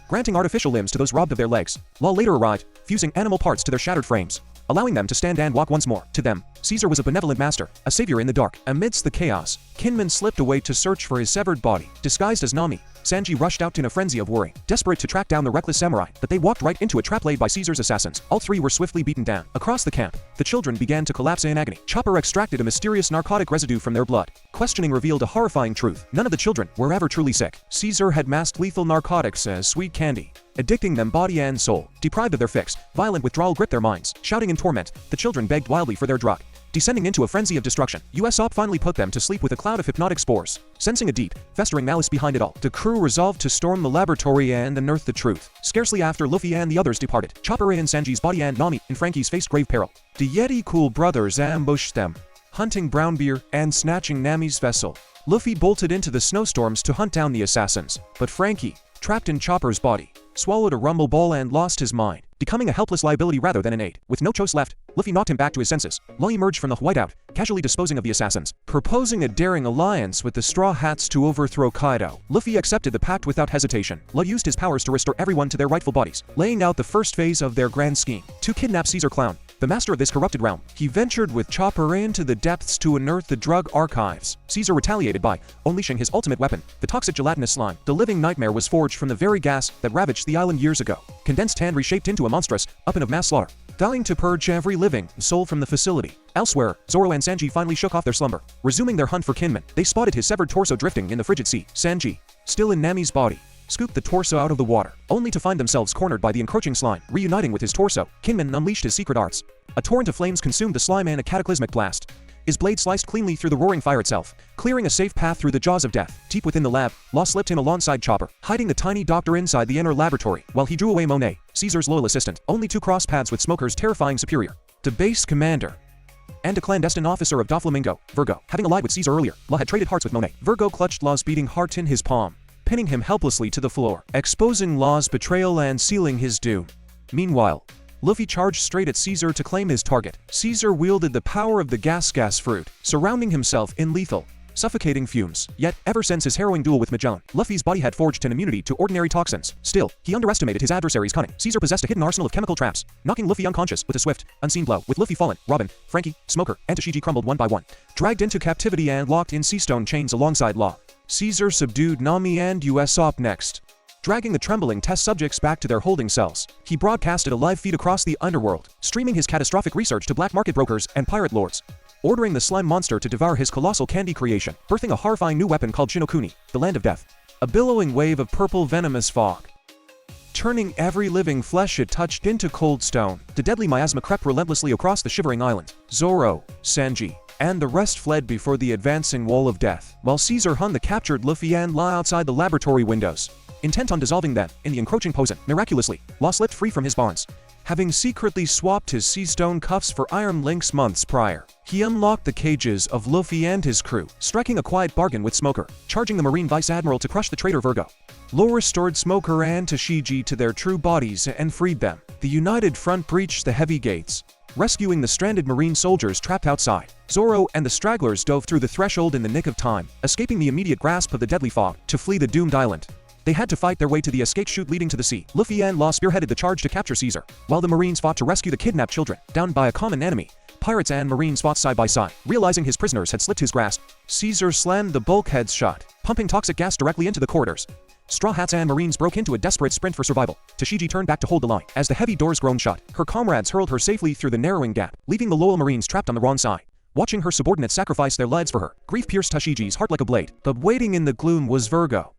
granting artificial limbs to those robbed of their legs. Law later arrived, fusing animal parts to their shattered frames, allowing them to stand and walk once more. To them, Caesar was a benevolent master, a savior in the dark. Amidst the chaos, Kinman slipped away to search for his severed body. Disguised as Nami, Sanji rushed out in a frenzy of worry, desperate to track down the reckless samurai, but they walked right into a trap laid by Caesar's assassins. All three were swiftly beaten down. Across the camp, the children began to collapse in agony. Chopper extracted a mysterious narcotic residue from their blood. Questioning revealed a horrifying truth. None of the children were ever truly sick. Caesar had masked lethal narcotics as sweet candy, addicting them body and soul. Deprived of their fix, violent withdrawal gripped their minds. Shouting in torment, the children begged wildly for their drug. Descending into a frenzy of destruction, Usopp finally put them to sleep with a cloud of hypnotic spores. Sensing a deep, festering malice behind it all, the crew resolved to storm the laboratory and unearth the truth. Scarcely after Luffy and the others departed, Chopper in Sanji's body and Nami and Frankie's faced grave peril. The Yeti Cool brothers ambushed them, hunting Brownbeard and snatching Nami's vessel. Luffy bolted into the snowstorms to hunt down the assassins, but Frankie, trapped in Chopper's body, swallowed a rumble ball and lost his mind, becoming a helpless liability rather than an aid. With no choice left, Luffy knocked him back to his senses. Law emerged from the whiteout, casually disposing of the assassins, proposing a daring alliance with the Straw Hats to overthrow Kaido. Luffy accepted the pact without hesitation. Law used his powers to restore everyone to their rightful bodies, laying out the first phase of their grand scheme, to kidnap Caesar Clown, the master of this corrupted realm. He ventured with Chopper into the depths to unearth the drug archives. Caesar retaliated by unleashing his ultimate weapon, the toxic gelatinous slime. The living nightmare was forged from the very gas that ravaged the island years ago. Condensed and reshaped into a monstrous weapon of mass slaughter, vowing to purge every living soul from the facility. Elsewhere, Zoro and Sanji finally shook off their slumber. Resuming their hunt for Kinman, they spotted his severed torso drifting in the frigid sea. Sanji, still in Nami's body, scooped the torso out of the water, only to find themselves cornered by the encroaching slime. Reuniting with his torso, Kinman unleashed his secret arts. A torrent of flames consumed the slime and a cataclysmic blast. His blade sliced cleanly through the roaring fire itself, clearing a safe path through the jaws of death. Deep within the lab, Law slipped in alongside Chopper, hiding the tiny doctor inside the inner laboratory, while he drew away Monet, Caesar's loyal assistant, only to cross paths with Smoker's terrifying superior, the base commander, and a clandestine officer of Doflamingo, Virgo. Having allied with Caesar earlier, Law had traded hearts with Monet. Virgo clutched Law's beating heart in his palm, pinning him helplessly to the floor, exposing Law's betrayal and sealing his doom. Meanwhile, Luffy charged straight at Caesar to claim his target. Caesar wielded the power of the gas fruit, surrounding himself in lethal, suffocating fumes. Yet, ever since his harrowing duel with Magellan, Luffy's body had forged an immunity to ordinary toxins. Still, he underestimated his adversary's cunning. Caesar possessed a hidden arsenal of chemical traps, knocking Luffy unconscious with a swift, unseen blow. With Luffy fallen, Robin, Frankie, Smoker, and Tashigi crumbled one by one, dragged into captivity and locked in sea stone chains alongside Law. Caesar subdued Nami and Usopp next, dragging the trembling test subjects back to their holding cells. He broadcasted a live feed across the underworld, streaming his catastrophic research to black market brokers and pirate lords. ordering the slime monster to devour his colossal candy creation, birthing a horrifying new weapon called Shinokuni, the Land of Death. A billowing wave of purple venomous fog, turning every living flesh it touched into cold stone. The deadly miasma crept relentlessly across the shivering island. Zoro, Sanji, and the rest fled before the advancing wall of death, while Caesar hung the captured Luffy and Law outside the laboratory windows, intent on dissolving them in the encroaching poison. Miraculously, Law slipped free from his bonds, having secretly swapped his sea stone cuffs for iron links months prior. He unlocked the cages of Luffy and his crew, striking a quiet bargain with Smoker, charging the Marine Vice Admiral to crush the traitor Virgo. Law restored Smoker and Tashigi to their true bodies and freed them. The united front breached the heavy gates, rescuing the stranded Marine soldiers trapped outside. Zoro and the stragglers dove through the threshold in the nick of time, escaping the immediate grasp of the deadly fog to flee the doomed island. They had to fight their way to the escape chute leading to the sea. Luffy and Law spearheaded the charge to capture Caesar, while the Marines fought to rescue the kidnapped children, downed by a common enemy. Pirates and Marines fought side by side. Realizing his prisoners had slipped his grasp, Caesar slammed the bulkheads shut, pumping toxic gas directly into the corridors. Straw Hats and Marines broke into a desperate sprint for survival. Tashigi turned back to hold the line. As the heavy doors groaned shut, her comrades hurled her safely through the narrowing gap, leaving the loyal Marines trapped on the wrong side. Watching her subordinates sacrifice their lives for her, grief pierced Tashigi's heart like a blade. But waiting in the gloom was Virgo.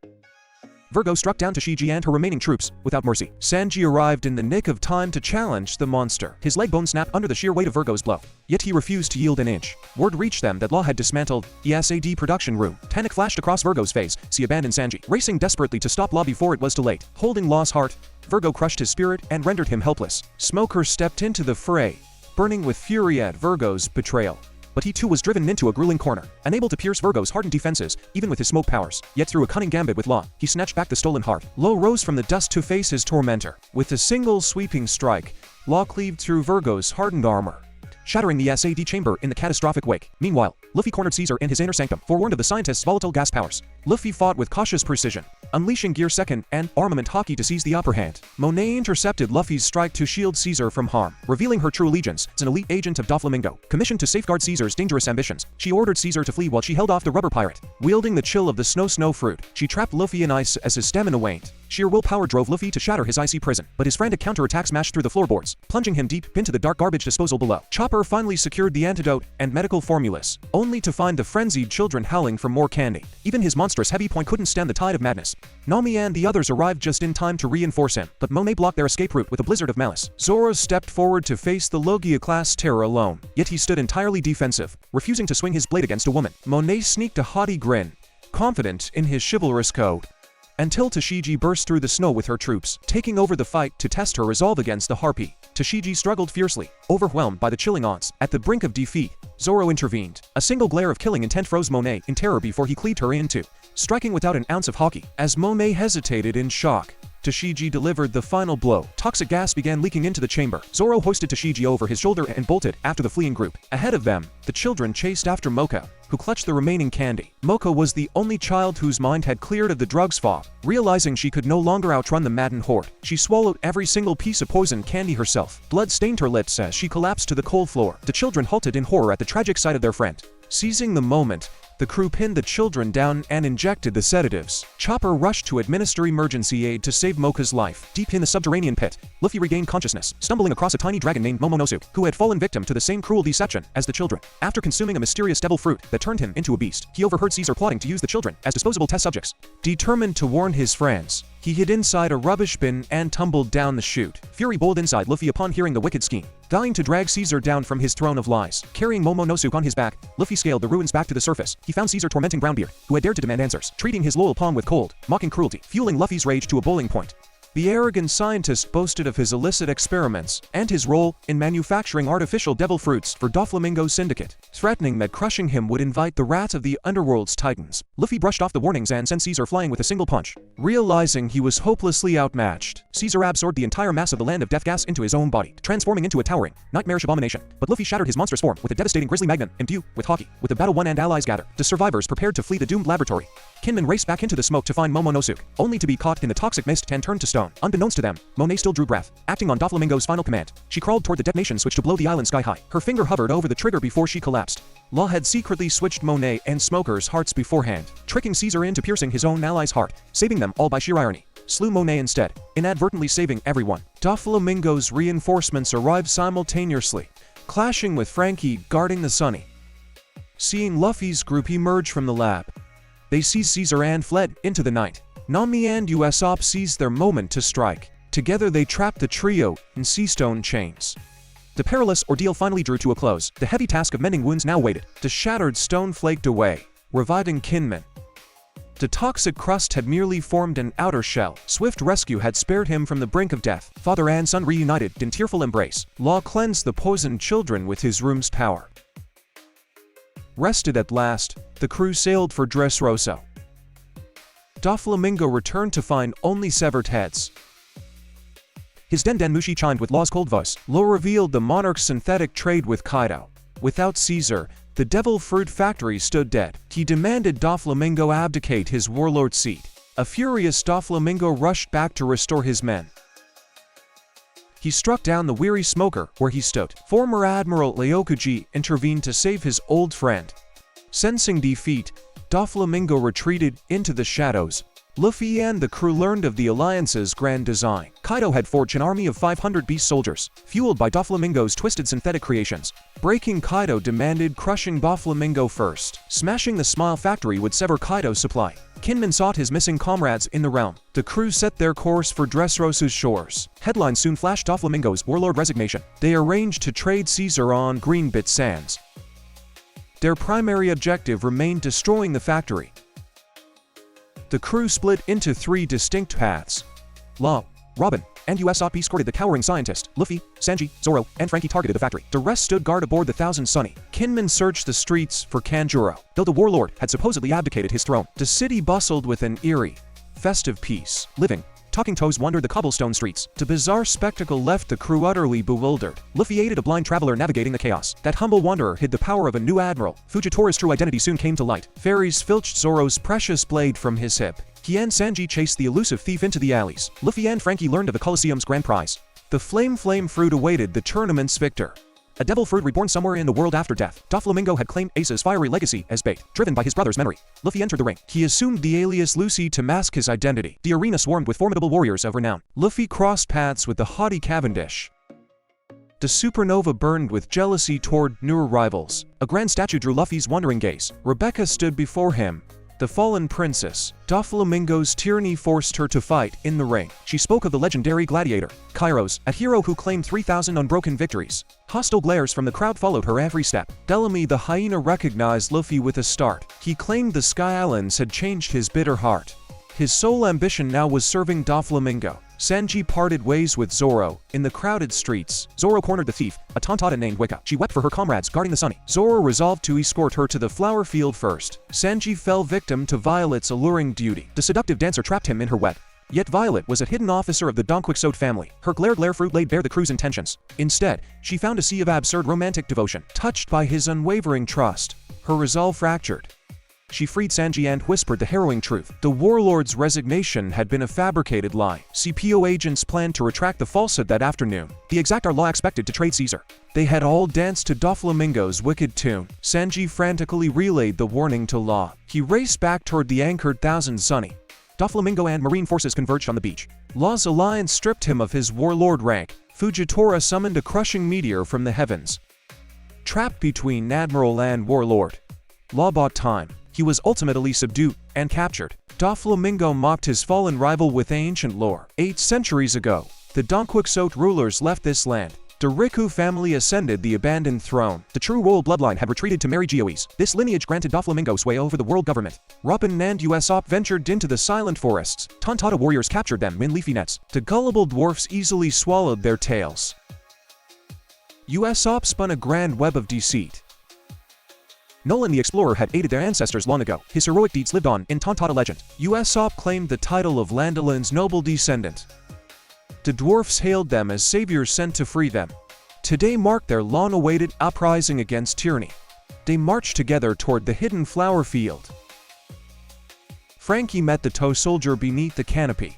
Virgo struck down Tashigi and her remaining troops, without mercy. Sanji arrived in the nick of time to challenge the monster. His leg bone snapped under the sheer weight of Virgo's blow, yet he refused to yield an inch. Word reached them that Law had dismantled the SAD production room. Panic flashed across Virgo's face. She abandoned Sanji, racing desperately to stop Law before it was too late. Holding Law's heart, Virgo crushed his spirit and rendered him helpless. Smoker stepped into the fray, burning with fury at Virgo's betrayal. But he too was driven into a grueling corner, unable to pierce Virgo's hardened defenses, even with his smoke powers. Yet through a cunning gambit with Law, he snatched back the stolen heart. Law rose from the dust to face his tormentor. With a single sweeping strike, Law cleaved through Virgo's hardened armor, shattering the SAD chamber in the catastrophic wake. Meanwhile, Luffy cornered Caesar in his inner sanctum, forewarned of the scientist's volatile gas powers. Luffy fought with cautious precision, unleashing Gear Second and Armament Haki to seize the upper hand. Monet intercepted Luffy's strike to shield Caesar from harm, revealing her true allegiance as an elite agent of Doflamingo. Commissioned to safeguard Caesar's dangerous ambitions, she ordered Caesar to flee while she held off the rubber pirate. Wielding the chill of the snow fruit, she trapped Luffy in ice as his stamina waned. Sheer willpower drove Luffy to shatter his icy prison, but his frantic counterattack smashed through the floorboards, plunging him deep into the dark garbage disposal below. Chopper finally secured the antidote and medical formulas, only to find the frenzied children howling for more candy. Even his monstrous heavy point couldn't stem the tide of madness. Nami and the others arrived just in time to reinforce him, but Monet blocked their escape route with a blizzard of malice. Zoro stepped forward to face the Logia-class terror alone, yet he stood entirely defensive, refusing to swing his blade against a woman. Monet sneaked a haughty grin, confident in his chivalrous code, until Tashigi burst through the snow with her troops, taking over the fight to test her resolve against the Harpy. Tashigi struggled fiercely, overwhelmed by the chilling odds. At the brink of defeat, Zoro intervened. A single glare of killing intent froze Monet in terror before he cleaved her in two, striking without an ounce of haki. As Monet hesitated in shock, Tashigi delivered the final blow. Toxic gas began leaking into the chamber. Zoro hoisted Tashigi over his shoulder and bolted after the fleeing group. Ahead of them, the children chased after Mocha, who clutched the remaining candy. Mocha was the only child whose mind had cleared of the drugs fog. Realizing she could no longer outrun the maddened horde, she swallowed every single piece of poison candy herself. Blood stained her lips as she collapsed to the cold floor. The children halted in horror at the tragic sight of their friend. Seizing the moment, the crew pinned the children down and injected the sedatives. Chopper rushed to administer emergency aid to save Mocha's life. Deep in the subterranean pit, Luffy regained consciousness, stumbling across a tiny dragon named Momonosuke, who had fallen victim to the same cruel deception as the children. After consuming a mysterious devil fruit that turned him into a beast, he overheard Caesar plotting to use the children as disposable test subjects. Determined to warn his friends, he hid inside a rubbish bin and tumbled down the chute. Fury boiled inside Luffy upon hearing the wicked scheme. Dying to drag Caesar down from his throne of lies. Carrying Momonosuke on his back, Luffy scaled the ruins back to the surface. He found Caesar tormenting Brownbeard, who had dared to demand answers, treating his loyal pawn with cold, mocking cruelty, fueling Luffy's rage to a boiling point. The arrogant scientist boasted of his illicit experiments and his role in manufacturing artificial devil fruits for Doflamingo's syndicate, threatening that crushing him would invite the wrath of the underworld's titans. Luffy brushed off the warnings and sent Caesar flying with a single punch. Realizing he was hopelessly outmatched, Caesar absorbed the entire mass of the Land of Death gas into his own body, transforming into a towering, nightmarish abomination. But Luffy shattered his monstrous form with a devastating grizzly magnet imbued with haki. With the battle won and allies gathered, the survivors prepared to flee the doomed laboratory. Kinman raced back into the smoke to find Momonosuke, only to be caught in the toxic mist and turned to stone. Unbeknownst to them, Monet still drew breath. Acting on Doflamingo's final command, she crawled toward the detonation switch to blow the island sky high. Her finger hovered over the trigger before she collapsed. Law had secretly switched Monet and Smoker's hearts beforehand, tricking Caesar into piercing his own ally's heart, saving them all by sheer irony. Slew Monet instead, inadvertently saving everyone. Doflamingo's reinforcements arrived simultaneously, clashing with Frankie guarding the Sunny. Seeing Luffy's group emerge from the lab, they seized Caesar and fled into the night. Nami and Usopp seized their moment to strike. Together they trapped the trio in sea stone chains. The perilous ordeal finally drew to a close. The heavy task of mending wounds now waited. The shattered stone flaked away, reviving Kinman. The toxic crust had merely formed an outer shell. Swift rescue had spared him from the brink of death. Father and son reunited in tearful embrace. Law cleansed the poisoned children with his room's power. Rested at last, the crew sailed for Dressrosa. Doflamingo returned to find only severed heads. His Den Mushi chimed with Law's cold voice. Law revealed the monarch's synthetic trade with Kaido. Without Caesar, the Devil Fruit Factory stood dead. He demanded Doflamingo abdicate his warlord seat. A furious Doflamingo rushed back to restore his men. He struck down the weary smoker where he stood. Former Admiral Leokuji intervened to save his old friend. Sensing defeat, Doflamingo retreated into the shadows. Luffy and the crew learned of the Alliance's grand design. Kaido had forged an army of 500 beast soldiers, fueled by Doflamingo's twisted synthetic creations. Breaking Kaido demanded crushing Doflamingo first. Smashing the Smile Factory would sever Kaido's supply. Kinman sought his missing comrades in the realm. The crew set their course for Dressrosa's shores. Headlines soon flashed Doflamingo's warlord resignation. They arranged to trade Caesar on Greenbit Sands. Their primary objective remained destroying the factory. The crew split into three distinct paths. Law, Robin, and Usopp escorted the cowering scientist. Luffy, Sanji, Zoro, and Frankie targeted the factory. The rest stood guard aboard the Thousand Sunny. Kinman searched the streets for Kanjuro. Though the warlord had supposedly abdicated his throne, the city bustled with an eerie, festive peace. Living, talking toes wandered the cobblestone streets. The bizarre spectacle left the crew utterly bewildered. Luffy aided a blind traveler navigating the chaos. That humble wanderer hid the power of a new admiral. Fujitora's true identity soon came to light. Fairies filched Zoro's precious blade from his hip. He and Sanji chased the elusive thief into the alleys. Luffy and Frankie learned of the Colosseum's grand prize. The flame fruit awaited the tournament's victor. A devil fruit reborn somewhere in the world after death. Doflamingo had claimed Ace's fiery legacy as bait, driven by his brother's memory. Luffy entered the ring. He assumed the alias Lucy to mask his identity. The arena swarmed with formidable warriors of renown. Luffy crossed paths with the haughty Cavendish. The supernova burned with jealousy toward newer rivals. A grand statue drew Luffy's wondering gaze. Rebecca stood before him, the fallen princess. Doflamingo's tyranny forced her to fight in the ring. She spoke of the legendary gladiator, Kairos, a hero who claimed 3,000 unbroken victories. Hostile glares from the crowd followed her every step. Bellamy the hyena recognized Luffy with a start. He claimed the Sky Islands had changed his bitter heart. His sole ambition now was serving Doflamingo. Sanji parted ways with Zoro. In the crowded streets, Zoro cornered the thief, a Tontada named Wicca. She wept for her comrades guarding the Sunny. Zoro resolved to escort her to the flower field first. Sanji fell victim to Violet's alluring beauty. The seductive dancer trapped him in her web. Yet Violet was a hidden officer of the Don Quixote family. Her glare fruit laid bare the crew's intentions. Instead, she found a sea of absurd romantic devotion. Touched by his unwavering trust, her resolve fractured. She freed Sanji and whispered the harrowing truth. The warlord's resignation had been a fabricated lie. CPO agents planned to retract the falsehood that afternoon. The Exactor Law expected to trade Caesar. They had all danced to Doflamingo's wicked tune. Sanji frantically relayed the warning to Law. He raced back toward the anchored Thousand Sunny. Doflamingo and Marine forces converged on the beach. Law's alliance stripped him of his warlord rank. Fujitora summoned a crushing meteor from the heavens. Trapped between Admiral and warlord, Law bought time. He was ultimately subdued and captured. Doflamingo mocked his fallen rival with ancient lore. 8 centuries ago, the Don Quixote rulers left this land. The Riku family ascended the abandoned throne. The true royal bloodline had retreated to marry Geoise. This lineage granted Doflamingo sway over the world government. Robin and Usopp ventured into the silent forests. Tontada warriors captured them in leafy nets. The gullible dwarfs easily swallowed their tails. Usopp spun a grand web of deceit. Nolan the Explorer had aided their ancestors long ago. His heroic deeds lived on in Tontada legend. Usopp claimed the title of Landolin's noble descendant. The dwarfs hailed them as saviors sent to free them. Today marked their long-awaited uprising against tyranny. They marched together toward the hidden flower field. Frankie met the toe soldier beneath the canopy.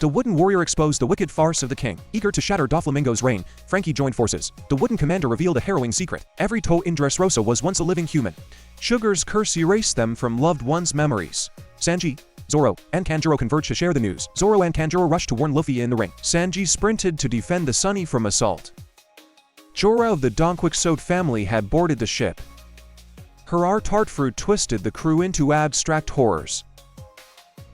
The wooden warrior exposed the wicked farce of the king. Eager to shatter Doflamingo's reign, Frankie joined forces. The wooden commander revealed a harrowing secret. Every toe in Dressrosa was once a living human. Sugar's curse erased them from loved ones' memories. Sanji, Zoro, and Kanjuro converged to share the news. Zoro and Kanjuro rushed to warn Luffy in the ring. Sanji sprinted to defend the Sunny from assault. Jorah of the Don Quixote family had boarded the ship. Her art fruit twisted the crew into abstract horrors.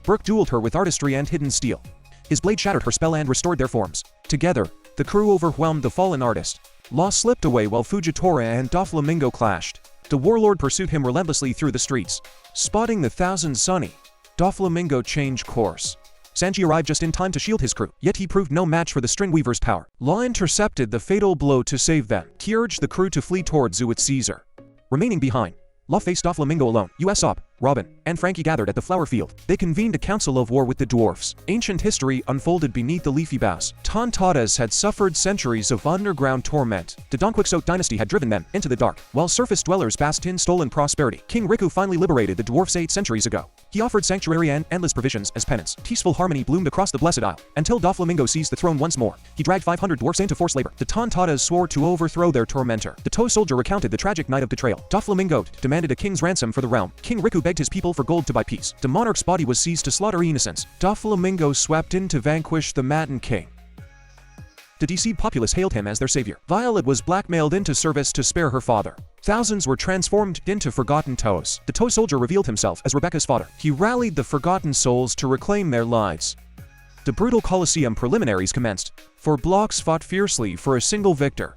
Brook dueled her with artistry and hidden steel. His blade shattered her spell and restored their forms. Together, the crew overwhelmed the fallen artist. Law slipped away while Fujitora and Doflamingo clashed. The warlord pursued him relentlessly through the streets. Spotting the Thousand Sunny, Doflamingo changed course. Sanji arrived just in time to shield his crew, yet he proved no match for the Stringweaver's power. Law intercepted the fatal blow to save them. He urged the crew to flee towards Zuit Caesar. Remaining behind, Law faced Doflamingo alone. Usopp, Robin, and Frankie gathered at the flower field. They convened a council of war with the dwarfs. Ancient history unfolded beneath the leafy boughs. Tontatas had suffered centuries of underground torment. The Don Quixote dynasty had driven them into the dark, while surface dwellers basked in stolen prosperity. King Riku finally liberated the dwarfs 8 centuries ago. He offered sanctuary and endless provisions as penance. Peaceful harmony bloomed across the Blessed Isle, until Doflamingo seized the throne once more. He dragged 500 dwarfs into forced labor. The Tontatas swore to overthrow their tormentor. The Toe soldier recounted the tragic night of betrayal. Doflamingo demanded a king's ransom for the realm. King Riku begged his people for gold to buy peace. The monarch's body was seized to slaughter innocents. Doflamingo swept in to vanquish the Matin King. The deceived populace hailed him as their savior. Violet was blackmailed into service to spare her father. Thousands were transformed into forgotten toes. The Toe soldier revealed himself as Rebecca's father. He rallied the forgotten souls to reclaim their lives. The brutal Colosseum preliminaries commenced, for blocks fought fiercely for a single victor.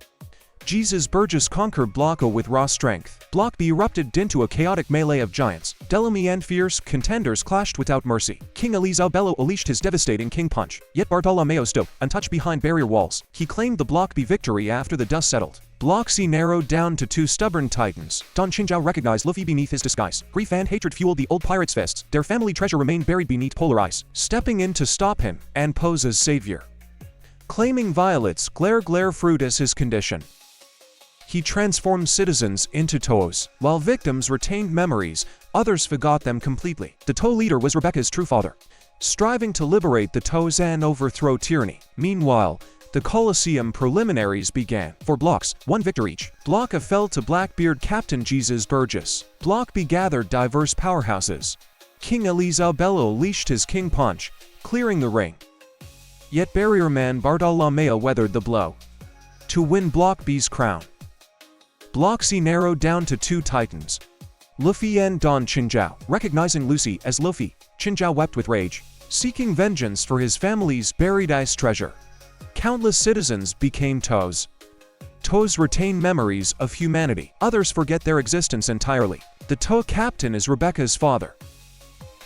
Jesus Burgess conquered Block O with raw strength. Block B erupted into a chaotic melee of giants. Delamy and fierce contenders clashed without mercy. King Elizabello unleashed his devastating King Punch. Yet Bartolomeo stood untouched behind barrier walls. He claimed the Block B victory after the dust settled. Block C narrowed down to 2 stubborn titans. Don Chinchao recognized Luffy beneath his disguise. Grief and hatred fueled the old pirate's fists. Their family treasure remained buried beneath polar ice. Stepping in to stop him and pose as savior. Claiming Violet's glare fruit as his condition, he transformed citizens into toes. While victims retained memories, others forgot them completely. The Toe leader was Rebecca's true father, striving to liberate the toes and overthrow tyranny. Meanwhile, the Colosseum preliminaries began. For blocks, 1 victor each. Block A fell to Blackbeard Captain Jesus Burgess. Block B gathered diverse powerhouses. King Elizabello unleashed his King Punch, clearing the ring. Yet Barrier Man Bartolomeo weathered the blow to win Block B's crown. Block C narrowed down to 2 titans, Luffy and Don Chinchao. Recognizing Lucy as Luffy, Chinchao wept with rage, seeking vengeance for his family's buried ice treasure. Countless citizens became toes. Toes retain memories of humanity. Others forget their existence entirely. The Toe captain is Rebecca's father.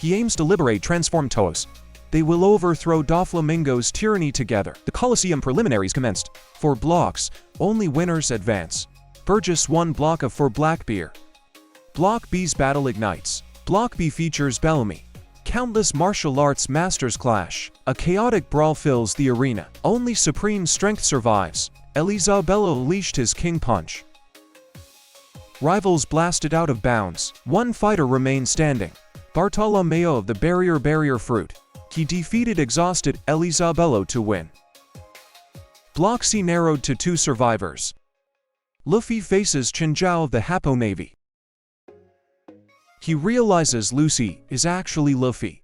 He aims to liberate transformed toes. They will overthrow Doflamingo's tyranny together. The Colosseum preliminaries commenced. For blocks, only winners advance. Burgess won Block A for Blackbeard. Block B's battle ignites. Block B features Bellamy. Countless martial arts masters clash. A chaotic brawl fills the arena. Only supreme strength survives. Elizabello unleashed his King Punch. Rivals blasted out of bounds. 1 fighter remained standing. Bartolomeo of the barrier fruit. He defeated exhausted Elizabello to win. Block C narrowed to 2 survivors. Luffy faces Chinchao of the Happo Navy. He realizes Lucy is actually Luffy.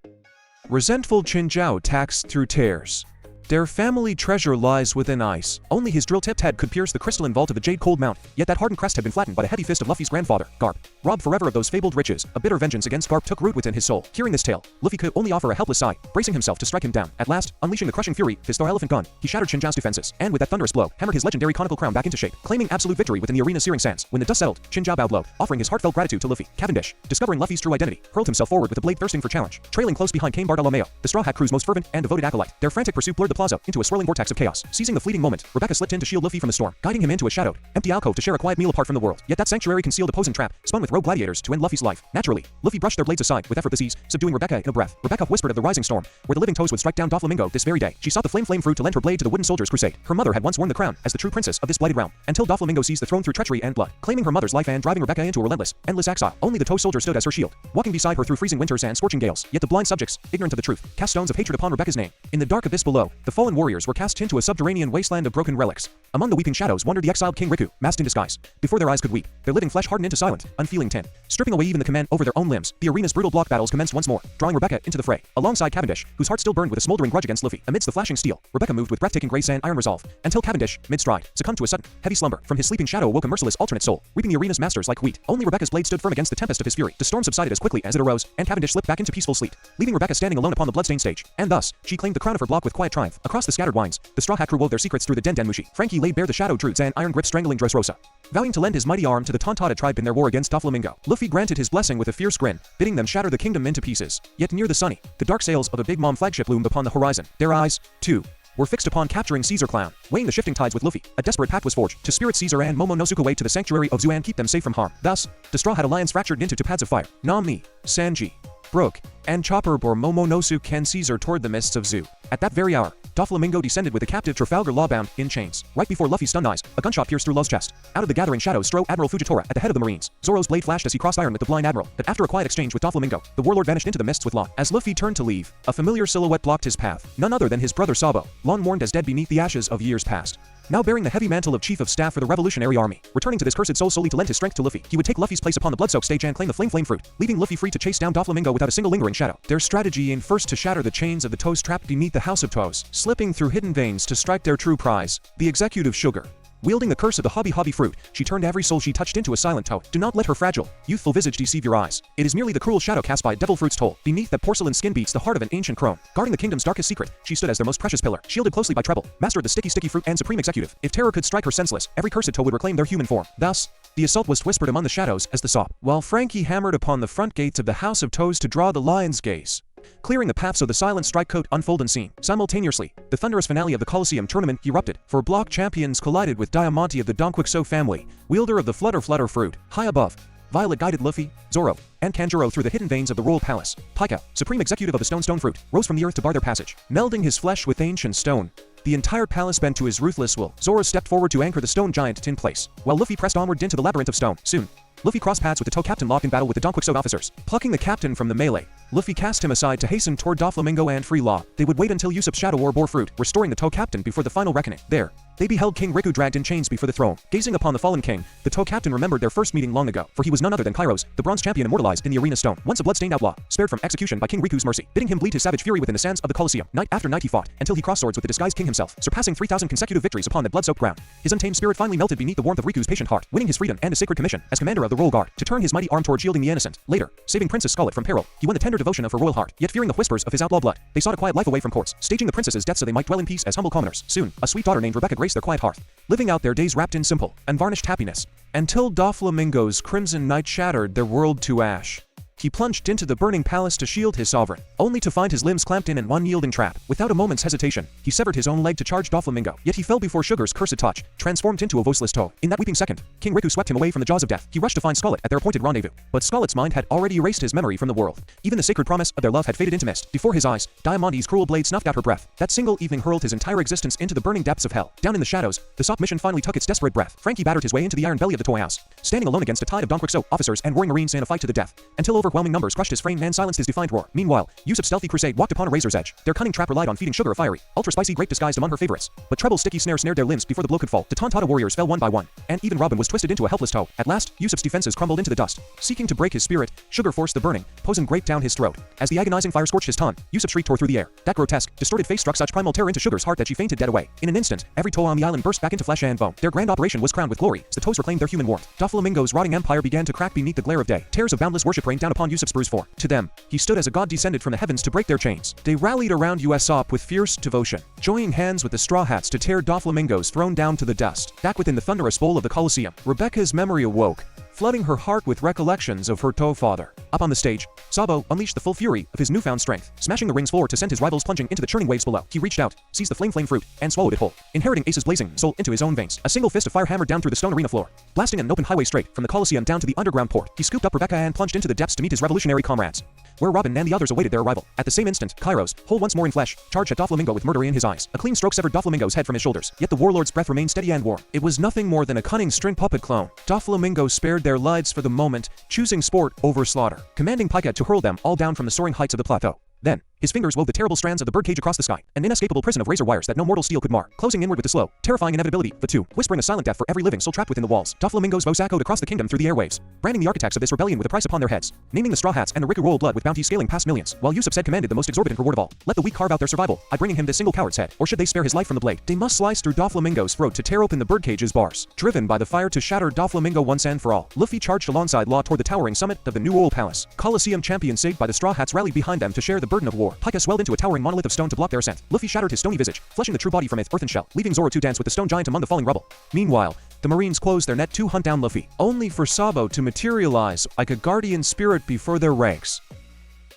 Resentful Chinchao attacks through tears. Their family treasure lies within ice. Only his drill-tipped head could pierce the crystalline vault of the Jade Cold Mount, yet that hardened crest had been flattened by the heavy fist of Luffy's grandfather, Garp. Robbed forever of those fabled riches, a bitter vengeance against Garp took root within his soul. Hearing this tale, Luffy could only offer a helpless sigh, bracing himself to strike him down. At last, unleashing the crushing fury, his Star Elephant gun, he shattered Chinchao's defenses, and with that thunderous blow, hammered his legendary conical crown back into shape, claiming absolute victory within the arena's searing sands. When the dust settled, Chinchao bowed low, offering his heartfelt gratitude to Luffy. Cavendish, discovering Luffy's true identity, hurled himself forward with the blade thirsting for challenge. Trailing close behind came Bartolomeo, the Straw Hat Crew's most fervent and devoted acolyte. Their frantic pursuit blurred the plaza into a swirling vortex of chaos. Seizing the fleeting moment, Rebecca slipped in to shield Luffy from the storm, guiding him into a shadowed, empty alcove to share a quiet meal apart from the world. Yet that sanctuary concealed a poison trap, spun with rogue gladiators to end Luffy's life. Naturally, Luffy brushed their blades aside with effortless ease, subduing Rebecca in a breath. Rebecca whispered of the rising storm, where the living toes would strike down Doflamingo this very day. She sought the flame fruit to lend her blade to the wooden soldier's crusade. Her mother had once worn the crown as the true princess of this blighted realm, until Doflamingo seized the throne through treachery and blood, claiming her mother's life and driving Rebecca into a relentless, endless exile. Only the Toe soldier stood as her shield, walking beside her through freezing winters and scorching gales. Yet the blind subjects, ignorant of the truth, cast stones of hatred upon Rebecca's name. In the dark abyss below, the fallen warriors were cast into a subterranean wasteland of broken relics. Among the weeping shadows wandered the exiled King Riku, masked in disguise. Before their eyes could weep, their living flesh hardened into silent, unfeeling tin. Stripping away even the command over their own limbs, the arena's brutal block battles commenced once more, drawing Rebecca into the fray. Alongside Cavendish, whose heart still burned with a smoldering grudge against Luffy. Amidst the flashing steel, Rebecca moved with breathtaking grace and iron resolve, until Cavendish, mid-stride, succumbed to a sudden, heavy slumber. From his sleeping shadow awoke a merciless alternate soul, reaping the arena's masters like wheat. Only Rebecca's blade stood firm against the tempest of his fury. The storm subsided as quickly as it arose, and Cavendish slipped back into peaceful sleep, leaving Rebecca standing alone upon the bloodstained stage. And thus, she claimed the crown of her block with quiet triumph. Across the scattered wines, the Straw Hat crew wove their secrets through the Den Mushi. Frankie laid bare the shadow druids and iron grip strangling Dressrosa. Vowing to lend his mighty arm to the Tontada tribe in their war against Doflamingo, Luffy granted his blessing with a fierce grin, bidding them shatter the kingdom into pieces. Yet near the sunny, the dark sails of a Big Mom flagship loomed upon the horizon. Their eyes, too, were fixed upon capturing Caesar Clown. Weighing the shifting tides with Luffy, a desperate pact was forged to spirit Caesar and Momonosuke away to the sanctuary of Zu and keep them safe from harm. Thus, the Straw Hat Alliance fractured into two paths of fire. Nami, Sanji, Brook, and Chopper bore Momonosuke and Caesar toward the mists of Zu. At that very hour, Doflamingo descended with the captive Trafalgar lawbound in chains. Right before Luffy's stunned eyes, a gunshot pierced through Law's chest. Out of the gathering shadows strode Admiral Fujitora at the head of the Marines. Zoro's blade flashed as he crossed iron with the blind admiral, but after a quiet exchange with Doflamingo, the warlord vanished into the mists with Law. As Luffy turned to leave, a familiar silhouette blocked his path. None other than his brother Sabo, long mourned as dead beneath the ashes of years past. Now bearing the heavy mantle of Chief of Staff for the Revolutionary Army, returning to this cursed soul solely to lend his strength to Luffy, he would take Luffy's place upon the blood-soaked stage and claim the flame fruit, leaving Luffy free to chase down Doflamingo without a single lingering shadow. Their strategy aimed first to shatter the chains of the toes trapped beneath the House of Toes, slipping through hidden veins to strike their true prize, the executive sugar. Wielding the curse of the hobby fruit, she turned every soul she touched into a silent toe. Do not let her fragile, youthful visage deceive your eyes. It is merely the cruel shadow cast by devil fruit's toll. Beneath that porcelain skin beats the heart of an ancient crone. Guarding the kingdom's darkest secret, she stood as their most precious pillar, shielded closely by Treble, master of the sticky fruit and supreme executive. If terror could strike her senseless, every cursed toe would reclaim their human form. Thus, the assault was whispered among the shadows as the sop, while Frankie hammered upon the front gates of the House of Toes to draw the lion's gaze, clearing the path so the silent strike could unfold unseen. Simultaneously, the thunderous finale of the Colosseum tournament erupted, for block champions collided with Diamante of the Donquixo family, wielder of the Flutter fruit. High above, Violet guided Luffy, Zoro, and Kanjuro through the hidden veins of the royal palace. Pika, supreme executive of the stone fruit, rose from the earth to bar their passage, melding his flesh with ancient stone. The entire palace bent to his ruthless will. Zoro stepped forward to anchor the stone giant in place, while Luffy pressed onward into the labyrinth of stone. Soon, Luffy crossed paths with the Toe Captain locked in battle with the Donquixo officers. Plucking the captain from the melee, Luffy cast him aside to hasten toward Doflamingo and free Law. They would wait until Usopp's Shadow War bore fruit, restoring the Toe Captain before the final reckoning. There, they beheld King Riku dragged in chains before the throne. Gazing upon the fallen king, the Toe Captain remembered their first meeting long ago, for he was none other than Kairos, the bronze champion immortalized in the arena stone. Once a bloodstained outlaw, spared from execution by King Riku's mercy, bidding him bleed his savage fury within the sands of the Colosseum. Night after night he fought, until he crossed swords with the disguised king himself, surpassing 3,000 consecutive victories upon that blood-soaked ground. His untamed spirit finally melted beneath the warmth of Riku's patient heart, winning his freedom and a sacred commission as commander of the royal guard, to turn his mighty arm toward shielding the innocent. Later, saving Princess Scarlet from peril, he won the tender devotion of her royal heart. Yet fearing the whispers of his outlaw blood, they sought a quiet life away from courts, staging the princess's death so they might dwell in peace as humble commoners. Soon, a sweet daughter named Rebecca graced their quiet hearth, living out their days wrapped in simple, unvarnished happiness, until Doflamingo's crimson night shattered their world to ash. He plunged into the burning palace to shield his sovereign, only to find his limbs clamped in an unyielding trap. Without a moment's hesitation, he severed his own leg to charge Doflamingo, yet he fell before Sugar's cursed touch, transformed into a voiceless toe. In that weeping second, King Riku swept him away from the jaws of death. He rushed to find Scarlet at their appointed rendezvous, but Scarlet's mind had already erased his memory from the world. Even the sacred promise of their love had faded into mist. Before his eyes, Diamante's cruel blade snuffed out her breath. That single evening hurled his entire existence into the burning depths of hell. Down in the shadows, the soft mission finally took its desperate breath. Frankie battered his way into the iron belly of the toy house, standing alone against a tide of Donquixo officers and warring marines in a fight to the death, until overwhelming numbers crushed his frame and silenced his defiant roar. Meanwhile, Usopp's stealthy crusade walked upon a razor's edge. Their cunning trap relied on feeding Sugar a fiery, ultra-spicy grape disguised among her favorites. But Treble's sticky snare snared their limbs before the blow could fall. The Tontada warriors fell one by one, and even Robin was twisted into a helpless toe. At last, Usopp's defenses crumbled into the dust. Seeking to break his spirit, Sugar forced the burning, poison grape down his throat. As the agonizing fire scorched his tongue, Usopp shrieked tore through the air. That grotesque, distorted face struck such primal terror into Sugar's heart that she fainted dead away. In an instant, every toe on the island burst back into flesh and bone. Their grand operation was crowned with glory as the toes reclaimed their human warmth. Doflamingo's rotting empire began to crack beneath the glare of day. Tears of boundless worship rained down upon Usopp's bruised form. To them, he stood as a god descended from the heavens to break their chains. They rallied around Usopp with fierce devotion, joining hands with the Straw Hats to tear Doflamingo's throne down to the dust. Back within the thunderous bowl of the Colosseum, Rebecca's memory awoke, flooding her heart with recollections of her toe father. Up on the stage, Sabo unleashed the full fury of his newfound strength, smashing the ring's floor to send his rivals plunging into the churning waves below. He reached out, seized the flame fruit, and swallowed it whole, inheriting Ace's blazing soul into his own veins. A single fist of fire hammered down through the stone arena floor, blasting an open highway straight from the Colosseum down to the underground port. He scooped up Rebecca and plunged into the depths to meet his revolutionary comrades, where Robin and the others awaited their arrival. At the same instant, Kairos, whole once more in flesh, charged at Doflamingo with murder in his eyes. A clean stroke severed Doflamingo's head from his shoulders, yet the warlord's breath remained steady and warm. It was nothing more than a cunning string puppet clone. Doflamingo spared their lives for the moment, choosing sport over slaughter, commanding Pika to hurl them all down from the soaring heights of the plateau. Then, His fingers wove the terrible strands of the birdcage across the sky, an inescapable prison of razor wires that no mortal steel could mar, closing inward with the slow, terrifying inevitability, the two, whispering a silent death for every living soul trapped within the walls. Doflamingo's voice echoed across the kingdom through the airwaves, branding the architects of this rebellion with a price upon their heads, naming the straw hats and the rigor-roll blood with bounty scaling past millions, while Yusuf said commanded the most exorbitant reward of all. Let the weak carve out their survival, by bringing him this single coward's head, or should they spare his life from the blade? They must slice through Doflamingo's throat to tear open the birdcage's bars. Driven by the fire to shatter Doflamingo once and for all, Luffy charged alongside Law toward the towering summit of the New Royal Palace. Colosseum champions saved by the straw hats rallied behind them to share the burden of war. Pika swelled into a towering monolith of stone to block their ascent. Luffy shattered his stony visage, fleshing the true body from its earthen shell, leaving Zoro to dance with the stone giant among the falling rubble. Meanwhile, the Marines closed their net to hunt down Luffy, only for Sabo to materialize like a guardian spirit before their ranks.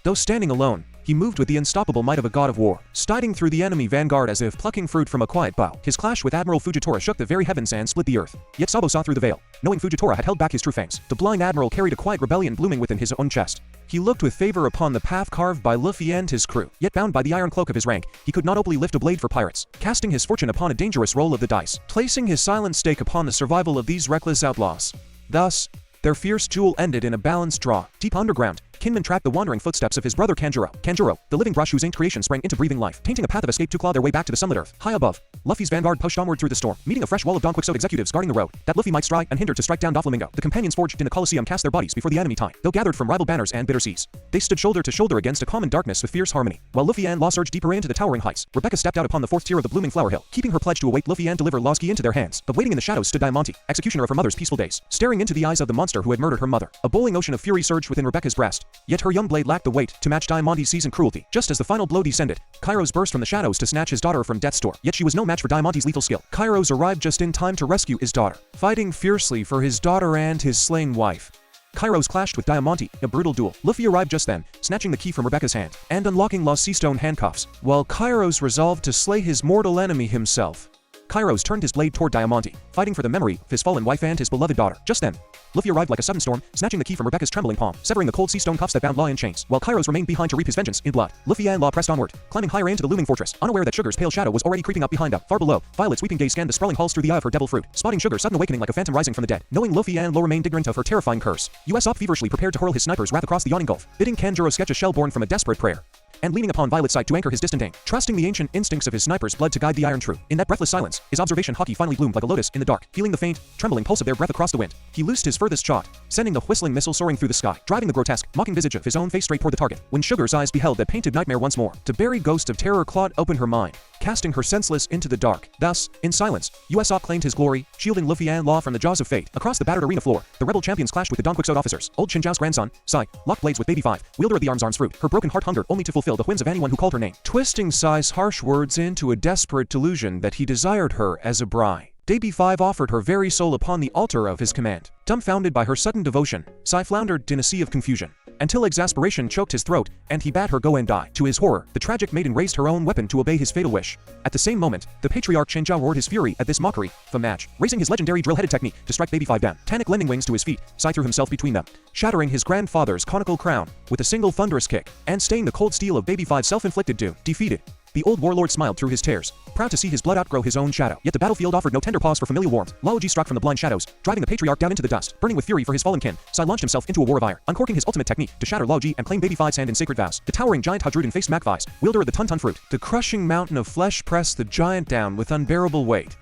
Though standing alone, he moved with the unstoppable might of a god of war, striding through the enemy vanguard as if plucking fruit from a quiet bough. His clash with Admiral Fujitora shook the very heavens and split the earth. Yet Sabo saw through the veil, knowing Fujitora had held back his true fangs. The blind admiral carried a quiet rebellion blooming within his own chest. He looked with favor upon the path carved by Luffy and his crew. Yet bound by the iron cloak of his rank, he could not openly lift a blade for pirates, casting his fortune upon a dangerous roll of the dice, placing his silent stake upon the survival of these reckless outlaws. Thus, their fierce duel ended in a balanced draw. Deep underground, Kinman tracked the wandering footsteps of his brother Kanjuro. Kanjuro, the living brush whose inked creation sprang into breathing life, tainting a path of escape to claw their way back to the sunlit earth. High above, Luffy's vanguard pushed onward through the storm, meeting a fresh wall of Don Quixote executives guarding the road, that Luffy might strike and hinder to strike down Doflamingo. The companions forged in the Colosseum cast their bodies before the enemy time, though gathered from rival banners and bitter seas. They stood shoulder to shoulder against a common darkness with fierce harmony. While Luffy and Law surged deeper into the towering heights, Rebecca stepped out upon the fourth tier of the blooming flower hill, keeping her pledge to await Luffy and deliver Law's key into their hands. But waiting in the shadows stood Diamante, executioner of her mother's peaceful days, staring into the eyes of the monster who had murdered her mother. A boiling ocean of fury surged within Rebecca's breast, yet her young blade lacked the weight to match Diamante's seasoned cruelty. Just as the final blow descended, Kairos burst from the shadows to snatch his daughter from death's door. Yet she was no match for Diamante's lethal skill. Kairos arrived just in time to rescue his daughter, fighting fiercely for his daughter and his slain wife. Kairos clashed with Diamante, a brutal duel. Luffy arrived just then, snatching the key from Rebecca's hand, and unlocking Law's sea-stone handcuffs, while Kairos resolved to slay his mortal enemy himself. Kairos turned his blade toward Diamante, fighting for the memory of his fallen wife and his beloved daughter. Just then, Luffy arrived like a sudden storm, snatching the key from Rebecca's trembling palm, severing the cold sea-stone cuffs that bound Law in chains. While Kairos remained behind to reap his vengeance in blood, Luffy and Law pressed onward, climbing higher into the looming fortress, unaware that Sugar's pale shadow was already creeping up behind them. Far below, Violet's weeping gaze scanned the sprawling halls through the eye of her devil fruit, spotting Sugar's sudden awakening like a phantom rising from the dead. Knowing Luffy and Law remained ignorant of her terrifying curse, Usopp feverishly prepared to hurl his sniper's wrath across the yawning gulf, bidding Kanjuro sketch a shell born from a desperate prayer, and leaning upon Violet's sight to anchor his distant aim, trusting the ancient instincts of his sniper's blood to guide the iron true. In that breathless silence, his observation hockey finally bloomed like a lotus in the dark, feeling the faint, trembling pulse of their breath across the wind. He loosed his furthest shot, sending the whistling missile soaring through the sky, driving the grotesque, mocking visage of his own face straight toward the target. When Sugar's eyes beheld that painted nightmare once more, the buried ghost of terror clawed open her mind, casting her senseless into the dark. Thus, in silence, Usopp claimed his glory, shielding Luffy and Law from the jaws of fate. Across the battered arena floor, the rebel champions clashed with the Don Quixote officers. Old Chinjao's grandson, Sai, locked blades with Baby Five, wielder of the arm's fruit, her broken heart hungered only to fulfill the whims of anyone who called her name, twisting Sai's harsh words into a desperate delusion that he desired her as a bride. Baby Five offered her very soul upon the altar of his command. Dumbfounded by her sudden devotion, Sai floundered in a sea of confusion, until exasperation choked his throat, and he bade her go and die. To his horror, the tragic maiden raised her own weapon to obey his fatal wish. At the same moment, the patriarch Chenjiao roared his fury at this mockery of a match, raising his legendary drill-headed technique to strike Baby Five down. Tanic lending wings to his feet, Sai threw himself between them, shattering his grandfather's conical crown with a single thunderous kick, and staying the cold steel of Baby Five's self-inflicted doom. Defeated, the old warlord smiled through his tears, proud to see his blood outgrow his own shadow. Yet the battlefield offered no tender pause for familial warmth. Laoji struck from the blind shadows, driving the patriarch down into the dust. Burning with fury for his fallen kin, Sai launched himself into a war of ire, uncorking his ultimate technique to shatter Laoji and claim Baby Five's hand in sacred vows. The towering giant Hadruden faced Macvise, wielder of the Tun fruit. The crushing mountain of flesh pressed the giant down with unbearable weight.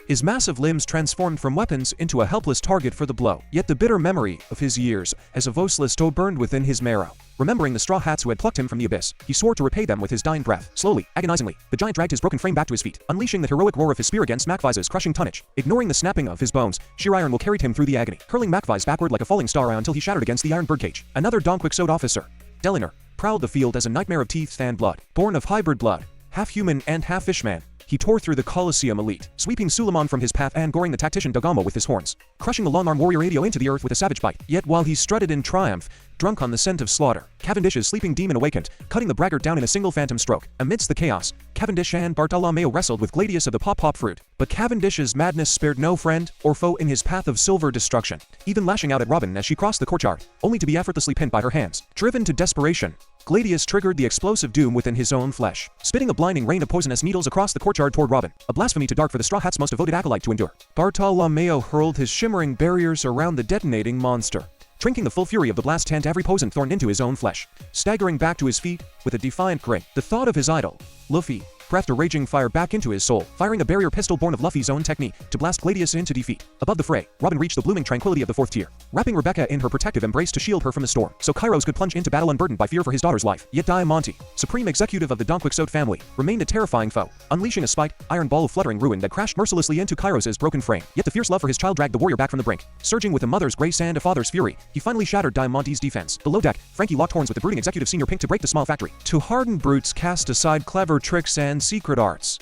His massive limbs transformed from weapons into a helpless target for the blow. Yet the bitter memory of his years as a voiceless still burned within his marrow. Remembering the straw hats who had plucked him from the abyss, he swore to repay them with his dying breath. Slowly, agonizingly, the giant dragged his broken frame back to his feet, unleashing the heroic roar of his spear against Macvise's crushing tonnage. Ignoring the snapping of his bones, sheer iron will carried him through the agony, hurling Macvise backward like a falling star until he shattered against the iron birdcage. Another Don Quixote officer, Deliner, prowled the field as a nightmare of teeth and blood. Born of hybrid blood, half human and half fishman, he tore through the Colosseum elite, sweeping Suleiman from his path and goring the tactician Dagamo with his horns, crushing the long-arm warrior Adio into the earth with a savage bite. Yet while he strutted in triumph, drunk on the scent of slaughter, Cavendish's sleeping demon awakened, cutting the braggart down in a single phantom stroke. Amidst the chaos, Cavendish and Bartolomeo wrestled with Gladius of the Pop-Pop fruit, but Cavendish's madness spared no friend or foe in his path of silver destruction, even lashing out at Robin as she crossed the courtyard, only to be effortlessly pinned by her hands. Driven to desperation, Gladius triggered the explosive doom within his own flesh, spitting a blinding rain of poisonous needles across the courtyard toward Robin, a blasphemy too dark for the Straw Hat's most devoted acolyte to endure. Bartolomeo hurled his shimmering barriers around the detonating monster, drinking the full fury of the blast and every poison thorn into his own flesh. Staggering back to his feet, with a defiant grin, the thought of his idol, Luffy, breathed a raging fire back into his soul, firing a barrier pistol born of Luffy's own technique to blast Gladius into defeat. Above the fray, Robin reached the blooming tranquility of the 4th tier, wrapping Rebecca in her protective embrace to shield her from the storm, so Kairos could plunge into battle unburdened by fear for his daughter's life. Yet Diamante, supreme executive of the Don Quixote family, remained a terrifying foe, unleashing a spiked, iron ball of fluttering ruin that crashed mercilessly into Kairos' broken frame. Yet the fierce love for his child dragged the warrior back from the brink. Surging with a mother's grace and a father's fury, he finally shattered Diamante's defense. Below deck, Frankie locked horns with the brooding executive Senior Pink to break the Smile Factory. To harden brutes cast aside clever tricks and secret arts,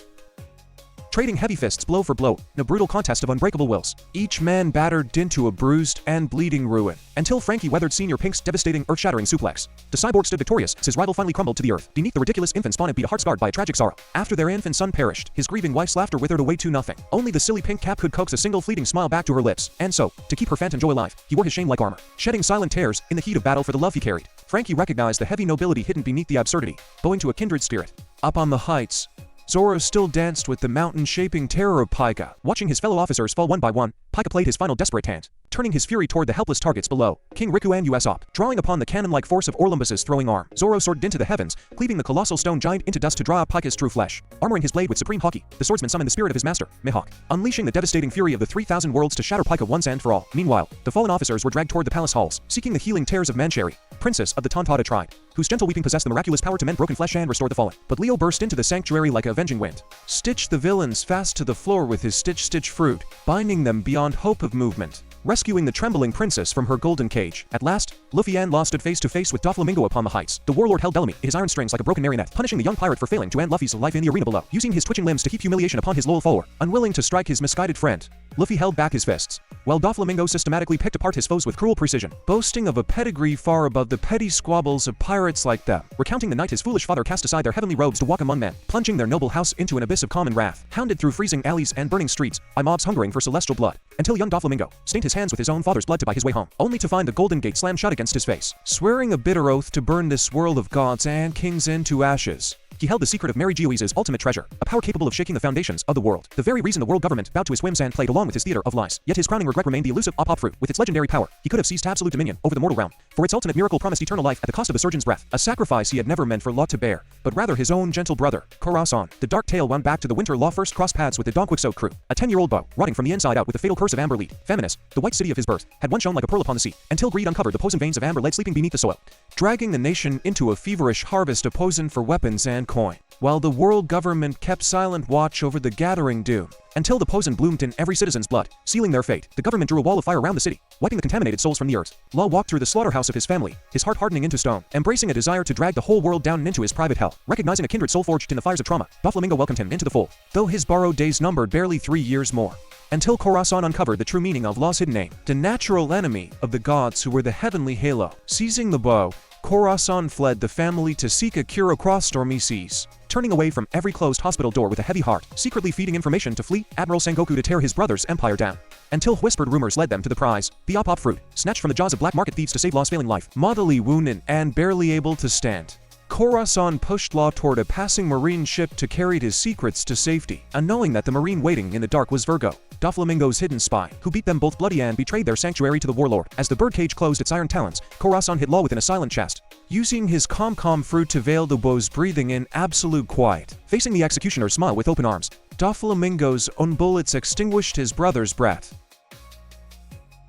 trading heavy fists blow for blow in a brutal contest of unbreakable wills. Each man battered into a bruised and bleeding ruin, until Frankie weathered Senior Pink's devastating, earth-shattering suplex. The cyborg stood victorious as his rival finally crumbled to the earth, beneath the ridiculous infant spawn and beat a heart scarred by a tragic sorrow. After their infant son perished, his grieving wife's laughter withered away to nothing. Only the silly pink cap could coax a single fleeting smile back to her lips, and so, to keep her phantom joy alive, he wore his shame like armor, shedding silent tears in the heat of battle for the love he carried. Frankie recognized the heavy nobility hidden beneath the absurdity, bowing to a kindred spirit. Up on the heights, Zoro still danced with the mountain-shaping terror of Pika. Watching his fellow officers fall one by one, Pika played his final desperate hand, turning his fury toward the helpless targets below. King Riku and Usopp, drawing upon the cannon-like force of Olympus's throwing arm, Zoro soared into the heavens, cleaving the colossal stone giant into dust to draw out Pika's true flesh. Armoring his blade with supreme haki, the swordsman summoned the spirit of his master, Mihawk, unleashing the devastating fury of the 3,000 worlds to shatter Pika once and for all. Meanwhile, the fallen officers were dragged toward the palace halls, seeking the healing tears of Mancheri, princess of the Tontada tribe, whose gentle weeping possessed the miraculous power to mend broken flesh and restore the fallen. But Leo burst into the sanctuary like a avenging wind, stitched the villains fast to the floor with his stitch fruit, binding them beyond hope of movement, rescuing the trembling princess from her golden cage. At last, Luffy and Law stood face to face with Doflamingo upon the heights. The warlord held Bellamy in his iron strings like a broken marionette, punishing the young pirate for failing to end Luffy's life in the arena below, using his twitching limbs to heap humiliation upon his loyal follower. Unwilling to strike his misguided friend, Luffy held back his fists, while Doflamingo systematically picked apart his foes with cruel precision, boasting of a pedigree far above the petty squabbles of pirates like them. Recounting the night his foolish father cast aside their heavenly robes to walk among men, plunging their noble house into an abyss of common wrath, hounded through freezing alleys and burning streets by mobs hungering for celestial blood, until young Doflamingo stained his hands with his own father's blood to buy his way home, only to find the golden gate slammed shut against his face. Swearing a bitter oath to burn this world of gods and kings into ashes, he held the secret of Mary Geoise's ultimate treasure, a power capable of shaking the foundations of the world. The very reason the world government bowed to his whims and played along with his theater of lies. Yet his crowning regret remained the elusive Op fruit. With its legendary power, he could have seized absolute dominion over the mortal realm, for its ultimate miracle promised eternal life at the cost of a surgeon's breath, a sacrifice he had never meant for Law to bear, but rather his own gentle brother, Corazon. The dark tale wound back to the winter Law first crossed paths with the Don Quixote crew. A 10-year-old boy, rotting from the inside out with the fatal curse of Amber Lead, Feminist, the white city of his birth, had once shone like a pearl upon the sea, until greed uncovered the poison veins of Amber lead sleeping beneath the soil, dragging the nation into a feverish harvest of poison for weapons and coin, while the world government kept silent watch over the gathering doom, until the poison bloomed in every citizen's blood, sealing their fate. The government drew a wall of fire around the city, wiping the contaminated souls from the earth. Law walked through the slaughterhouse of his family, his heart hardening into stone, embracing a desire to drag the whole world down and into his private hell. Recognizing a kindred soul forged in the fires of trauma, Doflamingo welcomed him into the fold, though his borrowed days numbered barely 3 years more, until Corazon uncovered the true meaning of Law's hidden name, the natural enemy of the gods who were the heavenly halo. Seizing the bow, Corazon fled the family to seek a cure across stormy seas, turning away from every closed hospital door with a heavy heart, secretly feeding information to fleet Admiral Sengoku to tear his brother's empire down, until whispered rumors led them to the prize, the Op fruit, snatched from the jaws of black market thieves to save Law's failing life. Moodily wounded and barely able to stand, Corazon pushed Law toward a passing marine ship to carry his secrets to safety, unknowing that the marine waiting in the dark was Virgo, Doflamingo's hidden spy, who beat them both bloody and betrayed their sanctuary to the warlord. As the birdcage closed its iron talons, Corazon hid Law within a silent chest, using his com fruit to veil the bow's breathing in absolute quiet. Facing the executioner's smile with open arms, Doflamingo's own bullets extinguished his brother's breath.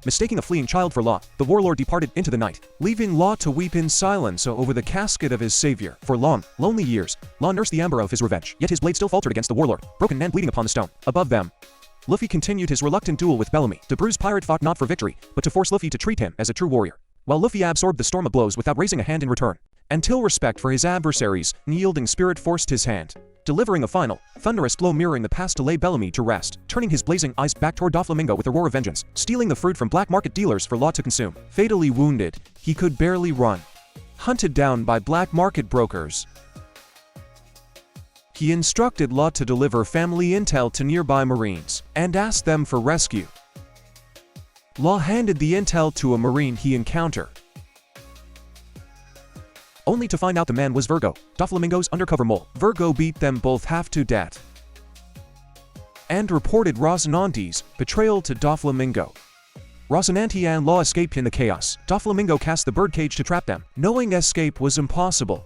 Mistaking a fleeing child for Law, the warlord departed into the night, leaving Law to weep in silence over the casket of his savior. For long, lonely years, Law nursed the amber of his revenge, yet his blade still faltered against the warlord, broken and bleeding upon the stone. Above them, Luffy continued his reluctant duel with Bellamy. The bruised pirate fought not for victory, but to force Luffy to treat him as a true warrior, while Luffy absorbed the storm of blows without raising a hand in return, until respect for his adversary's unyielding spirit forced his hand, delivering a final, thunderous blow mirroring the past to lay Bellamy to rest, turning his blazing eyes back toward Doflamingo with a roar of vengeance, stealing the fruit from black market dealers for Law to consume. Fatally wounded, he could barely run. Hunted down by black market brokers, he instructed Law to deliver family intel to nearby Marines, and asked them for rescue. Law handed the intel to a Marine he encountered, only to find out the man was Virgo, Doflamingo's undercover mole. Virgo beat them both half to death, and reported Rocinante's betrayal to Doflamingo. Rocinante and Law escaped in the chaos. Doflamingo cast the birdcage to trap them, knowing escape was impossible.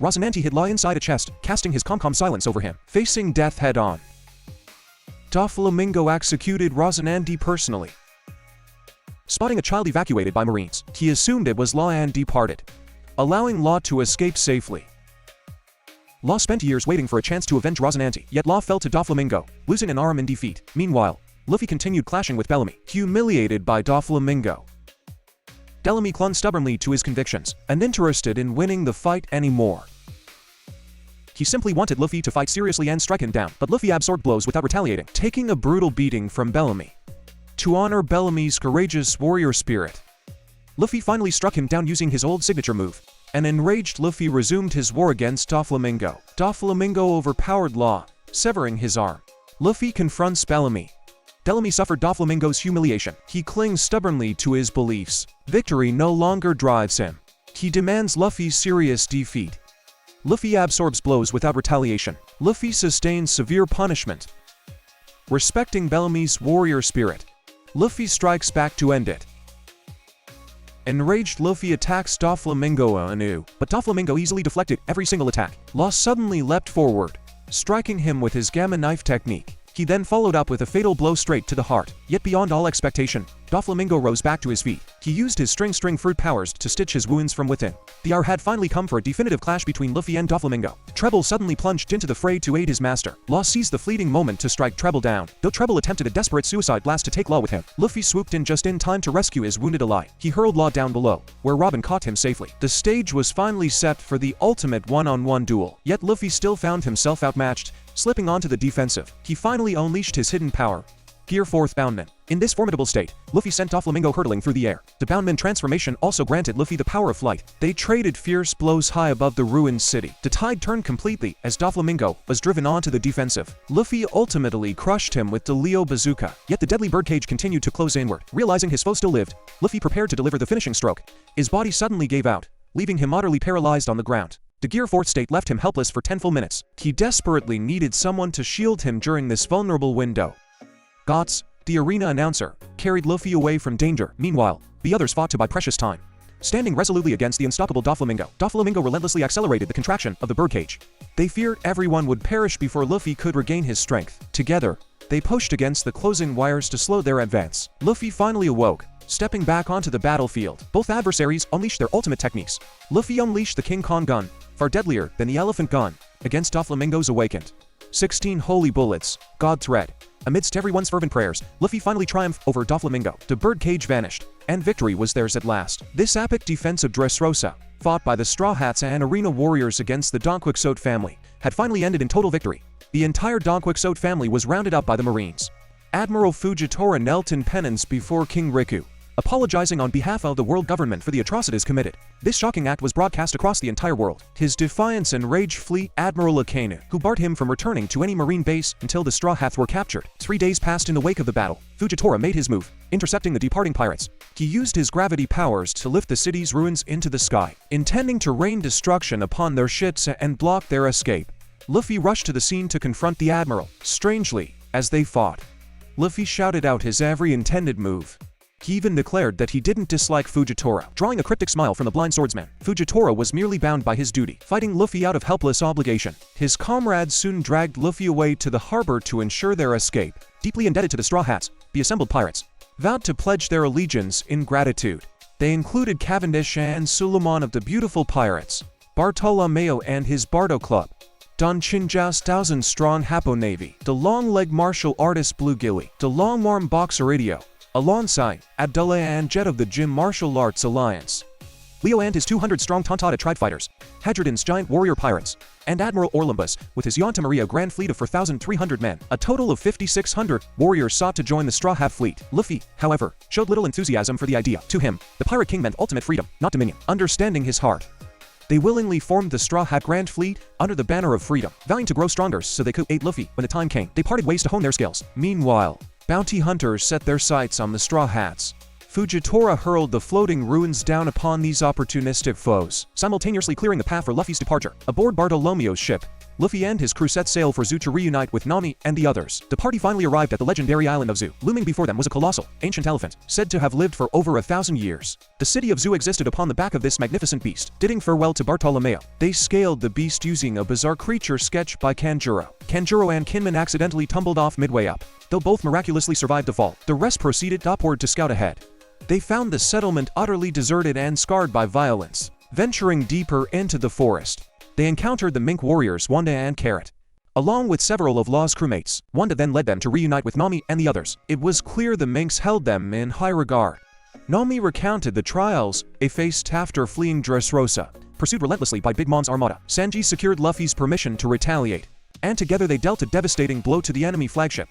Rocinante hid Law inside a chest, casting his calm silence over him, facing death head-on. Doflamingo executed Rocinante personally. Spotting a child evacuated by Marines, he assumed it was Law and departed, allowing Law to escape safely. Law spent years waiting for a chance to avenge Rocinante, yet Law fell to Doflamingo, losing an arm in defeat. Meanwhile, Luffy continued clashing with Bellamy, humiliated by Doflamingo. Bellamy clung stubbornly to his convictions, uninterested in winning the fight anymore. He simply wanted Luffy to fight seriously and strike him down, but Luffy absorbed blows without retaliating, taking a brutal beating from Bellamy. To honor Bellamy's courageous warrior spirit, Luffy finally struck him down using his old signature move. An enraged Luffy resumed his war against Doflamingo. Doflamingo overpowered Law, severing his arm. Luffy confronts Bellamy. Bellamy suffered Doflamingo's humiliation. He clings stubbornly to his beliefs. Victory no longer drives him. He demands Luffy's serious defeat. Luffy absorbs blows without retaliation. Luffy sustains severe punishment. Respecting Bellamy's warrior spirit, Luffy strikes back to end it. Enraged Luffy attacks Doflamingo anew, but Doflamingo easily deflected every single attack. Law suddenly leapt forward, striking him with his Gamma Knife technique. He then followed up with a fatal blow straight to the heart. Yet beyond all expectation, Doflamingo rose back to his feet. He used his string fruit powers to stitch his wounds from within. The hour had finally come for a definitive clash between Luffy and Doflamingo. Treble suddenly plunged into the fray to aid his master. Law seized the fleeting moment to strike Treble down. Though Treble attempted a desperate suicide blast to take Law with him, Luffy swooped in just in time to rescue his wounded ally. He hurled Law down below, where Robin caught him safely. The stage was finally set for the ultimate one-on-one duel. Yet Luffy still found himself outmatched, slipping onto the defensive. He finally unleashed his hidden power, Gear 4th Boundman. In this formidable state, Luffy sent Doflamingo hurtling through the air. The Boundman transformation also granted Luffy the power of flight. They traded fierce blows high above the ruined city. The tide turned completely as Doflamingo was driven onto the defensive. Luffy ultimately crushed him with the Leo Bazooka. Yet the deadly birdcage continued to close inward. Realizing his foe still lived, Luffy prepared to deliver the finishing stroke. His body suddenly gave out, leaving him utterly paralyzed on the ground. The Gear 4th state left him helpless for 10 full minutes. He desperately needed someone to shield him during this vulnerable window. Guts, the arena announcer, carried Luffy away from danger. Meanwhile, the others fought to buy precious time. Standing resolutely against the unstoppable Doflamingo relentlessly accelerated the contraction of the birdcage. They feared everyone would perish before Luffy could regain his strength. Together, they pushed against the closing wires to slow their advance. Luffy finally awoke, stepping back onto the battlefield. Both adversaries unleashed their ultimate techniques. Luffy unleashed the King Kong gun, far deadlier than the elephant gun, against Doflamingo's awakened 16 holy bullets, God thread. Amidst everyone's fervent prayers, Luffy finally triumphed over Doflamingo. The birdcage vanished, and victory was theirs at last. This epic defense of Dressrosa, fought by the Straw Hats and Arena Warriors against the Don Quixote family, had finally ended in total victory. The entire Don Quixote family was rounded up by the Marines. Admiral Fujitora knelt in penance before King Riku, apologizing on behalf of the world government for the atrocities committed. This shocking act was broadcast across the entire world. His defiance enraged fleet Admiral Akainu, who barred him from returning to any marine base until the Straw Hats were captured. 3 days passed in the wake of the battle. Fujitora made his move, intercepting the departing pirates. He used his gravity powers to lift the city's ruins into the sky, intending to rain destruction upon their ships and block their escape. Luffy rushed to the scene to confront the Admiral. Strangely, as they fought, Luffy shouted out his every intended move. He even declared that he didn't dislike Fujitora, drawing a cryptic smile from the blind swordsman. Fujitora was merely bound by his duty, fighting Luffy out of helpless obligation. His comrades soon dragged Luffy away to the harbor to ensure their escape. Deeply indebted to the Straw Hats, the assembled pirates vowed to pledge their allegiance in gratitude. They included Cavendish and Suleiman of the Beautiful Pirates, Bartolomeo and his Bardo Club, Don Chinjas 1,000-strong Hapo Navy, the long-leg martial artist Blue Gilly, the long-arm boxer Idio, alongside Abdullah and Jet of the Jim Martial Arts Alliance, Leo and his 200-strong Tontada tribe fighters, Hadradin's giant warrior pirates, and Admiral Orlumbus with his Yanta Maria grand fleet of 4,300 men. A total of 5,600 warriors sought to join the Straw Hat fleet. Luffy, however, showed little enthusiasm for the idea. To him, the Pirate King meant ultimate freedom, not dominion. Understanding his heart, they willingly formed the Straw Hat Grand Fleet under the banner of freedom, vowing to grow stronger so they could aid Luffy when the time came. They parted ways to hone their skills. Meanwhile, bounty hunters set their sights on the Straw Hats. Fujitora hurled the floating ruins down upon these opportunistic foes, simultaneously clearing the path for Luffy's departure. Aboard Bartolomeo's ship, Luffy and his crew set sail for Zoo to reunite with Nami and the others. The party finally arrived at the legendary island of Zoo. Looming before them was a colossal, ancient elephant, said to have lived for over 1,000 years. The city of Zoo existed upon the back of this magnificent beast. Bidding farewell to Bartolomeo, they scaled the beast using a bizarre creature sketched by Kanjuro. Kanjuro and Kinman accidentally tumbled off midway up. Though both miraculously survived the fall, the rest proceeded upward to scout ahead. They found the settlement utterly deserted and scarred by violence. Venturing deeper into the forest, they encountered the mink warriors Wanda and Carrot, along with several of Law's crewmates. Wanda then led them to reunite with Nami and the others. It was clear the minks held them in high regard. Nami recounted the trials they faced after fleeing Dressrosa, pursued relentlessly by Big Mom's armada. Sanji secured Luffy's permission to retaliate, and together they dealt a devastating blow to the enemy flagship.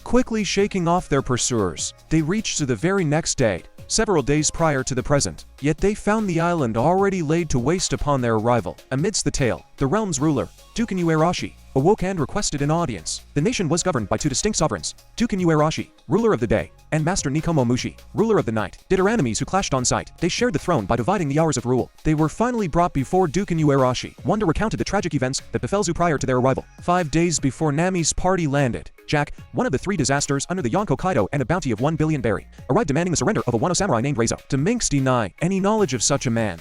Quickly shaking off their pursuers, they reached to the very next day, several days prior to the present. Yet they found the island already laid to waste upon their arrival. Amidst the tale, the realm's ruler, Duke Inuarashi, awoke and requested an audience. The nation was governed by two distinct sovereigns, Duke Inuarashi, ruler of the day, and Master Nikomo Mushi, ruler of the night. Bitter enemies who clashed on sight, they shared the throne by dividing the hours of rule. They were finally brought before Duke Inuarashi. Wanda recounted the tragic events that befell Zoo prior to their arrival. 5 days before Nami's party landed, Jack, one of the 3 disasters under the Yonko Kaido and a bounty of 1 billion berry, arrived demanding the surrender of a Wano samurai named Reizo. The minks deny any knowledge of such a man,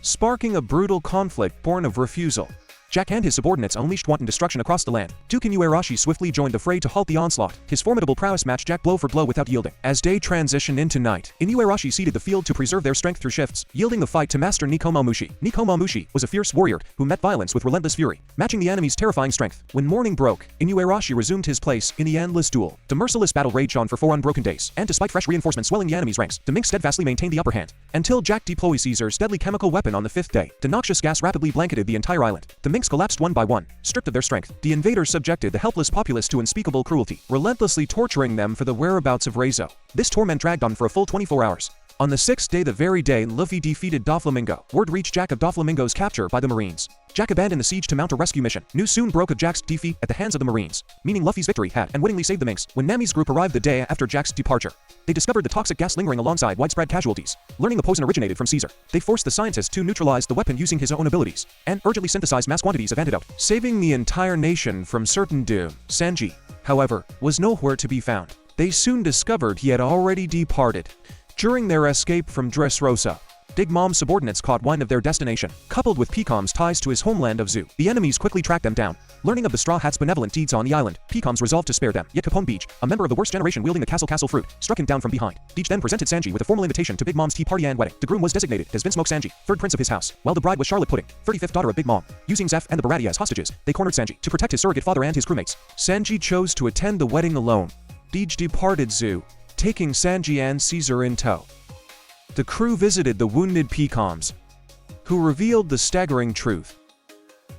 sparking a brutal conflict born of refusal. Jack and his subordinates unleashed wanton destruction across the land. Duke Inuarashi swiftly joined the fray to halt the onslaught. His formidable prowess matched Jack blow for blow without yielding. As day transitioned into night, Inuarashi ceded the field to preserve their strength through shifts, yielding the fight to Master Nikomo Mushi. Nikomo Mushi was a fierce warrior who met violence with relentless fury, matching the enemy's terrifying strength. When morning broke, Inuarashi resumed his place in the endless duel. The merciless battle raged on for 4 unbroken days, and despite fresh reinforcements swelling the enemy's ranks, the minks steadfastly maintained the upper hand, until Jack deployed Caesar's deadly chemical weapon on the 5th day. The noxious gas rapidly blanketed the entire island. The minks collapsed one by one, stripped of their strength. The invaders subjected the helpless populace to unspeakable cruelty, relentlessly torturing them for the whereabouts of Reizo. This torment dragged on for a full 24 hours. On the 6th day, the very day Luffy defeated Doflamingo, word reached Jack of Doflamingo's capture by the Marines. Jack abandoned the siege to mount a rescue mission. News soon broke of Jack's defeat at the hands of the Marines, meaning Luffy's victory had unwittingly saved the minks. When Nami's group arrived the day after Jack's departure, they discovered the toxic gas lingering alongside widespread casualties. Learning the poison originated from Caesar, they forced the scientist to neutralize the weapon using his own abilities, and urgently synthesize mass quantities of antidote, saving the entire nation from certain doom. Sanji, however, was nowhere to be found. They soon discovered he had already departed. During their escape from Dressrosa, Big Mom's subordinates caught wind of their destination. Coupled with Pecom's ties to his homeland of Zoo, the enemies quickly tracked them down. Learning of the Straw Hats' benevolent deeds on the island, Pecom's resolved to spare them. Yet Capone Beach, a member of the worst generation wielding the castle fruit, struck him down from behind. Beach then presented Sanji with a formal invitation to Big Mom's tea party and wedding. The groom was designated as Vinsmoke Sanji, 3rd prince of his house, while the bride was Charlotte Pudding, 35th daughter of Big Mom. Using Zeph and the Baratie as hostages, they cornered Sanji to protect his surrogate father and his crewmates. Sanji chose to attend the wedding alone. Beach departed Zoo, taking Sanji and Caesar in tow. The crew visited the wounded Pecoms, who revealed the staggering truth.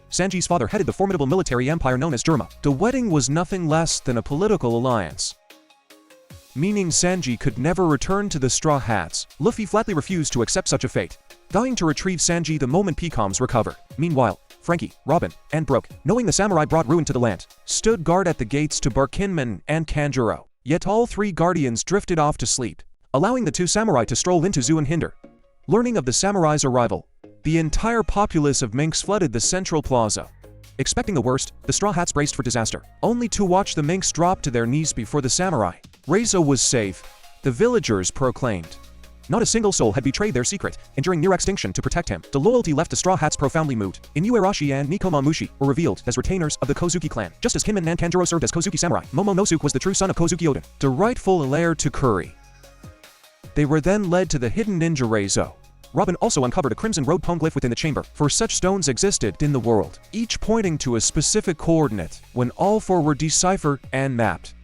Sanji's father headed the formidable military empire known as Germa. The wedding was nothing less than a political alliance, meaning Sanji could never return to the Straw Hats. Luffy flatly refused to accept such a fate, vowing to retrieve Sanji the moment Pecoms recovered. Meanwhile, Frankie, Robin, and Brook, knowing the samurai brought ruin to the land, stood guard at the gates to Barkinman and Kanjuro. Yet all 3 guardians drifted off to sleep, allowing the 2 samurai to stroll into Zoo and hinder. Learning of the samurai's arrival, the entire populace of minks flooded the central plaza. Expecting the worst, the Straw Hats braced for disaster, only to watch the minks drop to their knees before the samurai. Reizo was safe, the villagers proclaimed. Not a single soul had betrayed their secret, enduring near extinction to protect him. The loyalty left the Straw Hats profoundly moved. Inuarashi and Nikomo Mushi were revealed as retainers of the Kozuki clan, just as Kinman and Kanjuro served as Kozuki samurai. Momonosuke was the true son of Kozuki Oden, the rightful heir to Kuri. They were then led to the hidden ninja Reizo. Robin also uncovered a crimson road poneglyph within the chamber, for such stones existed in the world, each pointing to a specific coordinate. When all 4 were deciphered and mapped,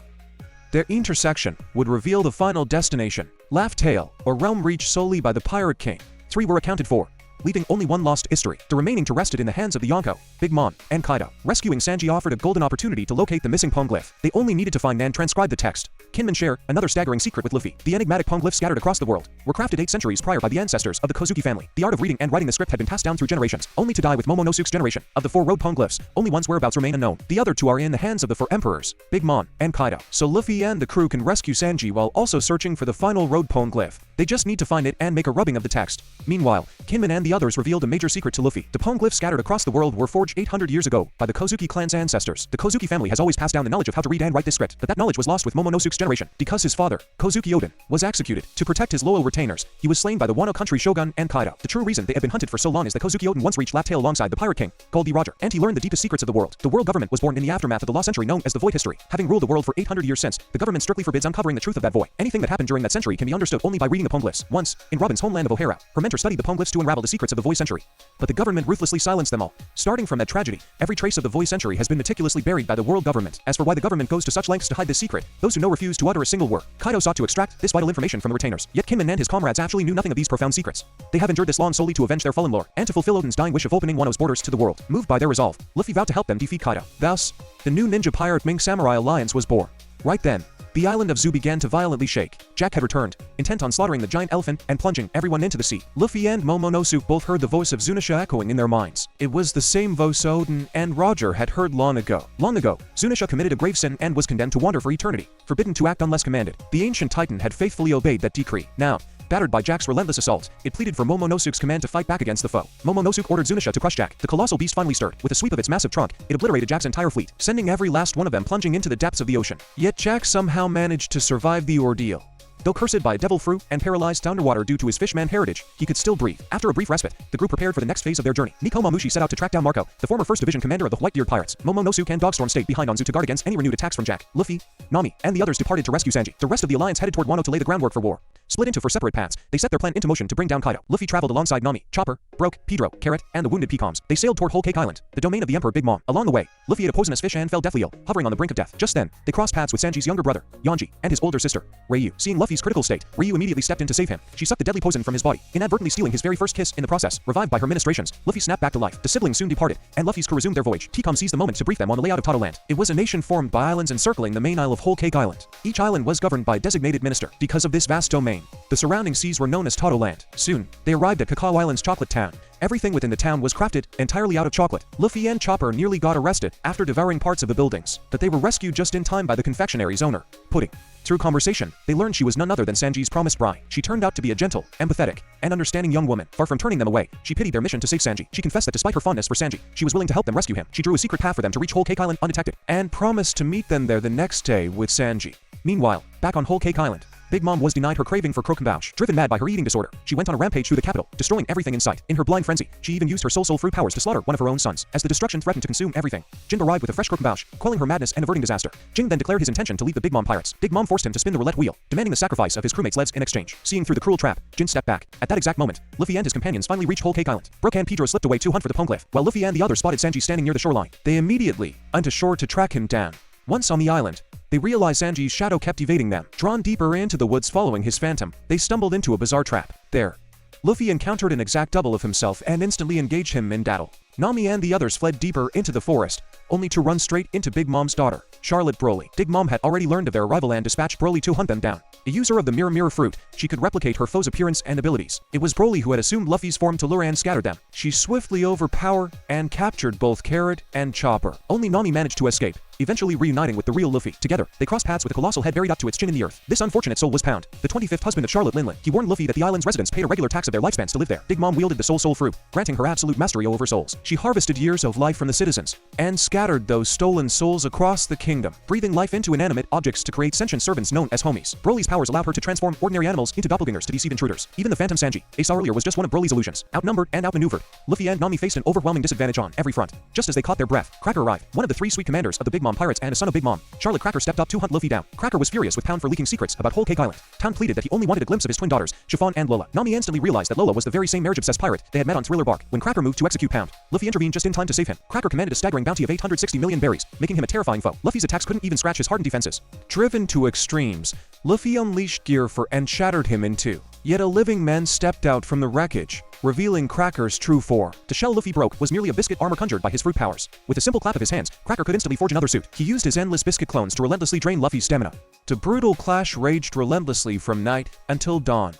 their intersection would reveal the final destination, Laugh Tale, or realm reached solely by the Pirate King. 3 were accounted for, leaving only 1 lost history. The remaining 2 rested in the hands of the Yonko, Big Mom, and Kaido. Rescuing Sanji offered a golden opportunity to locate the missing poneglyph. They only needed to find and transcribe the text. Kinman shared another staggering secret with Luffy. The enigmatic poneglyphs scattered across the world were crafted 8 centuries prior by the ancestors of the Kozuki family. The art of reading and writing the script had been passed down through generations, only to die with Momonosuke's generation. Of the 4 road poneglyphs, only one's whereabouts remain unknown. The other 2 are in the hands of the 4 emperors, Big Mom and Kaido. So Luffy and the crew can rescue Sanji while also searching for the final road poneglyph. They just need to find it and make a rubbing of the text. Meanwhile, Kinman and the others revealed a major secret to Luffy. The poneglyphs scattered across the world were forged 800 years ago by the Kozuki clan's ancestors. The Kozuki family has always passed down the knowledge of how to read and write this script, but that knowledge was lost with Momonosuke's generation because his father, Kozuki Oden, was executed. To protect his loyal retainers, he was slain by the Wano country shogun and Kaido. The true reason they had been hunted for so long is that Kozuki Oden once reached Laugh Tale alongside the Pirate King, Goldie Roger, and he learned the deepest secrets of the world. The world government was born in the aftermath of the lost century known as the Void History. Having ruled the world for 800 years since, the government strictly forbids uncovering the truth of that void. Anything that happened during that century can be understood only by reading the poneglyphs. Once, in Robin's homeland of O'Hara, her mentor studied the poneglyphs to unravel the secrets of the Void Century. But the government ruthlessly silenced them all. Starting from that tragedy, every trace of the Void Century has been meticulously buried by the world government. As for why the government goes to such lengths to hide this secret, those who know refuse to utter a single word. Kaido sought to extract this vital information from the retainers, yet Kinman and his comrades actually knew nothing of these profound secrets. They have endured this long solely to avenge their fallen lord, and to fulfill Oden's dying wish of opening Wano's borders to the world. Moved by their resolve, Luffy vowed to help them defeat Kaido. Thus, the new ninja pirate Ming Samurai Alliance was born. Right then, the island of Zu began to violently shake. Jack had returned, intent on slaughtering the giant elephant and plunging everyone into the sea. Luffy and Momonosuke both heard the voice of Zunisha echoing in their minds. It was the same voice Oden and Roger had heard long ago. Long ago, Zunisha committed a grave sin and was condemned to wander for eternity, forbidden to act unless commanded. The ancient titan had faithfully obeyed that decree. Now, battered by Jack's relentless assault, it pleaded for Momonosuke's command to fight back against the foe. Momonosuke ordered Zunisha to crush Jack. The colossal beast finally stirred. With a sweep of its massive trunk, it obliterated Jack's entire fleet, sending every last one of them plunging into the depths of the ocean. Yet Jack somehow managed to survive the ordeal. Though cursed by a devil fruit and paralyzed underwater due to his fishman heritage, he could still breathe. After a brief respite, the group prepared for the next phase of their journey. Nico Mamushi set out to track down Marco, the former 1st Division commander of the White-Beard Pirates. Momonosuke and Dogstorm stayed behind on Zu to guard against any renewed attacks from Jack. Luffy, Nami, and the others departed to rescue Sanji. The rest of the alliance headed toward Wano to lay the groundwork for war. Split into 4 separate paths, they set their plan into motion to bring down Kaido. Luffy traveled alongside Nami, Chopper, Broke, Pedro, Carrot, and the wounded Peacocks. They sailed toward Whole Cake Island, the domain of the Emperor Big Mom. Along the way, Luffy ate a poisonous fish and fell deathly ill, hovering on the brink of death. Just then, they crossed paths with Sanji's younger brother, Yanji, and his older sister, Ryu. Seeing Luffy's critical state, Ryu immediately stepped in to save him. She sucked the deadly poison from his body, inadvertently stealing his very first kiss in the process. Revived by her ministrations, Luffy snapped back to life. The siblings soon departed, and Luffy's crew resumed their voyage. T-Com seized the moment to brief them on the layout of Toto Land. It was a nation formed by islands encircling the main isle of Whole Cake Island. Each island was governed by a designated minister. Because of this vast domain, the surrounding seas were known as Toto Land. Soon, they arrived at Cacao Island's chocolate town. Everything within the town was crafted entirely out of chocolate. Luffy and Chopper nearly got arrested after devouring parts of the buildings, but they were rescued just in time by the confectionary's owner, Pudding. Through conversation, they learned she was none other than Sanji's promised bride. She turned out to be a gentle, empathetic, and understanding young woman. Far from turning them away, she pitied their mission to save Sanji. She confessed that despite her fondness for Sanji, she was willing to help them rescue him. She drew a secret path for them to reach Whole Cake Island undetected, and promised to meet them there the next day with Sanji. Meanwhile, back on Whole Cake Island, Big Mom was denied her craving for crocambouche. Driven mad by her eating disorder, she went on a rampage through the capital, destroying everything in sight. In her blind frenzy, she even used her soul fruit powers to slaughter one of her own sons. As the destruction threatened to consume everything, Jin arrived with a fresh crocambouche, quelling her madness and averting disaster. Jin then declared his intention to leave the Big Mom pirates. Big Mom forced him to spin the roulette wheel, demanding the sacrifice of his crewmates' lives in exchange. Seeing through the cruel trap, Jin stepped back. At that exact moment, Luffy and his companions finally reached Whole Cake Island. Broke and Pedro slipped away to hunt for the poneglyph, while Luffy and the others spotted Sanji standing near the shoreline. They immediately went ashore to track him down. Once on the island, they realized Sanji's shadow kept evading them. Drawn deeper into the woods following his phantom, they stumbled into a bizarre trap. There, Luffy encountered an exact double of himself and instantly engaged him in battle. Nami and the others fled deeper into the forest, only to run straight into Big Mom's daughter, Charlotte Broly. Big Mom had already learned of their arrival and dispatched Broly to hunt them down. A user of the Mirror fruit, she could replicate her foe's appearance and abilities. It was Broly who had assumed Luffy's form to lure and scatter them. She swiftly overpowered and captured both Carrot and Chopper. Only Nami managed to escape, eventually reuniting with the real Luffy. Together, they crossed paths with a colossal head buried up to its chin in the earth. This unfortunate soul was Pound, the 25th husband of Charlotte Linlin. He warned Luffy that the island's residents paid a regular tax of their lifespans to live there. Big Mom wielded the soul fruit, granting her absolute mastery over souls. She harvested years of life from the citizens, and scattered those stolen souls across the kingdom, breathing life into inanimate objects to create sentient servants known as homies. Broly's powers allowed her to transform ordinary animals into doppelgangers to deceive intruders. Even the Phantom Sanji, they saw earlier, was just one of Broly's illusions. Outnumbered and outmaneuvered, Luffy and Nami faced an overwhelming disadvantage on every front. Just as they caught their breath, Cracker arrived, one of the 3 sweet commanders of the Big Mom pirates and a son of Big Mom. Charlotte Cracker stepped up to hunt Luffy down. Cracker was furious with Pound for leaking secrets about Whole Cake Island. Pound pleaded that he only wanted a glimpse of his twin daughters, Chiffon and Lola. Nami instantly realized that Lola was the very same marriage-obsessed pirate they had met on Thriller Bark. When Cracker moved to execute Pound, Luffy intervened just in time to save him. Cracker commanded a staggering bounty of 860 million berries, making him a terrifying foe. Luffy's attacks couldn't even scratch his hardened defenses. Driven to extremes, Luffy unleashed gear for and shattered him in two. Yet a living man stepped out from the wreckage, revealing Cracker's true form. To shell Luffy broke was merely a biscuit armor conjured by his fruit powers. With a simple clap of his hands, Cracker could instantly forge another suit. He used his endless biscuit clones to relentlessly drain Luffy's stamina. The brutal clash raged relentlessly from night until dawn.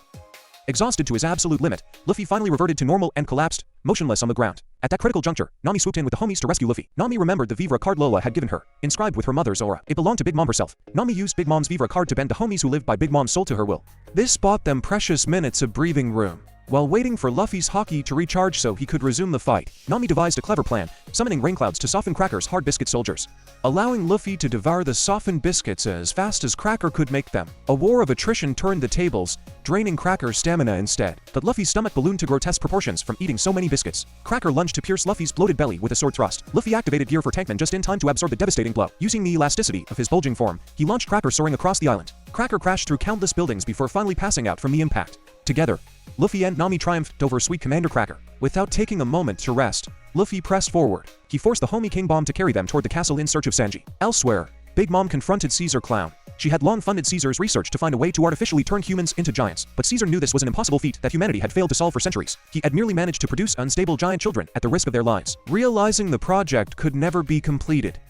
Exhausted to his absolute limit, Luffy finally reverted to normal and collapsed, motionless on the ground. At that critical juncture, Nami swooped in with the homies to rescue Luffy. Nami remembered the Vivre card Lola had given her, inscribed with her mother's aura. It belonged to Big Mom herself. Nami used Big Mom's Vivre card to bend the homies who lived by Big Mom's soul to her will. This bought them precious minutes of breathing room. While waiting for Luffy's haki to recharge so he could resume the fight, Nami devised a clever plan, summoning rain clouds to soften Cracker's hard biscuit soldiers, allowing Luffy to devour the softened biscuits as fast as Cracker could make them. A war of attrition turned the tables, draining Cracker's stamina instead. But Luffy's stomach ballooned to grotesque proportions from eating so many biscuits. Cracker lunged to pierce Luffy's bloated belly with a sword thrust. Luffy activated Gear for Tankman just in time to absorb the devastating blow. Using the elasticity of his bulging form, he launched Cracker soaring across the island. Cracker crashed through countless buildings before finally passing out from the impact. Together, Luffy and Nami triumphed over sweet Commander Cracker. Without taking a moment to rest, Luffy pressed forward. He forced the homie King Bomb to carry them toward the castle in search of Sanji. Elsewhere, Big Mom confronted Caesar Clown. She had long funded Caesar's research to find a way to artificially turn humans into giants, but Caesar knew this was an impossible feat that humanity had failed to solve for centuries. He had merely managed to produce unstable giant children at the risk of their lives. Realizing the project could never be completed,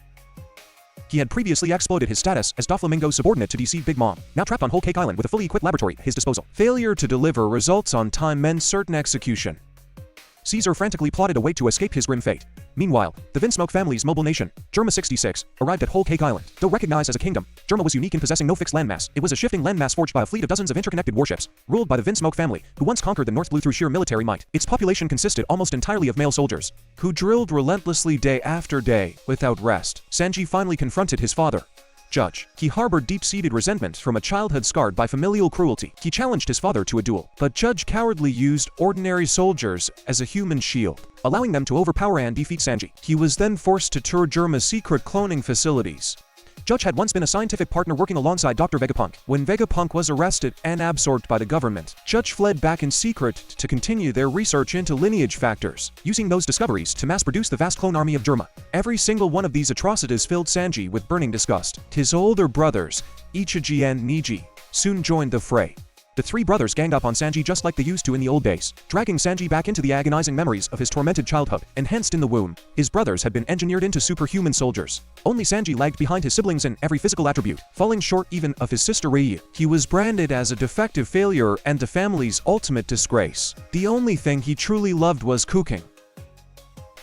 he had previously exploited his status as Doflamingo's subordinate to deceive Big Mom, now trapped on Whole Cake Island with a fully equipped laboratory at his disposal. Failure to deliver results on time meant certain execution. Caesar frantically plotted a way to escape his grim fate. Meanwhile, the Vinsmoke family's mobile nation, Germa 66, arrived at Whole Cake Island. Though recognized as a kingdom, Germa was unique in possessing no fixed landmass. It was a shifting landmass forged by a fleet of dozens of interconnected warships, ruled by the Vinsmoke family, who once conquered the North Blue through sheer military might. Its population consisted almost entirely of male soldiers, who drilled relentlessly day after day, without rest. Sanji finally confronted his father, Judge. He harbored deep-seated resentment from a childhood scarred by familial cruelty. He challenged his father to a duel, but Judge cowardly used ordinary soldiers as a human shield, allowing them to overpower and defeat Sanji. He was then forced to tour Germa's secret cloning facilities. Judge had once been a scientific partner working alongside Dr. Vegapunk. When Vegapunk was arrested and absorbed by the government, Judge fled back in secret to continue their research into lineage factors, using those discoveries to mass-produce the vast clone army of Germa. Every single one of these atrocities filled Sanji with burning disgust. His older brothers, Ichiji and Niji, soon joined the fray. The three brothers ganged up on Sanji just like they used to in the old days, dragging Sanji back into the agonizing memories of his tormented childhood. Enhanced in the womb, his brothers had been engineered into superhuman soldiers. Only Sanji lagged behind his siblings in every physical attribute, falling short even of his sister Ryu. He was branded as a defective failure and the family's ultimate disgrace. The only thing he truly loved was cooking,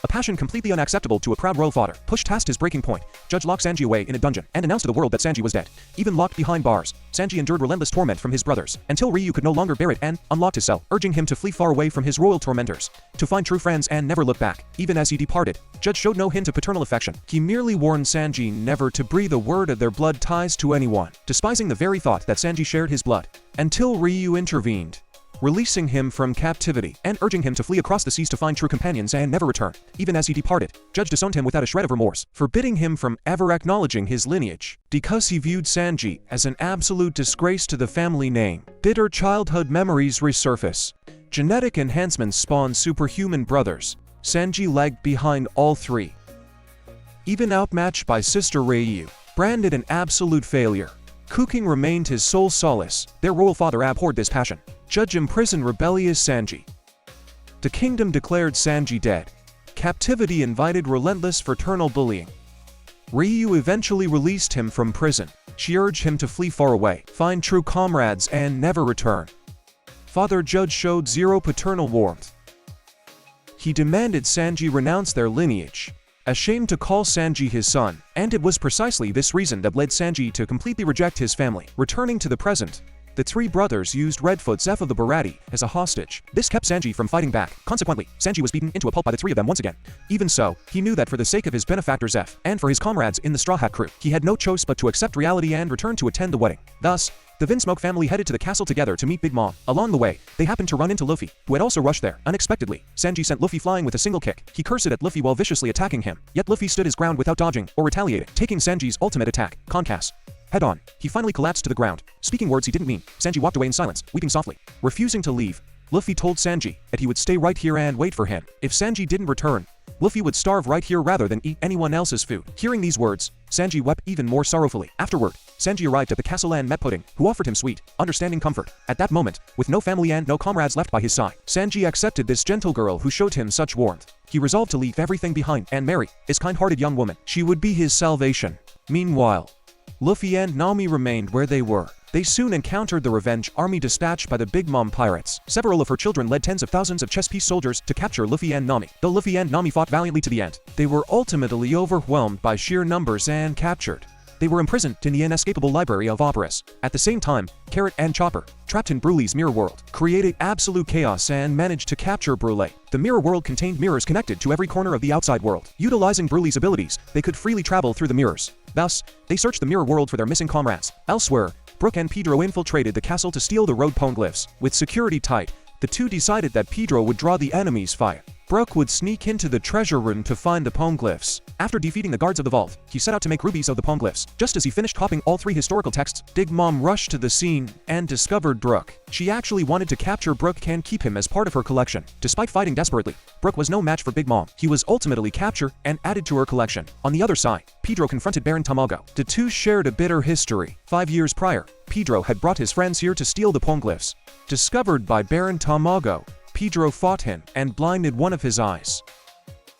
a passion completely unacceptable to a proud royal father. Pushed past his breaking point, Judge locked Sanji away in a dungeon and announced to the world that Sanji was dead. Even locked behind bars, Sanji endured relentless torment from his brothers, until Ryu could no longer bear it and unlocked his cell, urging him to flee far away from his royal tormentors, to find true friends and never look back. Even as he departed, Judge showed no hint of paternal affection. He merely warned Sanji never to breathe a word of their blood ties to anyone, despising the very thought that Sanji shared his blood, until Ryu intervened, releasing him from captivity and urging him to flee across the seas to find true companions and never return. Even as he departed, Judge disowned him without a shred of remorse, forbidding him from ever acknowledging his lineage, because he viewed Sanji as an absolute disgrace to the family name. Bitter childhood memories resurface. Genetic enhancements spawn superhuman brothers. Sanji lagged behind all three, even outmatched by sister Ryu, branded an absolute failure. Cooking remained his sole solace. Their royal father abhorred this passion. Judge imprisoned rebellious Sanji. The kingdom declared Sanji dead. Captivity invited relentless fraternal bullying. Ryu eventually released him from prison. She urged him to flee far away, find true comrades and never return. Father Judge showed zero paternal warmth. He demanded Sanji renounce their lineage, ashamed to call Sanji his son, and it was precisely this reason that led Sanji to completely reject his family. Returning to the present, the three brothers used Redfoot Zeph of the Barati as a hostage. This kept Sanji from fighting back. Consequently, Sanji was beaten into a pulp by the three of them once again. Even so, he knew that for the sake of his benefactor Zeph, and for his comrades in the Straw Hat crew, he had no choice but to accept reality and return to attend the wedding. Thus, the Vinsmoke family headed to the castle together to meet Big Mom. Along the way, they happened to run into Luffy, who had also rushed there. Unexpectedly, Sanji sent Luffy flying with a single kick. He cursed at Luffy while viciously attacking him, yet Luffy stood his ground without dodging or retaliating, taking Sanji's ultimate attack, Concass, head-on. He finally collapsed to the ground, speaking words he didn't mean. Sanji walked away in silence, weeping softly. Refusing to leave, Luffy told Sanji that he would stay right here and wait for him. If Sanji didn't return, Luffy would starve right here rather than eat anyone else's food. Hearing these words, Sanji wept even more sorrowfully. Afterward, Sanji arrived at the castle and met Pudding, who offered him sweet, understanding comfort. At that moment, with no family and no comrades left by his side, Sanji accepted this gentle girl who showed him such warmth. He resolved to leave everything behind and marry this kind-hearted young woman. She would be his salvation. Meanwhile, Luffy and Nami remained where they were. They soon encountered the revenge army dispatched by the Big Mom pirates. Several of her children led tens of thousands of chess piece soldiers to capture Luffy and Nami. Though Luffy and Nami fought valiantly to the end, they were ultimately overwhelmed by sheer numbers and captured. They were imprisoned in the inescapable library of operas. At the same time, Carrot and Chopper, trapped in Brulee's mirror world, created absolute chaos and managed to capture Brule. The mirror world contained mirrors connected to every corner of the outside world. Utilizing Brulee's abilities, they could freely travel through the mirrors. Thus, they searched the mirror world for their missing comrades. Elsewhere, Brook and Pedro infiltrated the castle to steal the road poneglyphs. With security tight, the two decided that Pedro would draw the enemy's fire. Brook would sneak into the treasure room to find the poneglyphs. After defeating the guards of the vault, he set out to make rubies of the poneglyphs. Just as he finished copying all 3 historical texts, Big Mom rushed to the scene and discovered Brook. She actually wanted to capture Brook and keep him as part of her collection. Despite fighting desperately, Brook was no match for Big Mom. He was ultimately captured and added to her collection. On the other side, Pedro confronted Baron Tamago. The two shared a bitter history. 5 years prior, Pedro had brought his friends here to steal the poneglyphs. Discovered by Baron Tamago, Pedro fought him and blinded one of his eyes.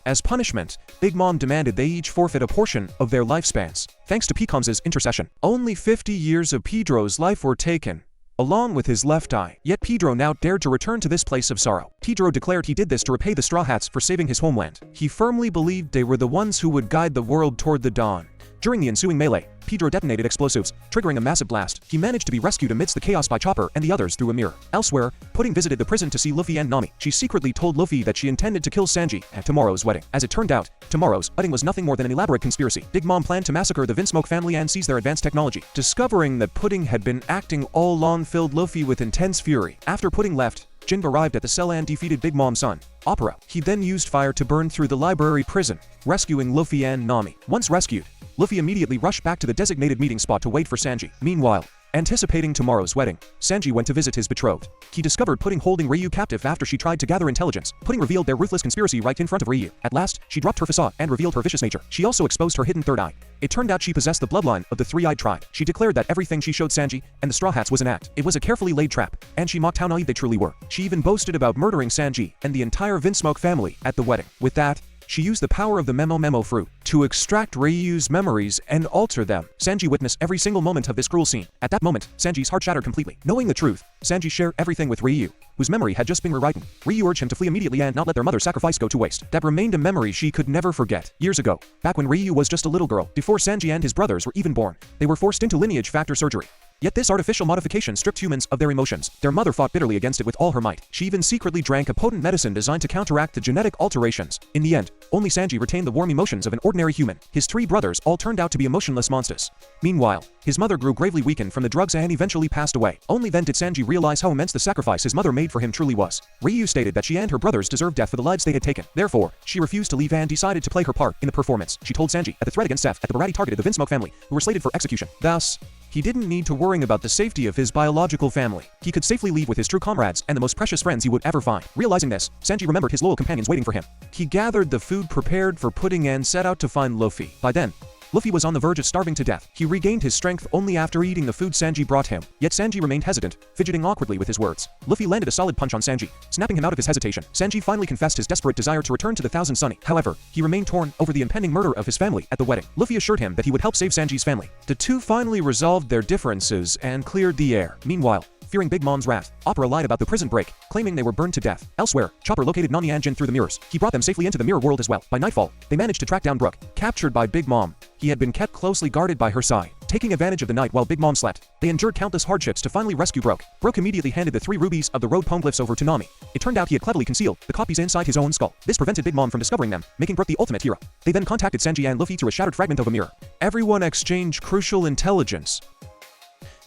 As punishment, Big Mom demanded they each forfeit a portion of their lifespans. Thanks to Pecom's intercession, only 50 years of Pedro's life were taken, along with his left eye. Yet Pedro now dared to return to this place of sorrow. Pedro declared he did this to repay the Straw Hats for saving his homeland. He firmly believed they were the ones who would guide the world toward the dawn. During the ensuing melee, Pedro detonated explosives, triggering a massive blast. He managed to be rescued amidst the chaos by Chopper and the others through a mirror. Elsewhere, Pudding visited the prison to see Luffy and Nami. She secretly told Luffy that she intended to kill Sanji at Tomorrow's wedding. As it turned out, Tomorrow's wedding was nothing more than an elaborate conspiracy. Big Mom planned to massacre the Vinsmoke family and seize their advanced technology. Discovering that Pudding had been acting all along filled Luffy with intense fury. After Pudding left, Jin arrived at the cell and defeated Big Mom's son, Opera. He then used fire to burn through the library prison, rescuing Luffy and Nami. Once rescued, Luffy immediately rushed back to the designated meeting spot to wait for Sanji. Meanwhile, anticipating Tomorrow's wedding, Sanji went to visit his betrothed. He discovered Pudding holding Ryu captive after she tried to gather intelligence. Pudding revealed their ruthless conspiracy right in front of Ryu. At last, she dropped her facade and revealed her vicious nature. She also exposed her hidden third eye. It turned out she possessed the bloodline of the Three-Eyed Tribe. She declared that everything she showed Sanji and the Straw Hats was an act. It was a carefully laid trap, and she mocked how naive they truly were. She even boasted about murdering Sanji and the entire Vinsmoke family at the wedding. With that, she used the power of the Memo fruit to extract Ryu's memories and alter them. Sanji witnessed every single moment of this cruel scene. At that moment, Sanji's heart shattered completely. Knowing the truth, Sanji shared everything with Ryu, whose memory had just been rewritten. Ryu urged him to flee immediately and not let their mother's sacrifice go to waste. That remained a memory she could never forget. Years ago, back when Ryu was just a little girl, before Sanji and his brothers were even born, they were forced into lineage factor surgery. Yet this artificial modification stripped humans of their emotions. Their mother fought bitterly against it with all her might. She even secretly drank a potent medicine designed to counteract the genetic alterations. In the end, only Sanji retained the warm emotions of an ordinary human. His 3 brothers all turned out to be emotionless monsters. Meanwhile, his mother grew gravely weakened from the drugs and eventually passed away. Only then did Sanji realize how immense the sacrifice his mother made for him truly was. Ryu stated that she and her brothers deserved death for the lives they had taken. Therefore, she refused to leave and decided to play her part in the performance. She told Sanji that the threat against Seth at the Barati targeted the Vinsmoke family, who were slated for execution. Thus, he didn't need to worry about the safety of his biological family. He could safely leave with his true comrades and the most precious friends he would ever find. Realizing this, Sanji remembered his loyal companions waiting for him. He gathered the food prepared for Pudding and set out to find Luffy. By then, Luffy was on the verge of starving to death. He regained his strength only after eating the food Sanji brought him. Yet Sanji remained hesitant, fidgeting awkwardly with his words. Luffy landed a solid punch on Sanji, snapping him out of his hesitation. Sanji finally confessed his desperate desire to return to the Thousand Sunny. However, he remained torn over the impending murder of his family at the wedding. Luffy assured him that he would help save Sanji's family. The two finally resolved their differences and cleared the air. Meanwhile, fearing Big Mom's wrath, Opera lied about the prison break, claiming they were burned to death. Elsewhere, Chopper located Nami and Jin through the mirrors. He brought them safely into the mirror world as well. By nightfall, they managed to track down Brook. Captured by Big Mom, he had been kept closely guarded by her side. Taking advantage of the night while Big Mom slept, they endured countless hardships to finally rescue Brook. Brook immediately handed the 3 rubies of the road poneglyphs over to Nami. It turned out he had cleverly concealed the copies inside his own skull. This prevented Big Mom from discovering them, making Brook the ultimate hero. They then contacted Sanji and Luffy through a shattered fragment of a mirror. Everyone exchanged crucial intelligence.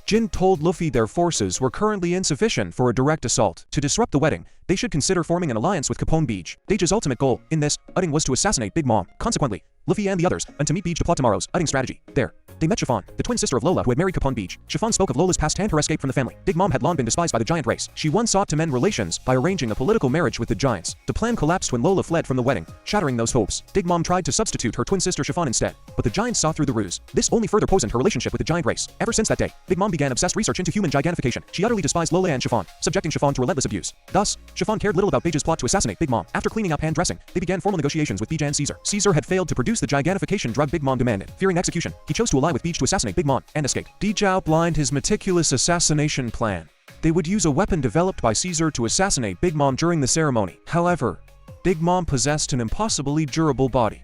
Jin told Luffy their forces were currently insufficient for a direct assault. To disrupt the wedding, they should consider forming an alliance with Capone Beach. Deja's ultimate goal in this outing was to assassinate Big Mom. Consequently, Luffy and the others went to meet Beach to plot tomorrow's outing strategy. There, they met Chiffon, the twin sister of Lola who had married Capone Beach. Chiffon spoke of Lola's past and her escape from the family. Big Mom had long been despised by the giant race. She once sought to mend relations by arranging a political marriage with the giants. The plan collapsed when Lola fled from the wedding, shattering those hopes. Big Mom tried to substitute her twin sister Chiffon instead, but the giants saw through the ruse. This only further poisoned her relationship with the giant race. Ever since that day, Big Mom began obsessed research into human gigantification. She utterly despised Lola and Chiffon, subjecting Chiffon to relentless abuse. Thus, Chiffon cared little about Beja's plot to assassinate Big Mom. After cleaning up and dressing, they began formal negotiations with Beja and Caesar. Caesar had failed to produce use the gigantification drug Big Mom demanded. Fearing execution, he chose to ally with Beach to assassinate Big Mom and escape. Deej outlined his meticulous assassination plan. They would use a weapon developed by Caesar to assassinate Big Mom during the ceremony. However, Big Mom possessed an impossibly durable body.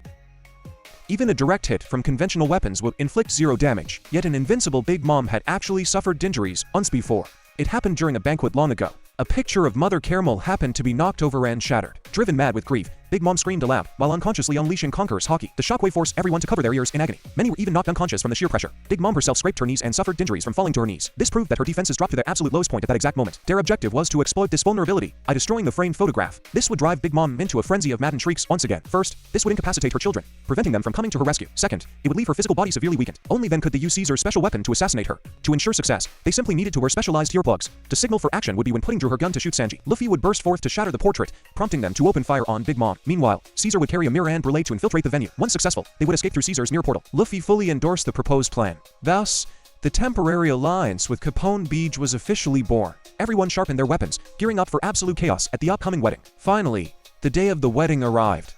Even a direct hit from conventional weapons would inflict 0 damage, yet an invincible Big Mom had actually suffered injuries once before. It happened during a banquet long ago. A picture of Mother Caramel happened to be knocked over and shattered. Driven mad with grief, Big Mom screamed aloud while unconsciously unleashing Conqueror's Haki. The shockwave forced everyone to cover their ears in agony. Many were even knocked unconscious from the sheer pressure. Big Mom herself scraped her knees and suffered injuries from falling to her knees. This proved that her defenses dropped to their absolute lowest point at that exact moment. Their objective was to exploit this vulnerability by destroying the framed photograph. This would drive Big Mom into a frenzy of maddened shrieks once again. First, this would incapacitate her children, preventing them from coming to her rescue. Second, it would leave her physical body severely weakened. Only then could they use Caesar's special weapon to assassinate her. To ensure success, they simply needed to wear specialized earplugs. To signal for action would be when putting through her gun to shoot Sanji. Luffy would burst forth to shatter the portrait, prompting them to open fire on Big Mom. Meanwhile, Caesar would carry a mirror and relay to infiltrate the venue. Once successful, they would escape through Caesar's mirror portal. Luffy fully endorsed the proposed plan. Thus, the temporary alliance with Capone Beach was officially born. Everyone sharpened their weapons, gearing up for absolute chaos at the upcoming wedding. Finally, the day of the wedding arrived.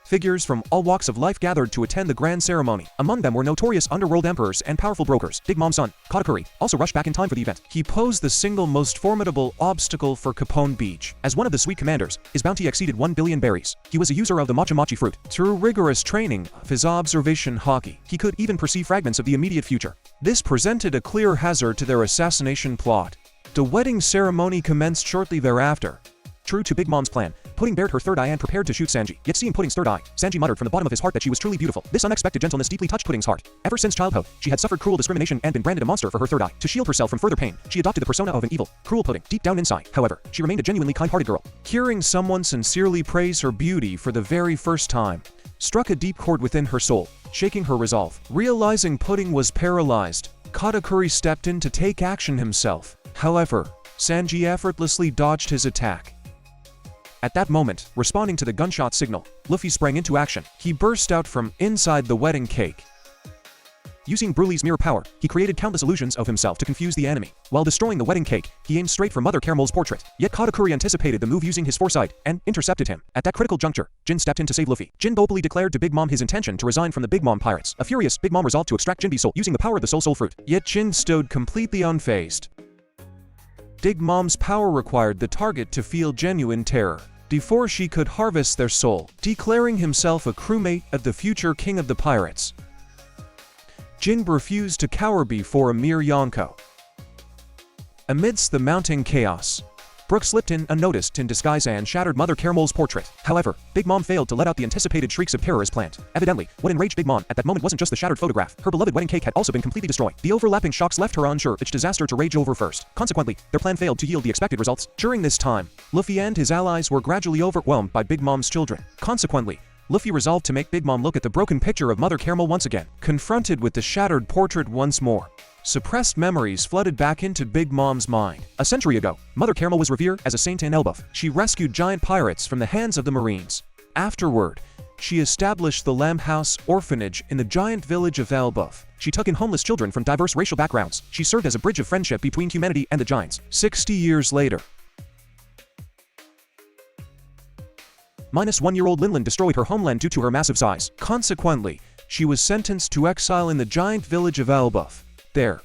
Figures from all walks of life gathered to attend the grand ceremony. Among them were notorious underworld emperors and powerful brokers. Big Mom's son, Katakuri, also rushed back in time for the event. He posed the single most formidable obstacle for Capone Beach. As one of the sweet commanders, his bounty exceeded 1 billion berries. He was a user of the Macha Machi fruit. Through rigorous training of his observation Haki, he could even perceive fragments of the immediate future. This presented a clear hazard to their assassination plot. The wedding ceremony commenced shortly thereafter. True to Big Mom's plan, Pudding bared her third eye and prepared to shoot Sanji. Yet seeing Pudding's third eye, Sanji muttered from the bottom of his heart that she was truly beautiful. This unexpected gentleness deeply touched Pudding's heart. Ever since childhood, she had suffered cruel discrimination and been branded a monster for her third eye. To shield herself from further pain, she adopted the persona of an evil, cruel Pudding. Deep down inside, however, she remained a genuinely kind-hearted girl. Hearing someone sincerely praise her beauty for the very first time struck a deep chord within her soul, shaking her resolve. Realizing Pudding was paralyzed, Katakuri stepped in to take action himself. However, Sanji effortlessly dodged his attack. At that moment, responding to the gunshot signal, Luffy sprang into action. He burst out from inside the wedding cake. Using Broly's mirror power, he created countless illusions of himself to confuse the enemy. While destroying the wedding cake, he aimed straight for Mother Caramel's portrait. Yet Katakuri anticipated the move using his foresight and intercepted him. At that critical juncture, Jin stepped in to save Luffy. Jin boldly declared to Big Mom his intention to resign from the Big Mom pirates. A furious, Big Mom resolved to extract Jinbe's soul using the power of the soul fruit. Yet Jin stood completely unfazed. Big Mom's power required the target to feel genuine terror before she could harvest their soul, declaring himself a crewmate of the future king of the pirates. Jin refused to cower before a mere Yonko. Amidst the mounting chaos, Brook slipped in unnoticed in disguise and shattered Mother Caramel's portrait. However, Big Mom failed to let out the anticipated shrieks of terror as planned. Evidently, what enraged Big Mom at that moment wasn't just the shattered photograph. Her beloved wedding cake had also been completely destroyed. The overlapping shocks left her unsure which disaster to rage over first. Consequently, their plan failed to yield the expected results. During this time, Luffy and his allies were gradually overwhelmed by Big Mom's children. Consequently, Luffy resolved to make Big Mom look at the broken picture of Mother Caramel once again. Confronted with the shattered portrait once more, suppressed memories flooded back into Big Mom's mind. A century ago, Mother Caramel was revered as a saint in Elbaf. She rescued giant pirates from the hands of the Marines. Afterward, she established the Lamb House Orphanage in the giant village of Elbaf. She took in homeless children from diverse racial backgrounds. She served as a bridge of friendship between humanity and the giants. 60 years later, -1-year-old Linlin destroyed her homeland due to her massive size. Consequently, she was sentenced to exile in the giant village of Elbaf. There,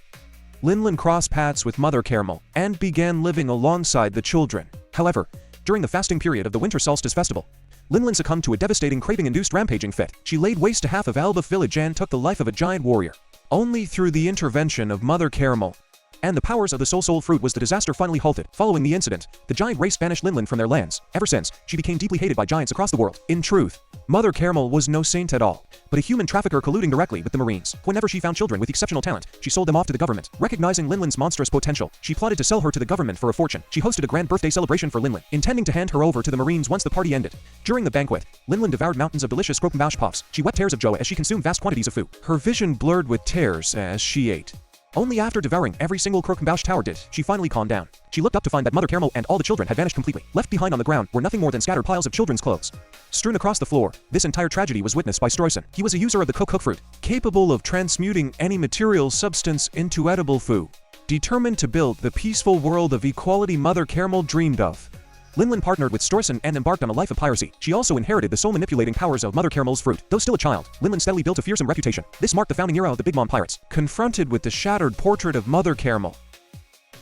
Linlin crossed paths with Mother Caramel and began living alongside the children. However, during the fasting period of the Winter Solstice Festival, Linlin succumbed to a devastating craving-induced rampaging fit. She laid waste to half of Elbaf village and took the life of a giant warrior. Only through the intervention of Mother Caramel and the powers of the soul fruit was the disaster finally halted. Following the incident, the giant race banished Linlin from their lands. Ever since, she became deeply hated by giants across the world. In truth, Mother Caramel was no saint at all, but a human trafficker colluding directly with the Marines. Whenever she found children with exceptional talent, she sold them off to the government. Recognizing Linlin's monstrous potential, she plotted to sell her to the government for a fortune. She hosted a grand birthday celebration for Linlin, intending to hand her over to the Marines once the party ended. During the banquet, Linlin devoured mountains of delicious croquembouche puffs. She wept tears of joy as she consumed vast quantities of food. Her vision blurred with tears as she ate. Only after devouring every single croquembouche tower did she finally calm down. She looked up to find that Mother Caramel and all the children had vanished completely. Left behind on the ground were nothing more than scattered piles of children's clothes. Strewn across the floor, this entire tragedy was witnessed by Stroyson. He was a user of the cook fruit, capable of transmuting any material substance into edible food. Determined to build the peaceful world of equality Mother Caramel dreamed of, Linlin partnered with Storson and embarked on a life of piracy. She also inherited the soul-manipulating powers of Mother Caramel's fruit. Though still a child, Linlin steadily built a fearsome reputation. This marked the founding era of the Big Mom Pirates. Confronted with the shattered portrait of Mother Caramel,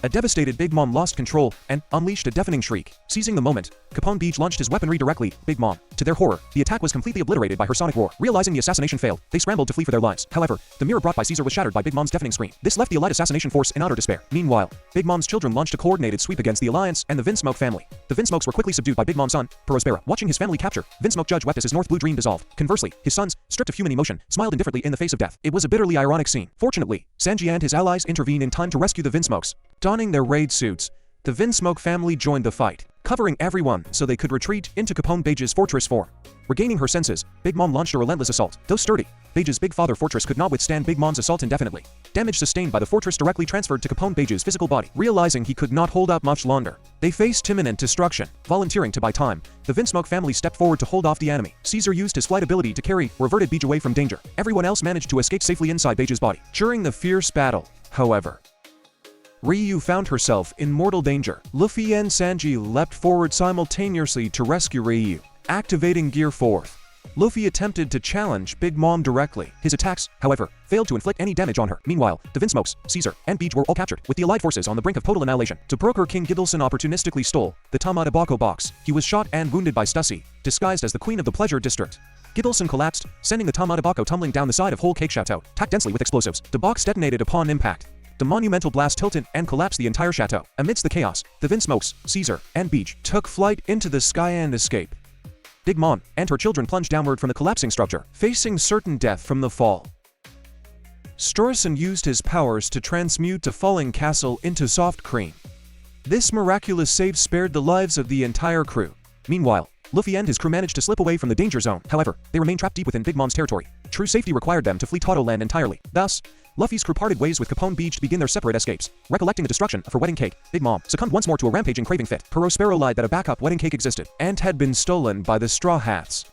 a devastated Big Mom lost control and unleashed a deafening shriek. Seizing the moment, Capone Beach launched his weaponry directly, Big Mom. To their horror, the attack was completely obliterated by her sonic roar. Realizing the assassination failed, they scrambled to flee for their lives. However, the mirror brought by Caesar was shattered by Big Mom's deafening scream. This left the Elite assassination force in utter despair. Meanwhile, Big Mom's children launched a coordinated sweep against the Alliance and the Vinsmoke family. The Vinsmokes were quickly subdued by Big Mom's son, Perospero. Watching his family capture, Vinsmoke Judge wept as his North Blue dream dissolved. Conversely, his sons, stripped of human emotion, smiled indifferently in the face of death. It was a bitterly ironic scene. Fortunately, Sanji and his allies intervened in time to rescue the Vinsmokes. Donning their raid suits, the Vinsmoke family joined the fight, covering everyone so they could retreat into Capone Beij's fortress form. Regaining her senses, Big Mom launched a relentless assault. Though sturdy, Beij's Big Father fortress could not withstand Big Mom's assault indefinitely. Damage sustained by the fortress directly transferred to Capone Beij's physical body. Realizing he could not hold out much longer, they faced imminent destruction. Volunteering to buy time, the Vinsmoke family stepped forward to hold off the enemy. Caesar used his flight ability to carry, reverted Beij away from danger. Everyone else managed to escape safely inside Beij's body. During the fierce battle, however, Ryu found herself in mortal danger. Luffy and Sanji leapt forward simultaneously to rescue Ryu. Activating Gear 4th, Luffy attempted to challenge Big Mom directly. His attacks, however, failed to inflict any damage on her. Meanwhile, the Vinsmokes, Caesar, and Beij were all captured, with the Allied forces on the brink of total annihilation. To broker, King Giddleson opportunistically stole the Tamada Bako box. He was shot and wounded by Stussy, disguised as the Queen of the Pleasure District. Giddleson collapsed, sending the Tamada Bako tumbling down the side of Whole Cake Chateau, packed densely with explosives. The box detonated upon impact. The monumental blast tilted and collapsed the entire chateau. Amidst the chaos, the Vinsmokes, Caesar, and Beij took flight into the sky and escaped. Big Mom and her children plunged downward from the collapsing structure, facing certain death from the fall. Storson used his powers to transmute a falling castle into soft cream. This miraculous save spared the lives of the entire crew. Meanwhile, Luffy and his crew managed to slip away from the danger zone. However, they remained trapped deep within Big Mom's territory. True safety required them to flee Toto Land entirely. Thus, Luffy's crew parted ways with Capone Beach to begin their separate escapes. Recollecting the destruction of her wedding cake, Big Mom succumbed once more to a rampaging craving fit. Perospero lied that a backup wedding cake existed and had been stolen by the Straw Hats.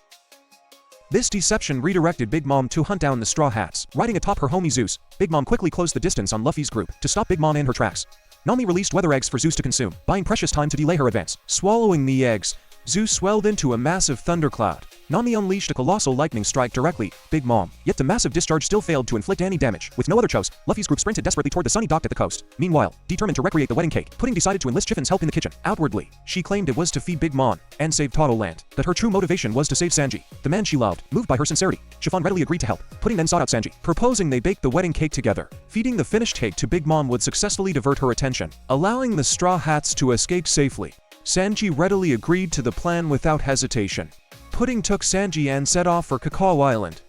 This deception redirected Big Mom to hunt down the Straw Hats. Riding atop her homie Zeus, Big Mom quickly closed the distance on Luffy's group to stop Big Mom in her tracks. Nami released weather eggs for Zeus to consume, buying precious time to delay her advance. Swallowing the eggs, Zeus swelled into a massive thundercloud. Nami unleashed a colossal lightning strike directly, Big Mom. Yet the massive discharge still failed to inflict any damage. With no other choice, Luffy's group sprinted desperately toward the sunny dock at the coast. Meanwhile, determined to recreate the wedding cake, Pudding decided to enlist Chiffon's help in the kitchen. Outwardly, she claimed it was to feed Big Mom and save Toto Land. But her true motivation was to save Sanji, the man she loved. Moved by her sincerity, Chiffon readily agreed to help. Pudding then sought out Sanji, proposing they bake the wedding cake together. Feeding the finished cake to Big Mom would successfully divert her attention, allowing the Straw Hats to escape safely. Sanji readily agreed to the plan without hesitation. Pudding took Sanji and set off for Cacao Island.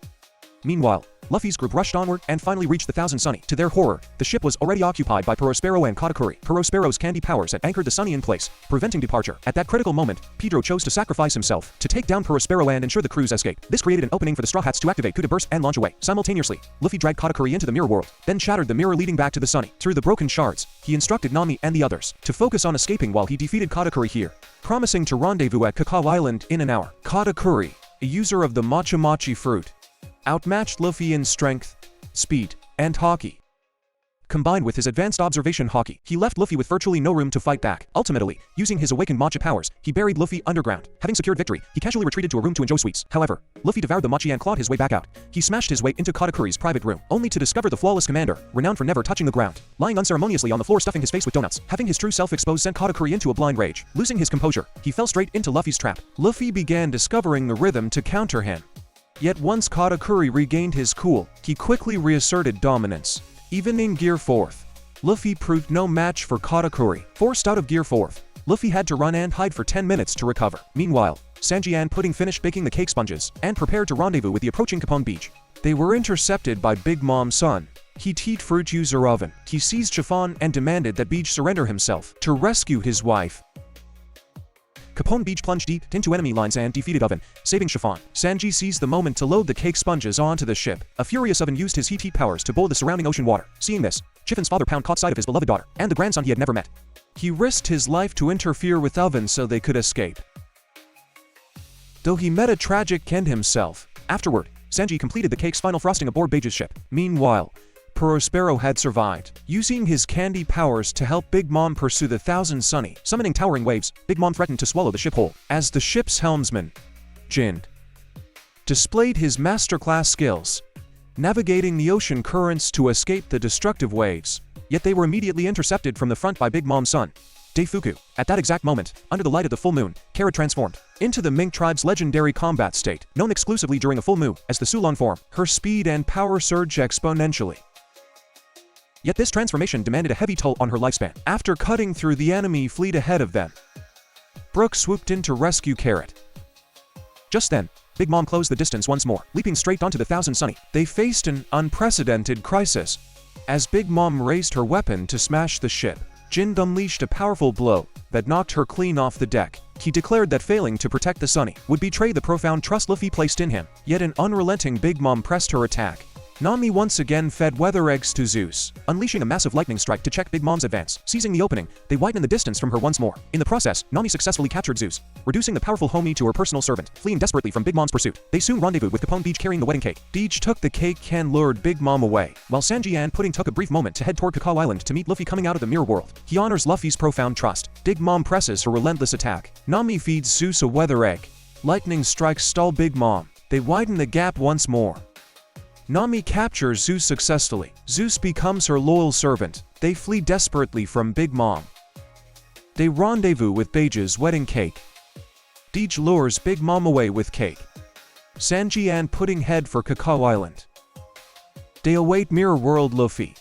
Meanwhile, Luffy's group rushed onward and finally reached the Thousand Sunny. To their horror, the ship was already occupied by Perospero and Katakuri. Perospero's candy powers had anchored the Sunny in place, preventing departure. At that critical moment, Pedro chose to sacrifice himself to take down Perospero and ensure the crew's escape. This created an opening for the Straw Hats to activate coup de burst and launch away. Simultaneously, Luffy dragged Katakuri into the mirror world, then shattered the mirror leading back to the Sunny. Through the broken shards, he instructed Nami and the others to focus on escaping while he defeated Katakuri here, promising to rendezvous at Cacao Island in an hour. Katakuri, a user of the Macha Machi fruit, outmatched Luffy in strength, speed, and hockey. Combined with his advanced observation hockey, he left Luffy with virtually no room to fight back. Ultimately, using his awakened Macha powers, he buried Luffy underground. Having secured victory, he casually retreated to a room to enjoy sweets. However, Luffy devoured the Machi and clawed his way back out. He smashed his way into Katakuri's private room, only to discover the flawless commander, renowned for never touching the ground, lying unceremoniously on the floor stuffing his face with donuts. Having his true self exposed sent Katakuri into a blind rage. Losing his composure, he fell straight into Luffy's trap. Luffy began discovering the rhythm to counter him. Yet once Katakuri regained his cool, he quickly reasserted dominance. Even in Gear 4th, Luffy proved no match for Katakuri. Forced out of Gear 4th, Luffy had to run and hide for 10 minutes to recover. Meanwhile, Sanji and Pudding finished baking the cake sponges and prepared to rendezvous with the approaching Capone Beach. They were intercepted by Big Mom's son. He teed fruit user oven. He seized Chiffon and demanded that Beach surrender himself to rescue his wife. Capone Beach plunged deep into enemy lines and defeated Oven, saving Chiffon. Sanji seized the moment to load the cake sponges onto the ship. A furious Oven used his heat powers to boil the surrounding ocean water. Seeing this, Chiffon's father Pound caught sight of his beloved daughter and the grandson he had never met. He risked his life to interfere with Oven so they could escape, though he met a tragic end himself. Afterward, Sanji completed the cake's final frosting aboard Beige's ship. Meanwhile, Prospero had survived, using his candy powers to help Big Mom pursue the Thousand Sunny. Summoning towering waves, Big Mom threatened to swallow the ship whole. As the ship's helmsman, Jin displayed his masterclass skills, navigating the ocean currents to escape the destructive waves. Yet they were immediately intercepted from the front by Big Mom's son, Deifuku. At that exact moment, under the light of the full moon, Kara transformed into the Mink tribe's legendary combat state, known exclusively during a full moon as the Sulon form. Her speed and power surged exponentially. Yet this transformation demanded a heavy toll on her lifespan. After cutting through the enemy fleet ahead of them, Brook swooped in to rescue Carrot. Just then, Big Mom closed the distance once more, leaping straight onto the Thousand Sunny. They faced an unprecedented crisis. As Big Mom raised her weapon to smash the ship, Jin unleashed a powerful blow that knocked her clean off the deck. He declared that failing to protect the Sunny would betray the profound trust Luffy placed in him. Yet an unrelenting Big Mom pressed her attack. Nami once again fed weather eggs to Zeus, unleashing a massive lightning strike to check Big Mom's advance. Seizing the opening, they widened the distance from her once more. In the process, Nami successfully captured Zeus, reducing the powerful homie to her personal servant. Fleeing desperately from Big Mom's pursuit, they soon rendezvoused with Capone Beach carrying the wedding cake. Deej took the cake can lured Big Mom away, while Sanji and Pudding took a brief moment to head toward Cacao Island to meet Luffy coming out of the mirror world. He honors Luffy's profound trust. Big Mom presses her relentless attack. Nami feeds Zeus a weather egg. Lightning strikes stall Big Mom. They widen the gap once more. Nami captures Zeus successfully. Zeus becomes her loyal servant. They flee desperately from Big Mom. They rendezvous with Beige's wedding cake. Deej lures Big Mom away with cake. Sanji and Pudding head for Cacao Island. They await Mirror World Luffy.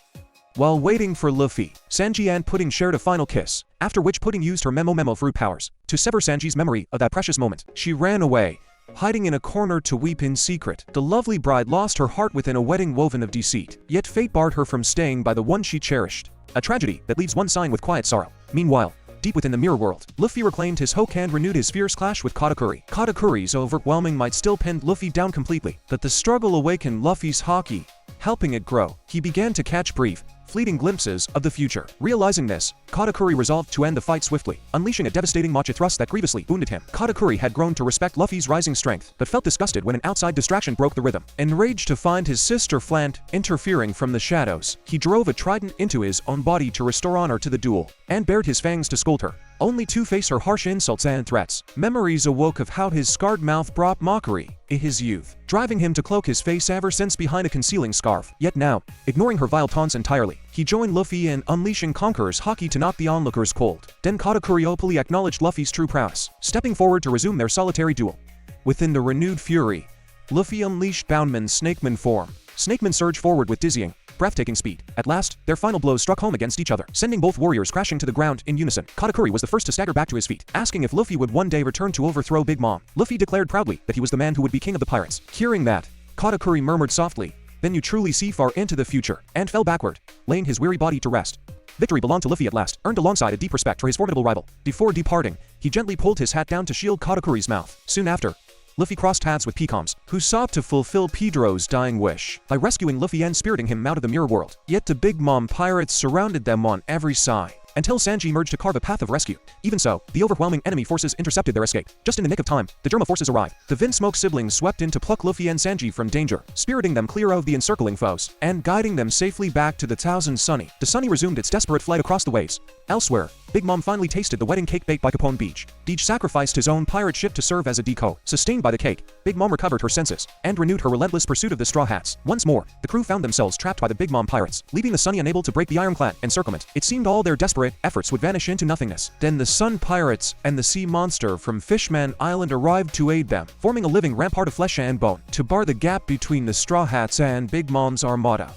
While waiting for Luffy, Sanji and Pudding shared a final kiss, after which Pudding used her Memo fruit powers to sever Sanji's memory of that precious moment. She ran away, hiding in a corner to weep in secret. The lovely bride lost her heart within a wedding woven of deceit, yet fate barred her from staying by the one she cherished. A tragedy that leaves one sighing with quiet sorrow. Meanwhile, deep within the mirror world, Luffy reclaimed his Hoke and renewed his fierce clash with Katakuri. Katakuri's overwhelming might still pinned Luffy down completely, but the struggle awakened Luffy's haki, helping it grow. He began to catch brief, fleeting glimpses of the future. Realizing this, Katakuri resolved to end the fight swiftly, unleashing a devastating Macha thrust that grievously wounded him. Katakuri had grown to respect Luffy's rising strength, but felt disgusted when an outside distraction broke the rhythm. Enraged to find his sister Flant interfering from the shadows, he drove a trident into his own body to restore honor to the duel, and bared his fangs to scold her, only to face her harsh insults and threats. Memories awoke of how his scarred mouth brought mockery in his youth, driving him to cloak his face ever since behind a concealing scarf. Yet now, ignoring her vile taunts entirely, he joined Luffy in unleashing Conqueror's haki to knock the onlookers cold. Then Katakuri openly acknowledged Luffy's true prowess, stepping forward to resume their solitary duel. Within the renewed fury, Luffy unleashed Boundman's Snakeman form. Snakeman surged forward with dizzying, breathtaking speed. At last, their final blows struck home against each other, sending both warriors crashing to the ground in unison. Katakuri was the first to stagger back to his feet, asking if Luffy would one day return to overthrow Big Mom. Luffy declared proudly that he was the man who would be king of the pirates. Hearing that, Katakuri murmured softly, "Then you truly see far into the future," and fell backward, laying his weary body to rest. Victory belonged to Luffy at last, earned alongside a deep respect for his formidable rival. Before departing, he gently pulled his hat down to shield Katakuri's mouth. Soon after, Luffy crossed paths with Pecoms, who sought to fulfill Pedro's dying wish by rescuing Luffy and spiriting him out of the mirror world. Yet the Big Mom pirates surrounded them on every side, until Sanji emerged to carve a path of rescue. Even so, the overwhelming enemy forces intercepted their escape. Just in the nick of time, the Germa forces arrived. The Vinsmoke siblings swept in to pluck Luffy and Sanji from danger, spiriting them clear of the encircling foes, and guiding them safely back to the Thousand Sunny. The Sunny resumed its desperate flight across the waves. Elsewhere, Big Mom finally tasted the wedding cake baked by Capone Beach. Deej sacrificed his own pirate ship to serve as a decoy. Sustained by the cake, Big Mom recovered her senses, and renewed her relentless pursuit of the Straw Hats. Once more, the crew found themselves trapped by the Big Mom pirates, leaving the Sunny unable to break the ironclad encirclement. It seemed all their desperate efforts would vanish into nothingness. Then the Sun Pirates and the sea monster from Fishman Island arrived to aid them, forming a living rampart of flesh and bone, to bar the gap between the Straw Hats and Big Mom's armada,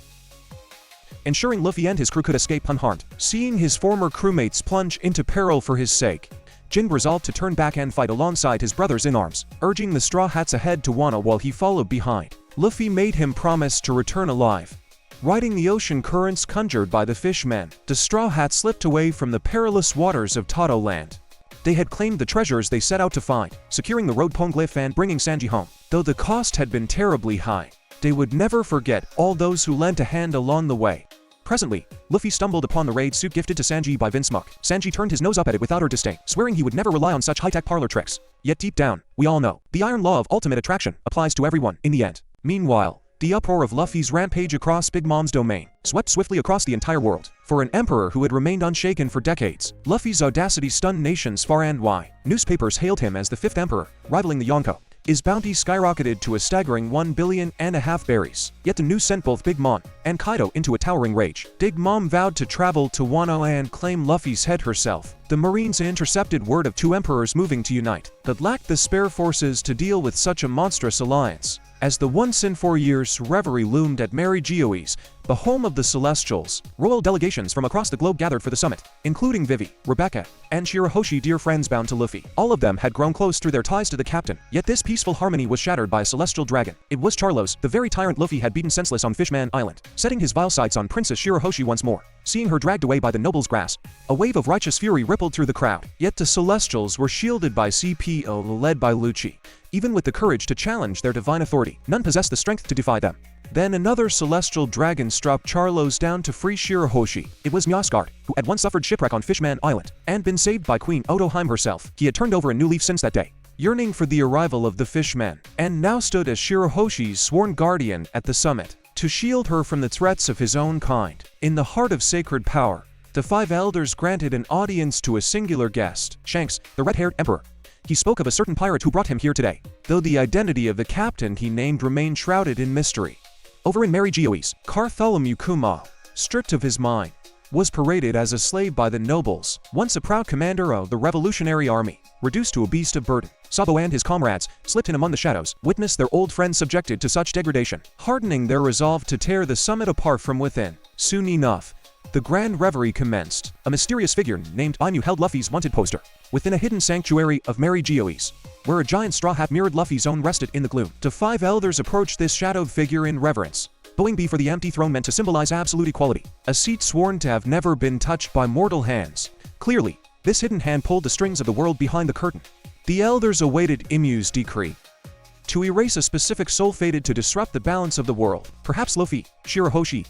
ensuring Luffy and his crew could escape unharmed. Seeing his former crewmates plunge into peril for his sake, Jin resolved to turn back and fight alongside his brothers in arms, urging the Straw Hats ahead to Wano while he followed behind. Luffy made him promise to return alive. Riding the ocean currents conjured by the Fishmen, the Straw Hats slipped away from the perilous waters of Tato Land. They had claimed the treasures they set out to find, securing the road Poneglyph and bringing Sanji home. Though the cost had been terribly high, they would never forget all those who lent a hand along the way. Presently, Luffy stumbled upon the raid suit gifted to Sanji by Vinsmoke. Sanji turned his nose up at it without her disdain, swearing he would never rely on such high-tech parlor tricks. Yet deep down, we all know, the iron law of ultimate attraction applies to everyone in the end. Meanwhile, The uproar of Luffy's rampage across Big Mom's domain swept swiftly across the entire world. For an emperor who had remained unshaken for decades, Luffy's audacity stunned nations far and wide. Newspapers hailed him as the fifth emperor, rivaling the Yonko. His bounty skyrocketed to a staggering 1.5 billion berries. Yet the news sent both Big Mom and Kaido into a towering rage. Big Mom vowed to travel to Wano and claim Luffy's head herself. The Marines intercepted word of two emperors moving to unite, but lacked the spare forces to deal with such a monstrous alliance. As the once in 4 years reverie loomed at Mary Geoise, the home of the Celestials, royal delegations from across the globe gathered for the summit, including Vivi, Rebecca, and Shirahoshi, dear friends bound to Luffy. All of them had grown close through their ties to the captain, yet this peaceful harmony was shattered by a celestial dragon. It was Charlos, the very tyrant Luffy had beaten senseless on Fishman Island, setting his vile sights on Princess Shirahoshi once more. Seeing her dragged away by the noble's grasp, a wave of righteous fury rippled through the crowd. Yet the Celestials were shielded by CPO led by Lucci. Even with the courage to challenge their divine authority, none possessed the strength to defy them. Then another celestial dragon struck Charlos down to free Shirahoshi. It was Mjasgard, who had once suffered shipwreck on Fishman Island, and been saved by Queen Otoheim herself. He had turned over a new leaf since that day, yearning for the arrival of the Fishman, and now stood as Shirahoshi's sworn guardian at the summit, to shield her from the threats of his own kind. In the heart of sacred power, the five elders granted an audience to a singular guest, Shanks, the red-haired emperor. He spoke of a certain pirate who brought him here today, though the identity of the captain he named remained shrouded in mystery. Over in Mary Geoise, Bartholomew Kuma, stripped of his mind, was paraded as a slave by the nobles, once a proud commander of the Revolutionary Army, reduced to a beast of burden. Sabo and his comrades, slipped in among the shadows, witnessed their old friends subjected to such degradation, hardening their resolve to tear the summit apart from within. Soon enough, the grand reverie commenced. A mysterious figure named Ainu held Luffy's wanted poster within a hidden sanctuary of Mary Geoise, where a giant straw hat mirrored Luffy's own rested in the gloom. The five elders approached this shadowed figure in reverence, bowing before the empty throne meant to symbolize absolute equality, a seat sworn to have never been touched by mortal hands. Clearly, this hidden hand pulled the strings of the world behind the curtain. The elders awaited Imu's decree to erase a specific soul fated to disrupt the balance of the world. Perhaps Luffy, Shirahoshi,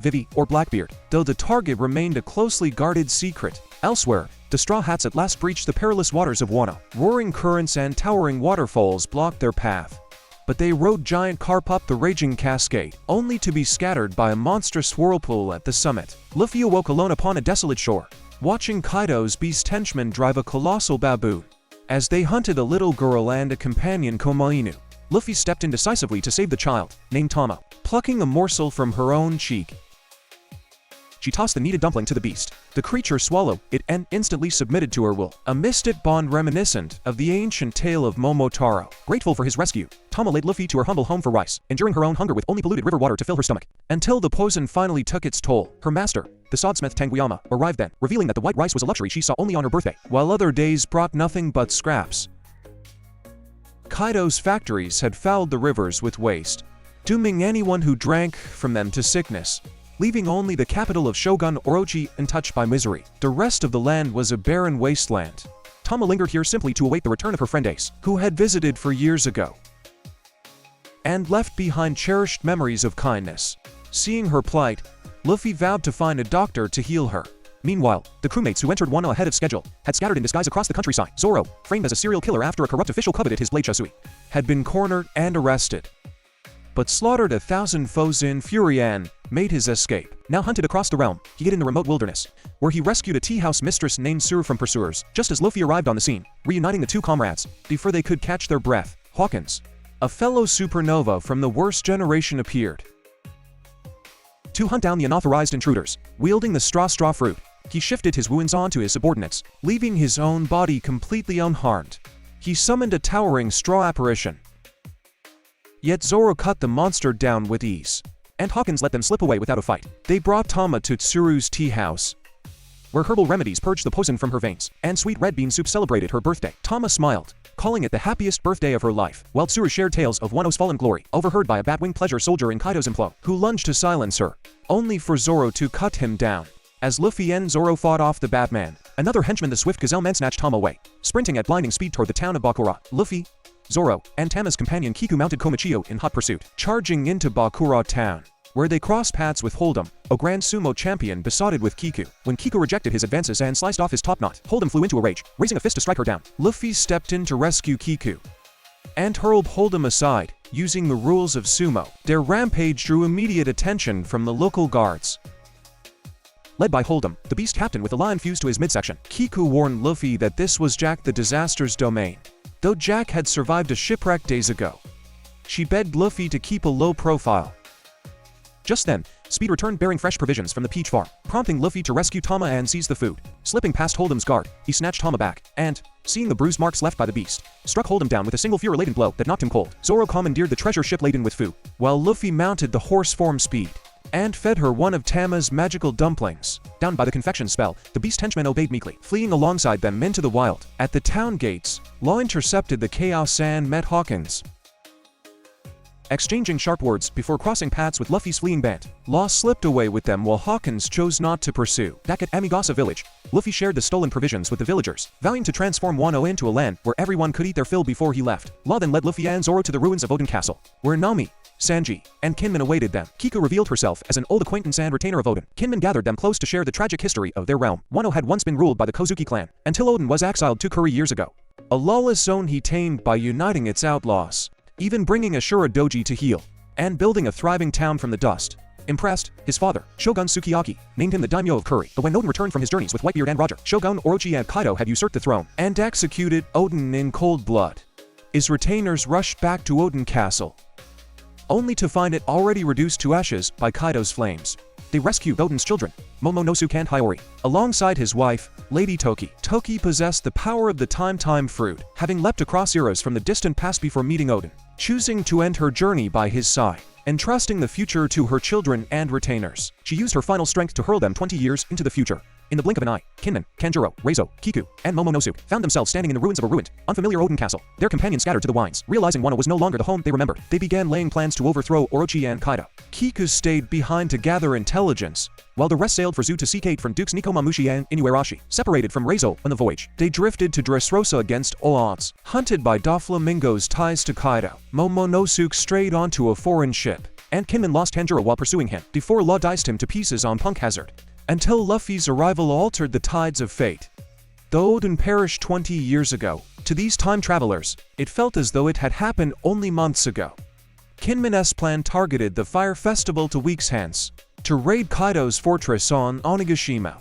Vivi, or Blackbeard, though the target remained a closely guarded secret. Elsewhere, the Straw Hats at last breached the perilous waters of Wano. Roaring currents and towering waterfalls blocked their path, but they rode giant carp up the raging cascade, only to be scattered by a monstrous whirlpool at the summit. Luffy awoke alone upon a desolate shore, watching Kaido's beast henchmen drive a colossal baboon. As they hunted a little girl and a companion, Komainu, Luffy stepped in decisively to save the child, named Tama. Plucking a morsel from her own cheek, she tossed the needed dumpling to the beast. The creature swallowed it and instantly submitted to her will, a mystic bond reminiscent of the ancient tale of Momotaro. Grateful for his rescue, Tama led Luffy to her humble home for rice, enduring her own hunger with only polluted river water to fill her stomach, until the poison finally took its toll. Her master, the swordsmith Tanguayama, arrived then, revealing that the white rice was a luxury she saw only on her birthday, while other days brought nothing but scraps. Kaido's factories had fouled the rivers with waste, dooming anyone who drank from them to sickness, leaving only the capital of Shogun Orochi untouched by misery. The rest of the land was a barren wasteland. Tama lingered here simply to await the return of her friend Ace, who had visited 4 years ago, and left behind cherished memories of kindness. Seeing her plight, Luffy vowed to find a doctor to heal her. Meanwhile, the crewmates who entered Wano ahead of schedule had scattered in disguise across the countryside. Zoro, framed as a serial killer after a corrupt official coveted his blade Chasui, had been cornered and arrested, but slaughtered 1,000 foes in fury and made his escape. Now hunted across the realm, he hid in the remote wilderness, where he rescued a tea-house mistress named Suru from pursuers. Just as Luffy arrived on the scene, reuniting the two comrades, before they could catch their breath, Hawkins, a fellow supernova from the worst generation, appeared to hunt down the unauthorized intruders. Wielding the straw fruit, he shifted his wounds onto his subordinates, leaving his own body completely unharmed. He summoned a towering straw apparition, yet Zoro cut the monster down with ease, and Hawkins let them slip away without a fight. They brought Tama to Tsuru's tea house, where herbal remedies purged the poison from her veins, and sweet red bean soup celebrated her birthday. Tama smiled, calling it the happiest birthday of her life, while Tsuru shared tales of Wano's fallen glory, overheard by a bat-winged pleasure soldier in Kaido's employ, who lunged to silence her, only for Zoro to cut him down. As Luffy and Zoro fought off the Batman, another henchman, the swift gazelle man, snatched Tama away. Sprinting at blinding speed toward the town of Bakura, Luffy, Zoro, and Tama's companion Kiku mounted Komichio in hot pursuit, charging into Bakura town, where they crossed paths with Hold'em, a grand sumo champion besotted with Kiku. When Kiku rejected his advances and sliced off his top knot, Hold'em flew into a rage, raising a fist to strike her down. Luffy stepped in to rescue Kiku and hurled Hold'em aside, using the rules of sumo. Their rampage drew immediate attention from the local guards. Led by Hold'em, the beast captain with a lion fused to his midsection, Kiku warned Luffy that this was Jack the Disaster's domain. Though Jack had survived a shipwreck days ago, she begged Luffy to keep a low profile. Just then, Speed returned bearing fresh provisions from the peach farm, prompting Luffy to rescue Tama and seize the food. Slipping past Hold'em's guard, he snatched Tama back, and, seeing the bruise marks left by the beast, struck Hold'em down with a single fear-laden blow that knocked him cold. Zoro commandeered the treasure ship laden with food, while Luffy mounted the horse form Speed and fed her one of Tama's magical dumplings. Downed by the confection spell, the beast henchmen obeyed meekly, fleeing alongside them into the wild. At the town gates, Law intercepted the Chaos and met Hawkins. Exchanging sharp words before crossing paths with Luffy's fleeing band, Law slipped away with them while Hawkins chose not to pursue. Back at Amigasa village, Luffy shared the stolen provisions with the villagers, vowing to transform Wano into a land where everyone could eat their fill before he left. Law then led Luffy and Zoro to the ruins of Odin Castle, where Nami, Sanji, and Kinman awaited them. Kiku revealed herself as an old acquaintance and retainer of Odin. Kinman gathered them close to share the tragic history of their realm. Wano had once been ruled by the Kozuki clan, until Odin was exiled 2 Kuri years ago. A lawless zone he tamed by uniting its outlaws, even bringing Ashura Doji to heal, and building a thriving town from the dust. Impressed, his father, Shogun Sukiyaki, named him the daimyo of Kuri. But when Odin returned from his journeys with Whitebeard and Roger, Shogun Orochi and Kaido had usurped the throne and executed Odin in cold blood. His retainers rushed back to Odin Castle, only to find it already reduced to ashes by Kaido's flames. They rescued Odin's children, Momonosuke and Hiyori, alongside his wife, Lady Toki. Toki possessed the power of the time fruit, having leapt across eras from the distant past before meeting Odin, choosing to end her journey by his side, entrusting the future to her children and retainers. She used her final strength to hurl them 20 years into the future. In the blink of an eye, Kinman, Kanjuro, Reizo, Kiku, and Momonosuke found themselves standing in the ruins of a ruined, unfamiliar Odin castle. Their companions scattered to the winds. Realizing Wano was no longer the home they remembered, they began laying plans to overthrow Orochi and Kaido. Kiku stayed behind to gather intelligence, while the rest sailed for Zu to seek aid from Dukes Nikomamushi and Inuarashi. Separated from Reizo on the voyage, they drifted to Dressrosa against all odds. Hunted by Doflamingo's ties to Kaido, Momonosuke strayed onto a foreign ship, and Kinman lost Tanjiro while pursuing him, before Law diced him to pieces on Punk Hazard, until Luffy's arrival altered the tides of fate. Though Odin perished 20 years ago, to these time travelers, it felt as though it had happened only months ago. Kinman's plan targeted the Fire Festival 2 weeks hence, to raid Kaido's fortress on Onigashima,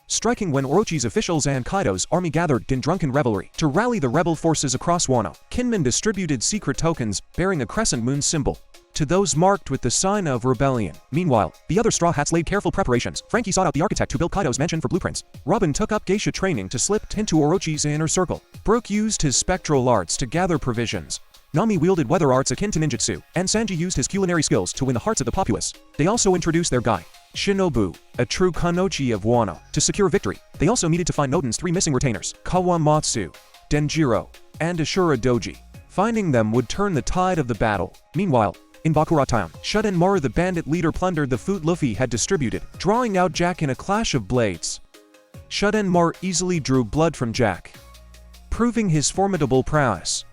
striking when Orochi's officials and Kaido's army gathered in drunken revelry to rally the rebel forces across Wano. Kinman distributed secret tokens bearing a crescent moon symbol to those marked with the sign of rebellion. Meanwhile, the other Straw Hats laid careful preparations. Frankie sought out the architect who built Kaido's mansion for blueprints. Robin took up geisha training to slip into Orochi's inner circle. Brook used his spectral arts to gather provisions. Nami wielded weather arts akin to ninjutsu, and Sanji used his culinary skills to win the hearts of the populace. They also introduced their guy, Shinobu, a true Kanochi of Wano. To secure victory, they also needed to find Odin's 3 missing retainers, Kawamatsu, Denjiro, and Ashura Doji. Finding them would turn the tide of the battle. Meanwhile, in Bakura Town, Shudenmaru the bandit leader plundered the food Luffy had distributed, drawing out Jack in a clash of blades. Shudenmaru easily drew blood from Jack, proving his formidable prowess.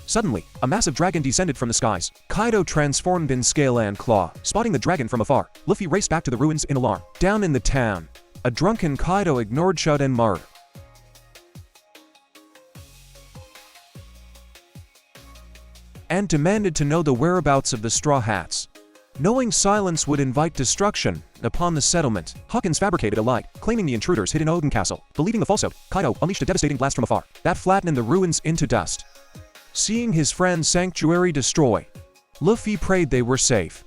Suddenly, a massive dragon descended from the skies. Kaido transformed in scale and claw. Spotting the dragon from afar, Luffy raced back to the ruins in alarm. Down in the town, a drunken Kaido ignored Shudenmaru and demanded to know the whereabouts of the Straw Hats. Knowing silence would invite destruction upon the settlement, Hawkins fabricated a lie, claiming the intruders hid in Odin Castle. Believing the falsehood, Kaido unleashed a devastating blast from afar that flattened the ruins into dust. Seeing his friend's sanctuary destroyed, Luffy prayed they were safe.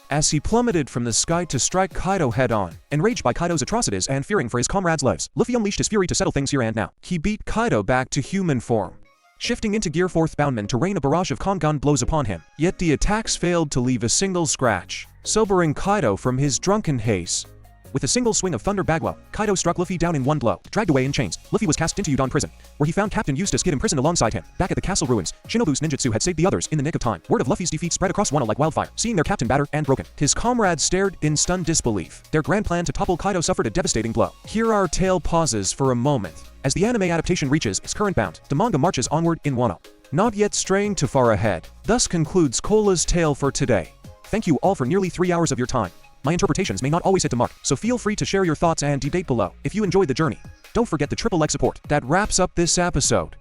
As he plummeted from the sky to strike Kaido head-on, enraged by Kaido's atrocities and fearing for his comrades' lives, Luffy unleashed his fury to settle things here and now. He beat Kaido back to human form, shifting into Gear 4th Boundman to rain a barrage of Kongan blows upon him. Yet the attacks failed to leave a single scratch, sobering Kaido from his drunken haze. With a single swing of Thunder Bagua, Kaido struck Luffy down in one blow. Dragged away in chains, Luffy was cast into Udon Prison, where he found Captain Eustace Kid imprisoned alongside him. Back at the castle ruins, Shinobu's ninjutsu had saved the others in the nick of time. Word of Luffy's defeat spread across Wano like wildfire. Seeing their captain battered and broken, his comrades stared in stunned disbelief. Their grand plan to topple Kaido suffered a devastating blow. Here our tale pauses for a moment. As the anime adaptation reaches its current bound, the manga marches onward in Wano, not yet straying too far ahead. Thus concludes Colla's tale for today. Thank you all for nearly 3 hours of your time. My interpretations may not always hit the mark, so feel free to share your thoughts and debate below. If you enjoyed the journey, don't forget the triple like support. That wraps up this episode.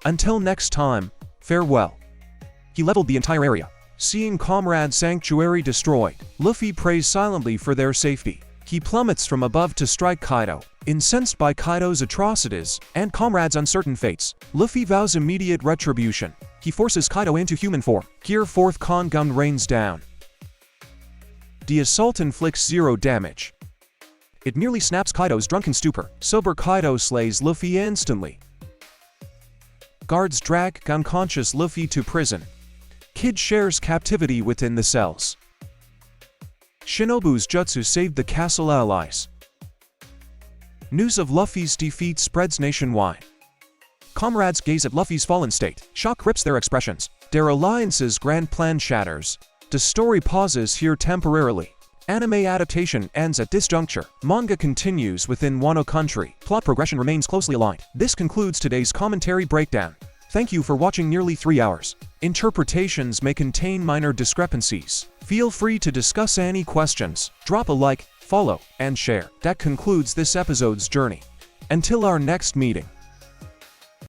Until next time, farewell. He leveled the entire area. Seeing comrade's sanctuary destroyed, Luffy prays silently for their safety. He plummets from above to strike Kaido. Incensed by Kaido's atrocities and comrade's uncertain fates, Luffy vows immediate retribution. He forces Kaido into human form. Gear 4th Congun rains down. The assault inflicts 0 damage. It merely snaps Kaido's drunken stupor. Sober Kaido slays Luffy instantly. Guards drag unconscious Luffy to prison. Kid shares captivity within the cells. Shinobu's jutsu saved the castle allies. News of Luffy's defeat spreads nationwide. Comrades gaze at Luffy's fallen state. Shock grips their expressions. Their alliance's grand plan shatters. The story pauses here temporarily. Anime adaptation ends at this juncture. Manga continues within Wano country. Plot progression remains closely aligned. This concludes today's commentary breakdown. Thank you for watching nearly 3 hours. Interpretations may contain minor discrepancies. Feel free to discuss any questions. Drop a like, follow, and share. That concludes this episode's journey. Until our next meeting.